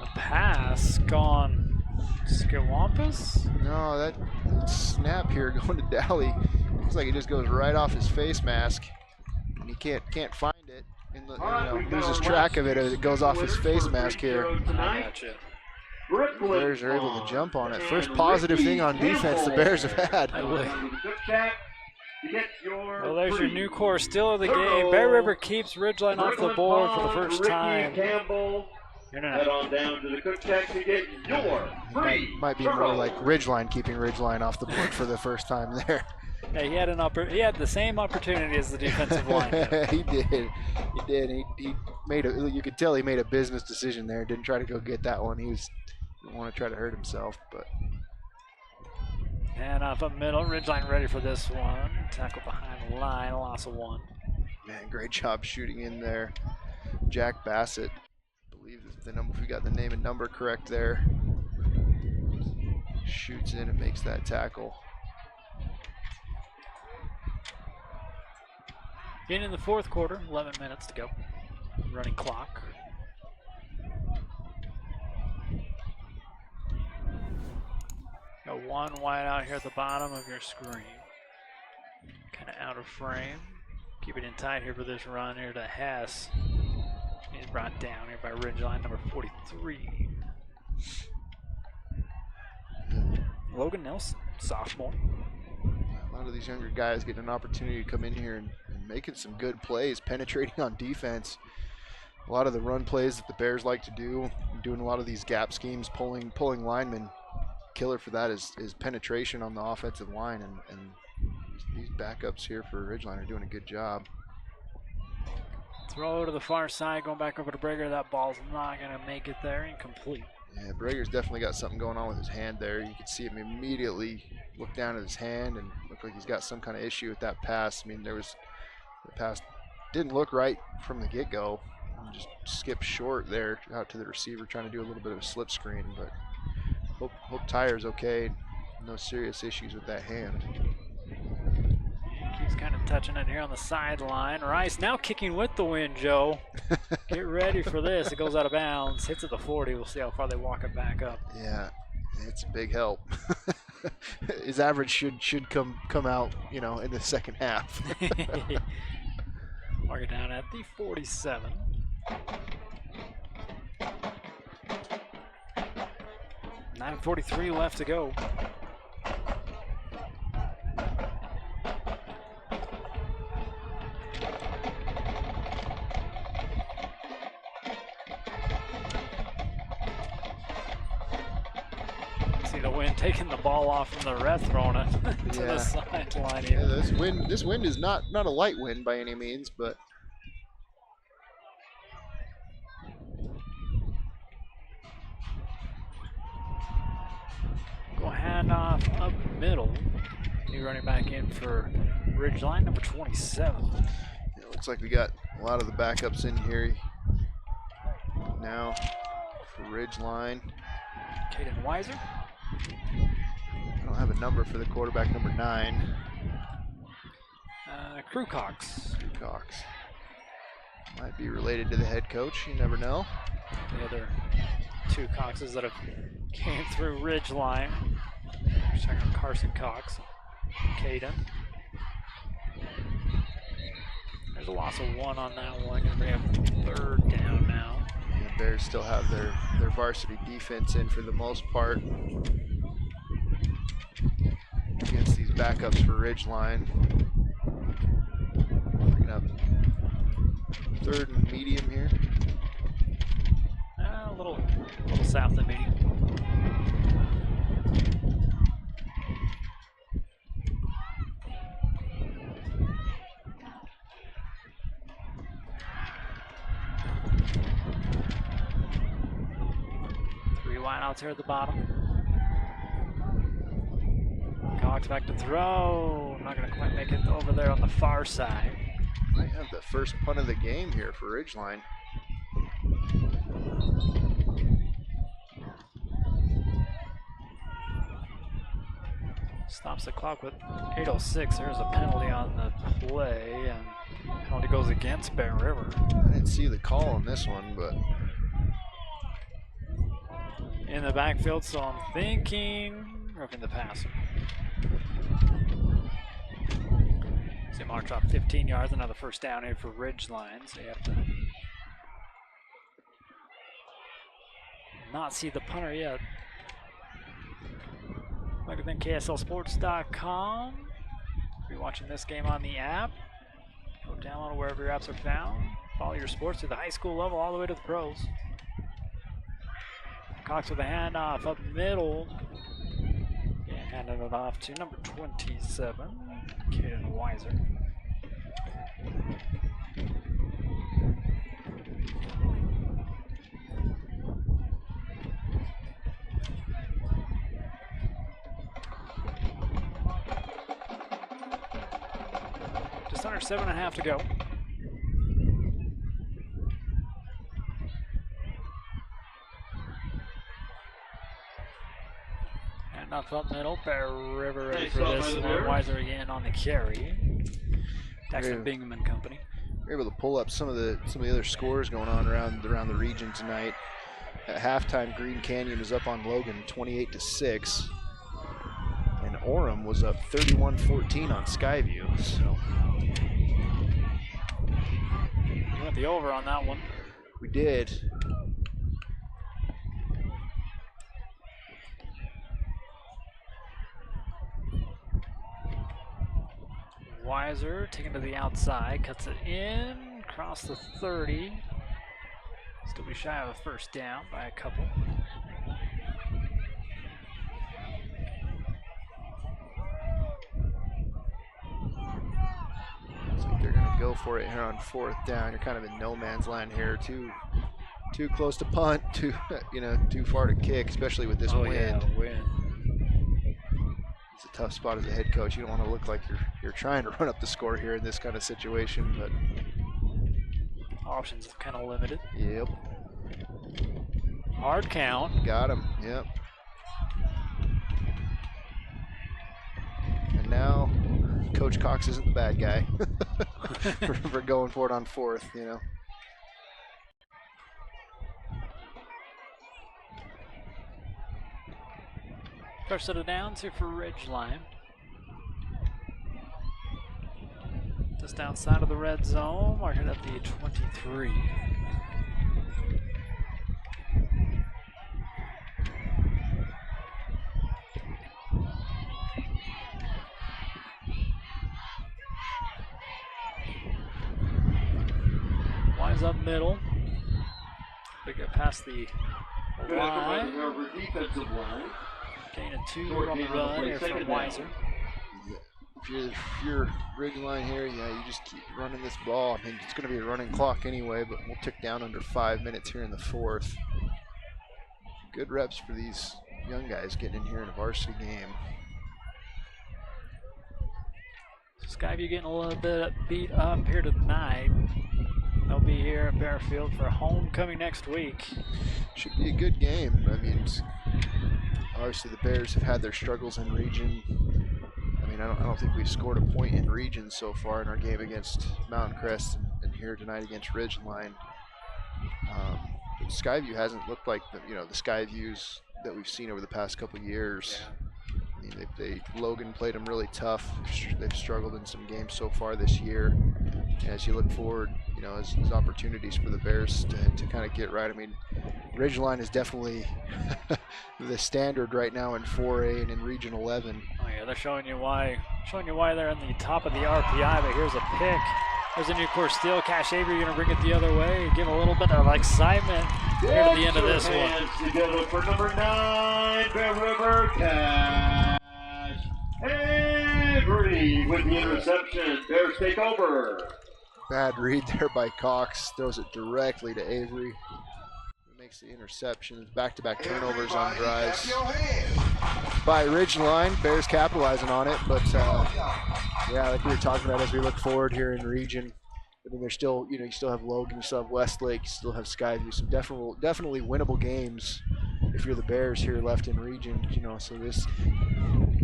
a pass gone. Skiwampus? No, that snap here going to Daly looks like it just goes right off his face mask, and he can't find it. And loses track of it as it goes off his face mask here. Gotcha. The Bears are able to jump on it. First positive thing on defense the Bears have had. Well, there's your new core still of the game. Bear River keeps Ridgeline off the board for the first time. Head on down to the cook shack to get your free Might be more like Ridgeline keeping Ridgeline off the board for the first time there. Yeah, he had the same opportunity as the defensive line. He did. He made you could tell he made a business decision there. Didn't try to go get that one. Didn't want to try to hurt himself, but. And off up middle, Ridgeline ready for this one. Tackle behind the line, loss of 1. Man, great job shooting in there. Jack Bassett, I believe the number. If we got the name and number correct there, shoots in and makes that tackle. In the fourth quarter, 11 minutes to go. Running clock. Got one wide out here at the bottom of your screen. Kind of out of frame. Keep it in tight here for this run here to Hess. He's brought down here by Ridgeline, number 43. Logan Nelson, sophomore. A lot of these younger guys getting an opportunity to come in here and making some good plays, penetrating on defense. A lot of the run plays that the Bears like to do, doing a lot of these gap schemes, pulling linemen. Killer for that is penetration on the offensive line, and these backups here for Ridgeline are doing a good job. Throw to the far side, going back over to Breger. That ball's not going to make it there, incomplete. Yeah, Breger's definitely got something going on with his hand there. You can see him immediately look down at his hand and look like he's got some kind of issue with that pass. I mean, the pass didn't look right from the get-go. Just skipped short there out to the receiver, trying to do a little bit of a slip screen, but hope Tyre's okay. No serious issues with that hand. He's kind of touching it here on the sideline. Rice now kicking with the wind, Joe. Get ready for this. It goes out of bounds, hits at the 40. We'll see how far they walk it back up. Yeah, it's a big help. His average should come out, in the second half. Mark it down at the 47. .43 left to go. See the wind taking the ball off from the ref, throwing it to the sideline here. Yeah, this wind is not a light wind by any means, but go handoff up middle. New running back in for Ridgeline, number 27. It looks like we got a lot of the backups in here now for Ridgeline. Caden Weiser. I don't have a number for the quarterback, number 9. Crew Cox. Might be related to the head coach. You never know. The other 2 Coxes that have came through Ridgeline. Second Carson Cox, Caden. There's a loss of 1 on that one. Gonna bring up 3rd down now. The Bears still have their varsity defense in for the most part against these backups for Ridgeline. Bringing up 3rd and medium here. A little south of medium. Wideouts here at the bottom. Cox back to throw. Not going to quite make it over there on the far side. Might have the first punt of the game here for Ridgeline. Stops the clock with 8:06. There's a penalty on the play, and penalty goes against Bear River. I didn't see the call on this one, but in the backfield, so I'm thinking roughing the passer. See march off 15 yards, another first down here for Ridgeline, so you have to not see the punter yet. Like within KSLSports.com. If you're watching this game on the app, go download wherever your apps are found. Follow your sports through the high school level all the way to the pros. Cox with a handoff up middle. Yeah, handing it off to number 27, Caden Weiser. Just under 7.5 to go. Enough up middle, Bear River ready for this, and Weiser again on the carry. Daxton Bingham and company. We're able to pull up some of the other scores going on around the region tonight. At halftime, Green Canyon was up on Logan 28-6, and Orem was up 31-14 on Skyview. So we went the over on that one. We did. Weiser taken to the outside, cuts it in, across the 30. Still be shy of a first down by a couple. Looks like they're going to go for it here on 4th down. You're kind of in no man's land here. Too close to punt, too far to kick, especially with this wind. Yeah, wind. It's a tough spot as a head coach. You don't want to look like you're trying to run up the score here in this kind of situation, but options are kind of limited. Yep. Hard count. Got him. Yep. And now Coach Cox isn't the bad guy for going for it on 4th, you know. First set of downs here for Ridgeline. Just outside of the red zone, marking at the 23. Wise up middle. They get past the line. Defensive line. Gain a 2 on the run here from Weiser. If you're Ridgeline here, yeah, you just keep running this ball. I mean, it's going to be a running clock anyway, but we'll tick down under 5 minutes here in the 4th. Good reps for these young guys getting in here in a varsity game. Skyview getting a little bit beat up here tonight. They'll be here at Bearfield for homecoming next week. Should be a good game. I mean, obviously the Bears have had their struggles in region. I mean, I don't think we've scored a point in region so far in our game against Mountain Crest and here tonight against Ridgeline. Skyview hasn't looked like the Skyviews that we've seen over the past couple of years. Yeah. I mean, Logan played them really tough. They've struggled in some games so far this year. as you look forward, as opportunities for the Bears to kind of get right. I mean, Ridgeline is definitely the standard right now in 4A and in Region 11. Oh yeah, they're showing you why they're in the top of the RPI, but here's a pick. There's a new course steal. Cash Avery going to bring it the other way. Give a little bit of excitement here to the end of this one. Together for number 9, Bear River, Cash Avery with the interception. Bears take over. Bad read there by Cox. Throws it directly to Avery. Makes the interception. Back-to-back turnovers on drives by Ridgeline. Bears capitalizing on it, but yeah, like we were talking about as we look forward here in region. I mean, there's still, you still have Logan, you still have Westlake, you still have Skyview. Some definitely winnable games if you're the Bears here left in region. So this,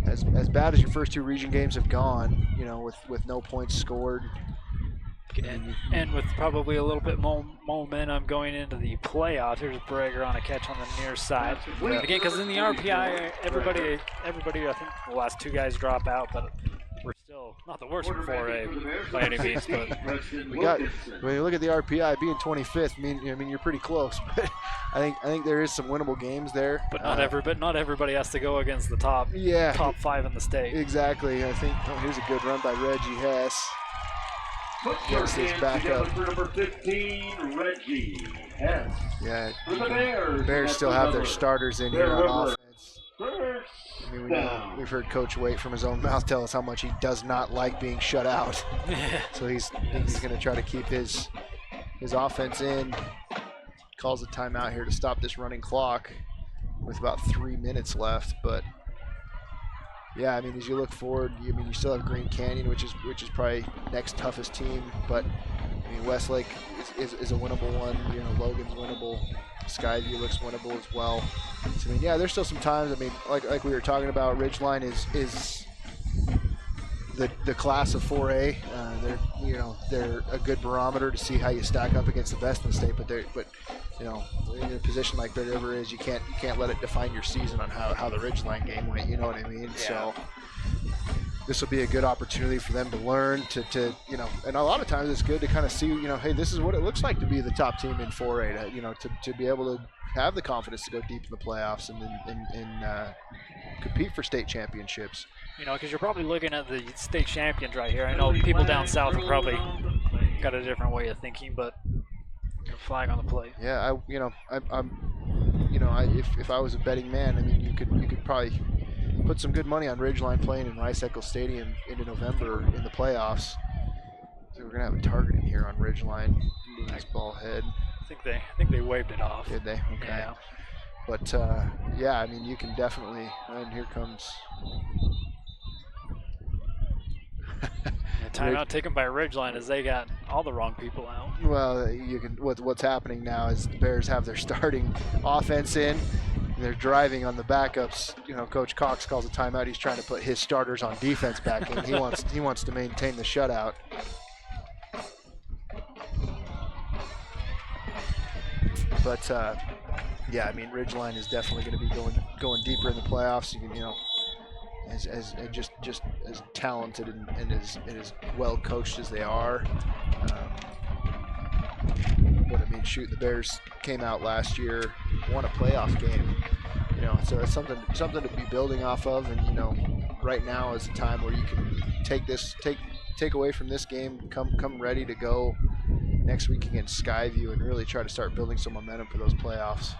as bad as your first 2 region games have gone, with no points scored. And with probably a little bit more momentum going into the playoffs. Here's Brager on a catch on the near side. Yeah. Again, because in the RPI, everybody, I think the last 2 guys drop out, but we're still not the worst in 4A by any means. But when you look at the RPI being 25th, I mean you're pretty close. But I think there is some winnable games there. But not everybody has to go against the top 5 in the state. Exactly. I think here's a good run by Reggie Hess. Gets this back up. For number 15, Reggie Hess. Yeah, For the Bears. Bears still have their starters in here on offense. I mean, we've heard Coach Waite from his own mouth tell us how much he does not like being shut out. So he's going to try to keep his offense in. Calls a timeout here to stop this running clock with about 3 minutes left, but. Yeah, I mean, as you look forward, you still have Green Canyon, which is probably next toughest team, but I mean Westlake is a winnable one. Logan's winnable. Skyview looks winnable as well. So I mean, yeah, there's still some times. I mean, like we were talking about, Ridgeline is the class of 4A. They're a good barometer to see how you stack up against the best in the state. But in a position like Bear River is, you can't let it define your season on how the Ridgeline game went. You know what I mean? Yeah. So this will be a good opportunity for them to learn and a lot of times it's good to kind of see, hey, this is what it looks like to be the top team in 4A. To be able to have the confidence to go deep in the playoffs and compete for state championships. Because you're probably looking at the state champions right here. I know people down south have probably got a different way of thinking, but flag on the play. Yeah, if I was a betting man, I mean, you could probably put some good money on Ridgeline playing in Rice Eccles Stadium into November in the playoffs. So we're gonna have a targeting here on Ridgeline. Nice ball head. I think they waved it off. Did they? Okay. Yeah. But yeah, I mean, you can definitely. And here comes. Timeout taken by Ridgeline as they got all the wrong people out. Well, you can. What's happening now is the Bears have their starting offense in. They're driving on the backups. Coach Cox calls a timeout. He's trying to put his starters on defense back in. He wants to maintain the shutout. But yeah, I mean, Ridgeline is definitely going to be going deeper in the playoffs. As just as talented and as well coached as they are. But I mean, shoot, the Bears came out last year, won a playoff game. So it's something to be building off of. And right now is the time where you can take away from this game, come ready to go next week against Skyview, and really try to start building some momentum for those playoffs.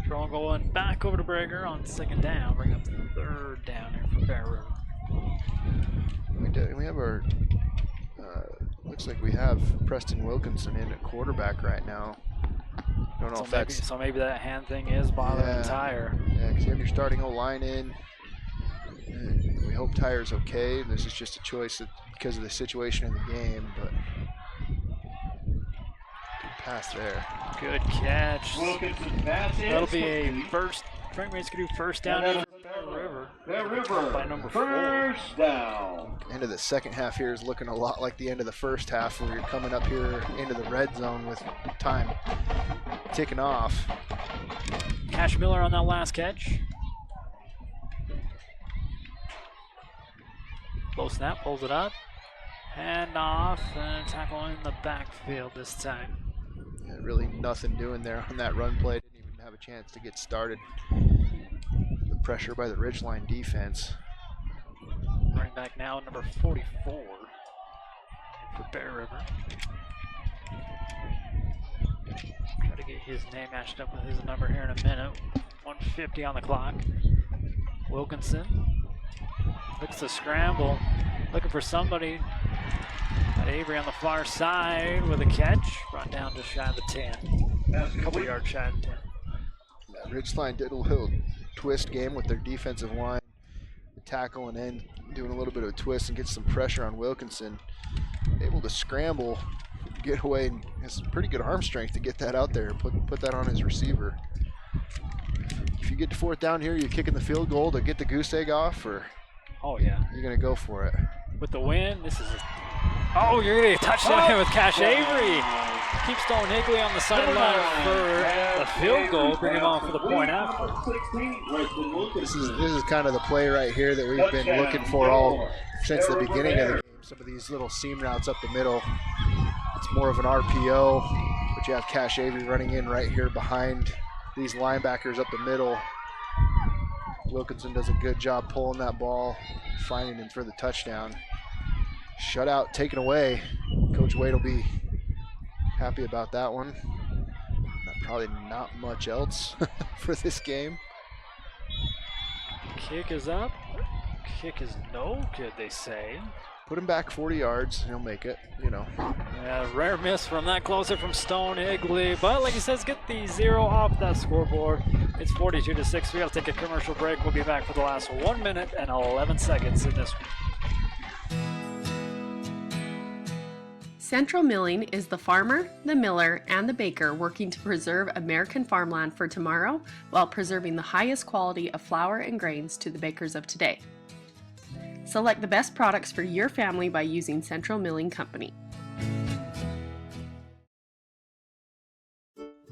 Throw going back over to Brager on 2nd down. Bring up the 3rd down here for Bear River. We have our. Looks like we have Preston Wilkinson in at quarterback right now. Don't know if that's. So maybe that hand thing is bothering Tyre. Yeah, because you have your starting O-line in. And we hope Tyre's okay. This is just a choice because of the situation in the game, but. Pass there. Good catch. That'll be a first. Frank Mays could do 1st down for Bear River. By number 4. 1st down. End of the second half here is looking a lot like the end of the first half, where you're coming up here into the red zone with time ticking off. Cash Miller on that last catch. Low snap, pulls it up. Hand off and tackle in the backfield this time. Yeah, really nothing doing there on that run play. Didn't even have a chance to get started. The pressure by the Ridgeline defense. Running back now, number 44 for Bear River. Try to get his name matched up with his number here in a minute. 1:50 on the clock. Wilkinson looks to scramble, looking for somebody. Got Avery on the far side with a catch. Brought down just shy of the 10. A couple yards shy of the 10. Yeah, Ridgeline did a little twist game with their defensive line. Tackle and then doing a little bit of a twist and get some pressure on Wilkinson. Able to scramble, get away, and has some pretty good arm strength to get that out there. Put that on his receiver. If you get to 4th down here, you're kicking the field goal to get the goose egg off, or oh yeah, you're gonna go for it. With the win, this is you're gonna get a touchdown here with Cash Avery. Keep Stone Higley on the sideline for the field goal, bring him on for the point after. This is kind of the play right here that we've been looking for all since the beginning of the game. Some of these little seam routes up the middle. It's more of an RPO, but you have Cash Avery running in right here behind these linebackers up the middle. Wilkinson does a good job pulling that ball, finding him for the touchdown. Shutout taken away. Coach Wade will be happy about that one. Probably not much else for this game. Kick is up. Kick is no good, they say. Put him back 40 yards, he'll make it, you know. Yeah, rare miss from that closer from Stone Higley. But like he says, get the 0 off that scoreboard. It's 42-6. We got to take a commercial break. We'll be back for the last 1 minute and 11 seconds in this one. Central Milling is the farmer, the miller, and the baker working to preserve American farmland for tomorrow while preserving the highest quality of flour and grains to the bakers of today. Select the best products for your family by using Central Milling Company.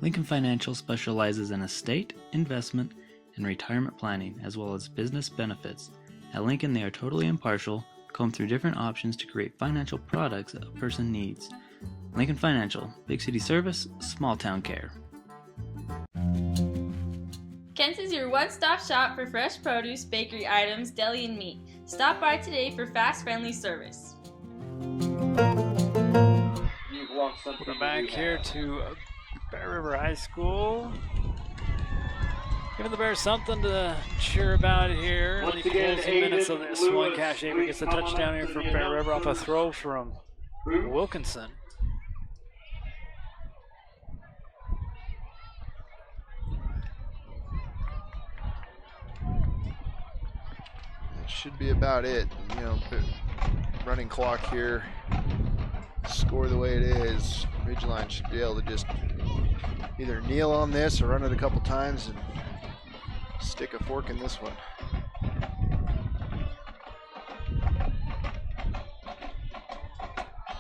Lincoln Financial specializes in estate, investment, and retirement planning, as well as business benefits. At Lincoln, they are totally impartial, comb through different options to create financial products that a person needs. Lincoln Financial, big city service, small town care. Kent's is your one-stop shop for fresh produce, bakery items, deli, and meat. Stop by today for fast, friendly service. Welcome back here to Bear River High School. Giving the Bears something to cheer about here. Only closing minutes of this one. Cash Avery gets a touchdown here for Bear River off a throw from Wilkinson. That should be about it. You know, running clock here. Score the way it is. Ridgeline should be able to just either kneel on this or run it a couple times and stick a fork in this one.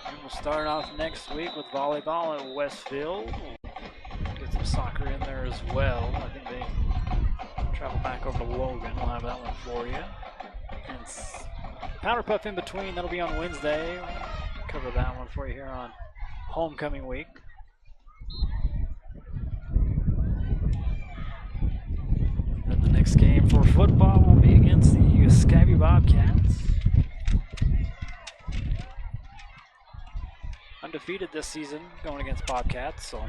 And we'll start off next week with volleyball at Westfield. Get some soccer in there as well. I think they travel back over to Logan. We'll have that one for you. And Powder Puff in between. That'll be on Wednesday. We'll cover that one for you here on homecoming week. Then the next game for football will be against the Skyview Bobcats. Undefeated this season going against Bobcats, so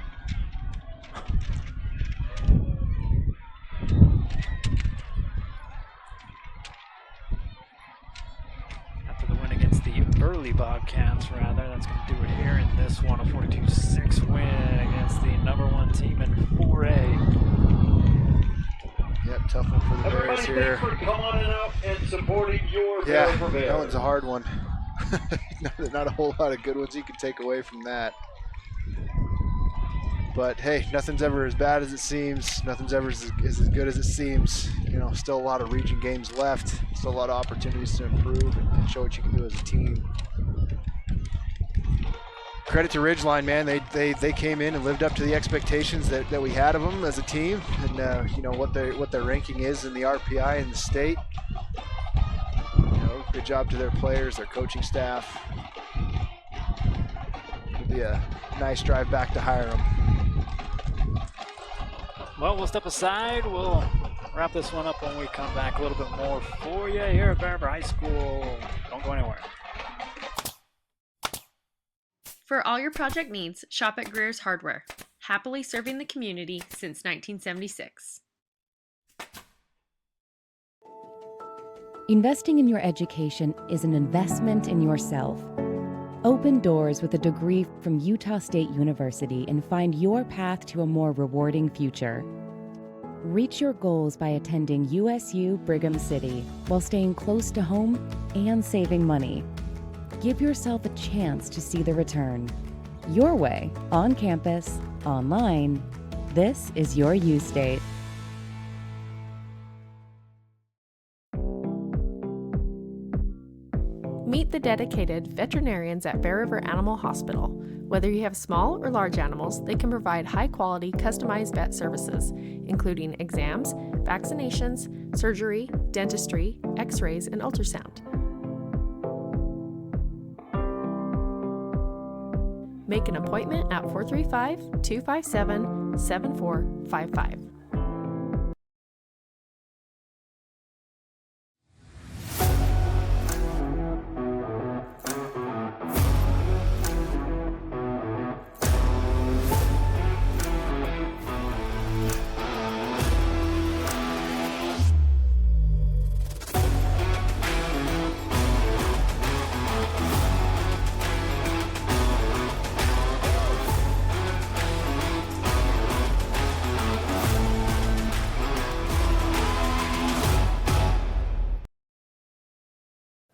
after the win against the early Bobcats, rather, that's going to do it here in this one, a 42-6 win against the #1 team in 4A. Yep, tough one for the Bears here. Thanks for coming out and supporting your Yeah, Bear that one's a hard one. Not a whole lot of good ones you can take away from that. But hey, nothing's ever as bad as it seems. Nothing's ever as good as it seems. You know, still a lot of region games left. Still a lot of opportunities to improve and show what you can do as a team. Credit to Ridgeline, man. They came in and lived up to the expectations that we had of them as a team, and you know what their ranking is in the RPI in the state. You know, good job to their players, their coaching staff. be a nice drive back to Hiram. Well, we'll step aside. We'll wrap this one up when we come back. A little bit more for you here at Bear River High School. Don't go anywhere. For all your project needs, shop at Greer's Hardware. Happily serving the community since 1976. Investing in your education is an investment in yourself. Open doors with a degree from Utah State University and find your path to a more rewarding future. Reach your goals by attending USU Brigham City while staying close to home and saving money. Give yourself a chance to see the return. Your way, on campus, online. This is your U State. Meet the dedicated veterinarians at Bear River Animal Hospital. Whether you have small or large animals, they can provide high-quality, customized vet services, including exams, vaccinations, surgery, dentistry, x-rays, and ultrasound. Make an appointment at 435-257-7455.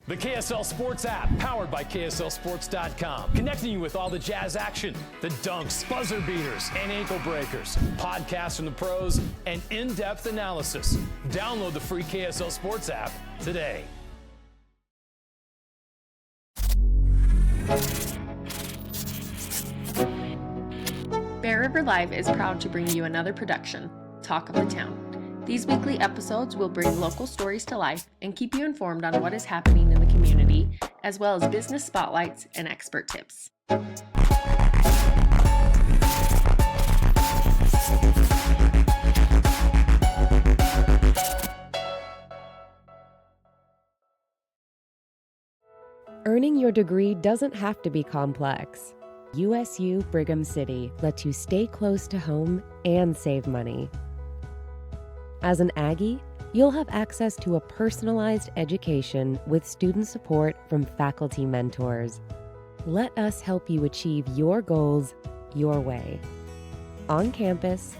The KSL Sports app, powered by KSLSports.com, connecting you with all the Jazz action, the dunks, buzzer beaters, and ankle breakers, podcasts from the pros, and in-depth analysis. Download the free KSL Sports app today. Bear River Live is proud to bring you another production, Talk of the Town. These weekly episodes will bring local stories to life and keep you informed on what is happening in the community, as well as business spotlights and expert tips. Earning your degree doesn't have to be complex. USU Brigham City lets you stay close to home and save money. As an Aggie, you'll have access to a personalized education with student support from faculty mentors. Let us help you achieve your goals your way. On campus,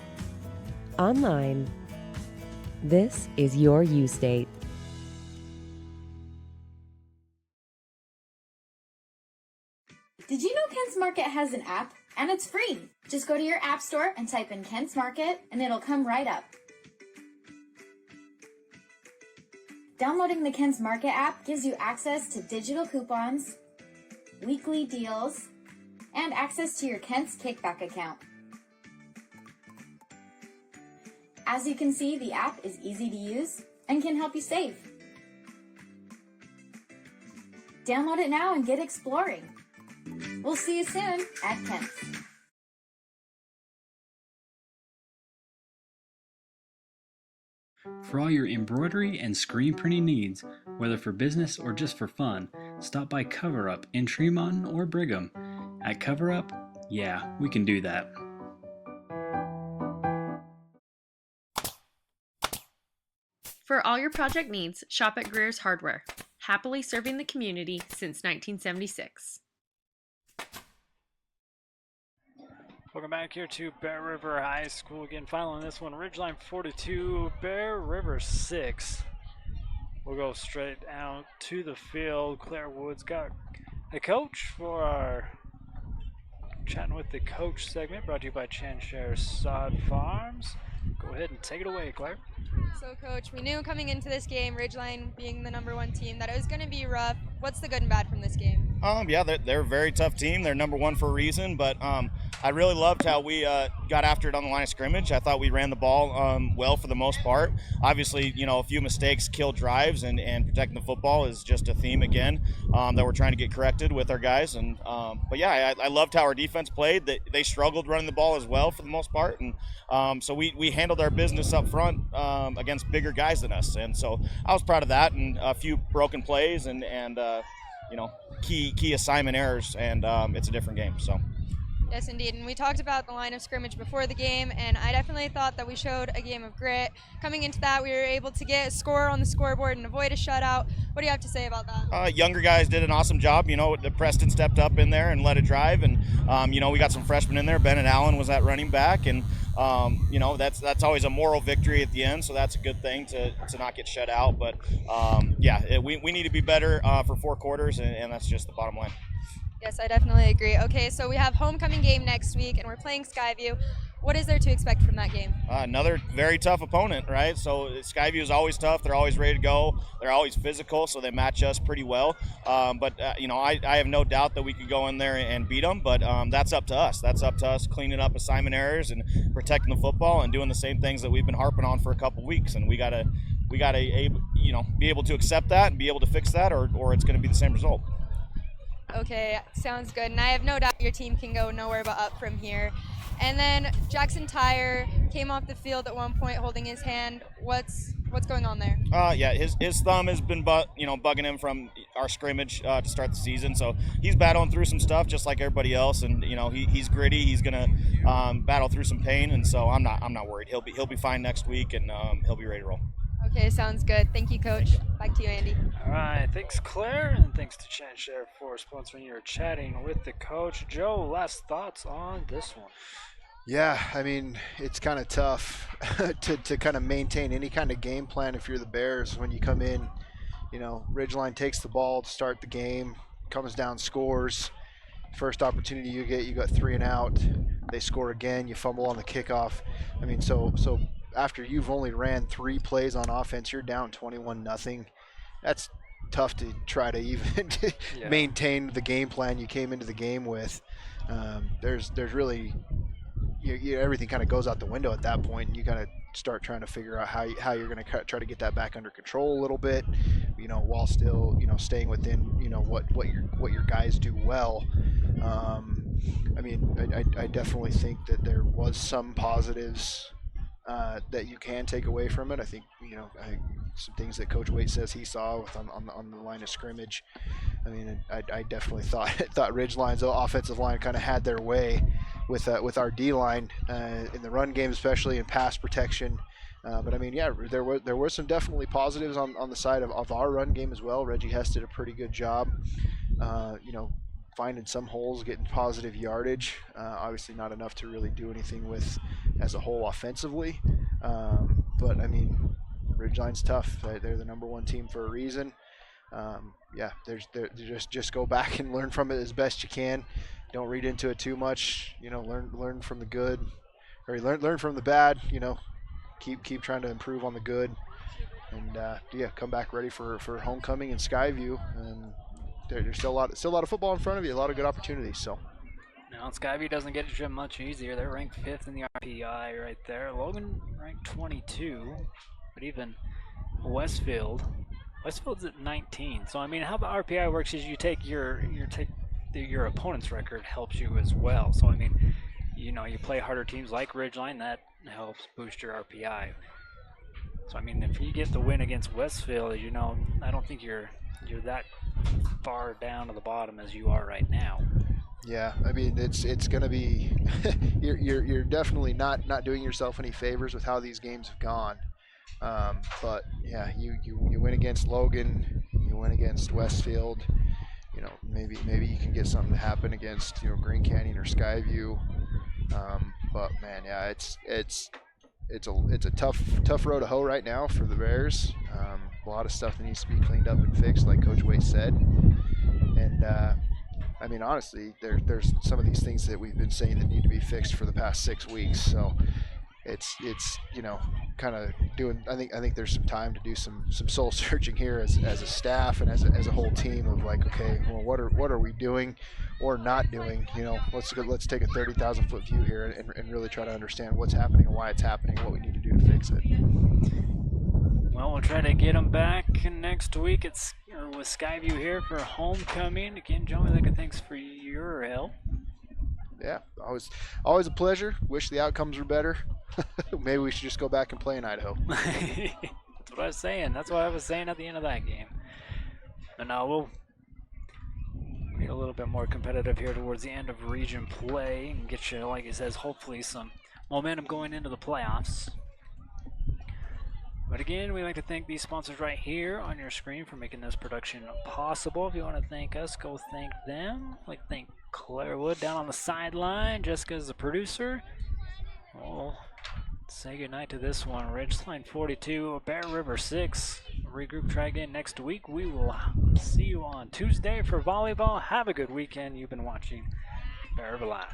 online. This is your U State. Did you know Kent's Market has an app? And it's free. Just go to your app store and type in Kent's Market and it'll come right up. Downloading the Kent's Market app gives you access to digital coupons, weekly deals, and access to your Kent's Kickback account. As you can see, the app is easy to use and can help you save. Download it now and get exploring. We'll see you soon at Kent's. For all your embroidery and screen printing needs, whether for business or just for fun, stop by Cover Up in Tremont or Brigham. At Cover Up, yeah, we can do that. For all your project needs, shop at Greer's Hardware. Happily serving the community since 1976. Welcome back here to Bear River High School. Again, final on this one, Ridgeline 42, Bear River 6. We'll go straight out to the field. Claire Woods got a coach for our Chatting with the Coach segment, brought to you by Chanshare Sod Farms. Go ahead and take it away, Claire. So, Coach, we knew coming into this game, Ridgeline being the #1 team, that it was going to be rough. What's the good and bad from this game? Yeah, they're a very tough team. They're #1 for a reason, but I really loved how we got after it on the line of scrimmage. I thought we ran the ball well for the most part. Obviously, a few mistakes kill drives, and protecting the football is just a theme again that we're trying to get corrected with our guys. And but yeah, I loved how our defense played. They struggled running the ball as well for the most part, and so we handled our business up front against bigger guys than us. And so I was proud of that, and a few broken plays and key assignment errors, and it's a different game. So. Yes, indeed. And we talked about the line of scrimmage before the game, and I definitely thought that we showed a game of grit. Coming into that, we were able to get a score on the scoreboard and avoid a shutout. What do you have to say about that? Younger guys did an awesome job. Preston stepped up in there and let it drive, and we got some freshmen in there. Ben and Allen was at running back, and that's always a moral victory at the end, so that's a good thing to not get shut out. But we need to be better for 4 quarters, and that's just the bottom line. Yes, I definitely agree. Okay, so we have homecoming game next week, and we're playing Skyview. What is there to expect from that game? Another very tough opponent, right? So Skyview is always tough. They're always ready to go. They're always physical, so they match us pretty well. I have no doubt that we could go in there and beat them, but that's up to us. That's up to us cleaning up assignment errors and protecting the football and doing the same things that we've been harping on for a couple weeks. And we gotta be able to accept that and be able to fix that, or it's going to be the same result. Okay, sounds good. And I have no doubt your team can go nowhere but up from here. And then Jackson Tyre came off the field at one point holding his hand. What's going on there? His thumb has been bugging him from our scrimmage to start the season. So he's battling through some stuff just like everybody else, and he's gritty. He's gonna battle through some pain, and so I'm not worried. He'll be fine next week, and he'll be ready to roll. Okay, sounds good. Thank you, Coach. Back to you, Andy. All right, thanks, Claire, and thanks to Chan Share for sponsoring your Chatting with the Coach. Joe, last thoughts on this one? Yeah, I mean, it's kind of tough to kind of maintain any kind of game plan if you're the Bears when you come in. Ridgeline takes the ball to start the game, comes down, scores. First opportunity you get, you got 3 and out. They score again, you fumble on the kickoff. I mean, so after you've only ran 3 plays on offense, you're down 21-0. That's tough to try to even maintain the game plan you came into the game with. There's really everything kind of goes out the window at that point. You got to start trying to figure out how you're going to try to get that back under control a little bit, while still staying within what your guys do well. I definitely think that there was some positives that you can take away from it. I think some things that Coach Waite says he saw on the line of scrimmage. I definitely thought Ridgeline's offensive line kind of had their way with our D line in the run game, especially in pass protection. There were some definitely positives on the side of our run game as well. Reggie Hess did a pretty good job, finding some holes, getting positive yardage. Obviously not enough to really do anything with as a whole offensively. Ridgeline's tough. They're the number 1 team for a reason. Just go back and learn from it as best you can. Don't read into it too much. Learn from the good, or learn from the bad. Keep trying to improve on the good, and come back ready for homecoming and Skyview. And there's still a lot of football in front of you. A lot of good opportunities. So. Now, Skyview doesn't get it much easier. They're ranked 5th in the RPI right there. Logan ranked 22, but even Westfield's at 19. So how the RPI works is you take your opponent's record helps you as well. So you play harder teams like Ridgeline, that helps boost your RPI. So if you get the win against Westfield, I don't think you're that far down to the bottom as you are right now. Yeah, it's going to be you're definitely not doing yourself any favors with how these games have gone. But yeah, you win against Logan, you win against Westfield. Maybe you can get something to happen against Green Canyon or Skyview. But man, yeah, it's a tough road to hoe right now for the Bears. A lot of stuff that needs to be cleaned up and fixed, like Coach Waite said. And honestly, there's some of these things that we've been saying that need to be fixed for the past 6 weeks. So it's kind of doing. I think there's some time to do some soul searching here as a staff and as a whole team of like, okay, well, what are we doing or not doing? Let's take a 30,000-foot view here and really try to understand what's happening and why it's happening, what we need to do to fix it. Well, we'll try to get them back next week with Skyview here for homecoming. Again, Joey, thanks for your help. Yeah, always a pleasure. Wish the outcomes were better. Maybe we should just go back and play in Idaho. That's what I was saying. That's what I was saying at the end of that game. But now we'll get a little bit more competitive here towards the end of region play and get you, like he says, hopefully some momentum going into the playoffs. But again, we'd like to thank these sponsors right here on your screen for making this production possible. If you want to thank us, go thank them. I'd like to thank Claire Wood down on the sideline. Jessica's the producer. We'll say goodnight to this one. Ridgeline 42, Bear River 6. Regroup, try again next week. We will see you on Tuesday for volleyball. Have a good weekend. You've been watching Bear River Live.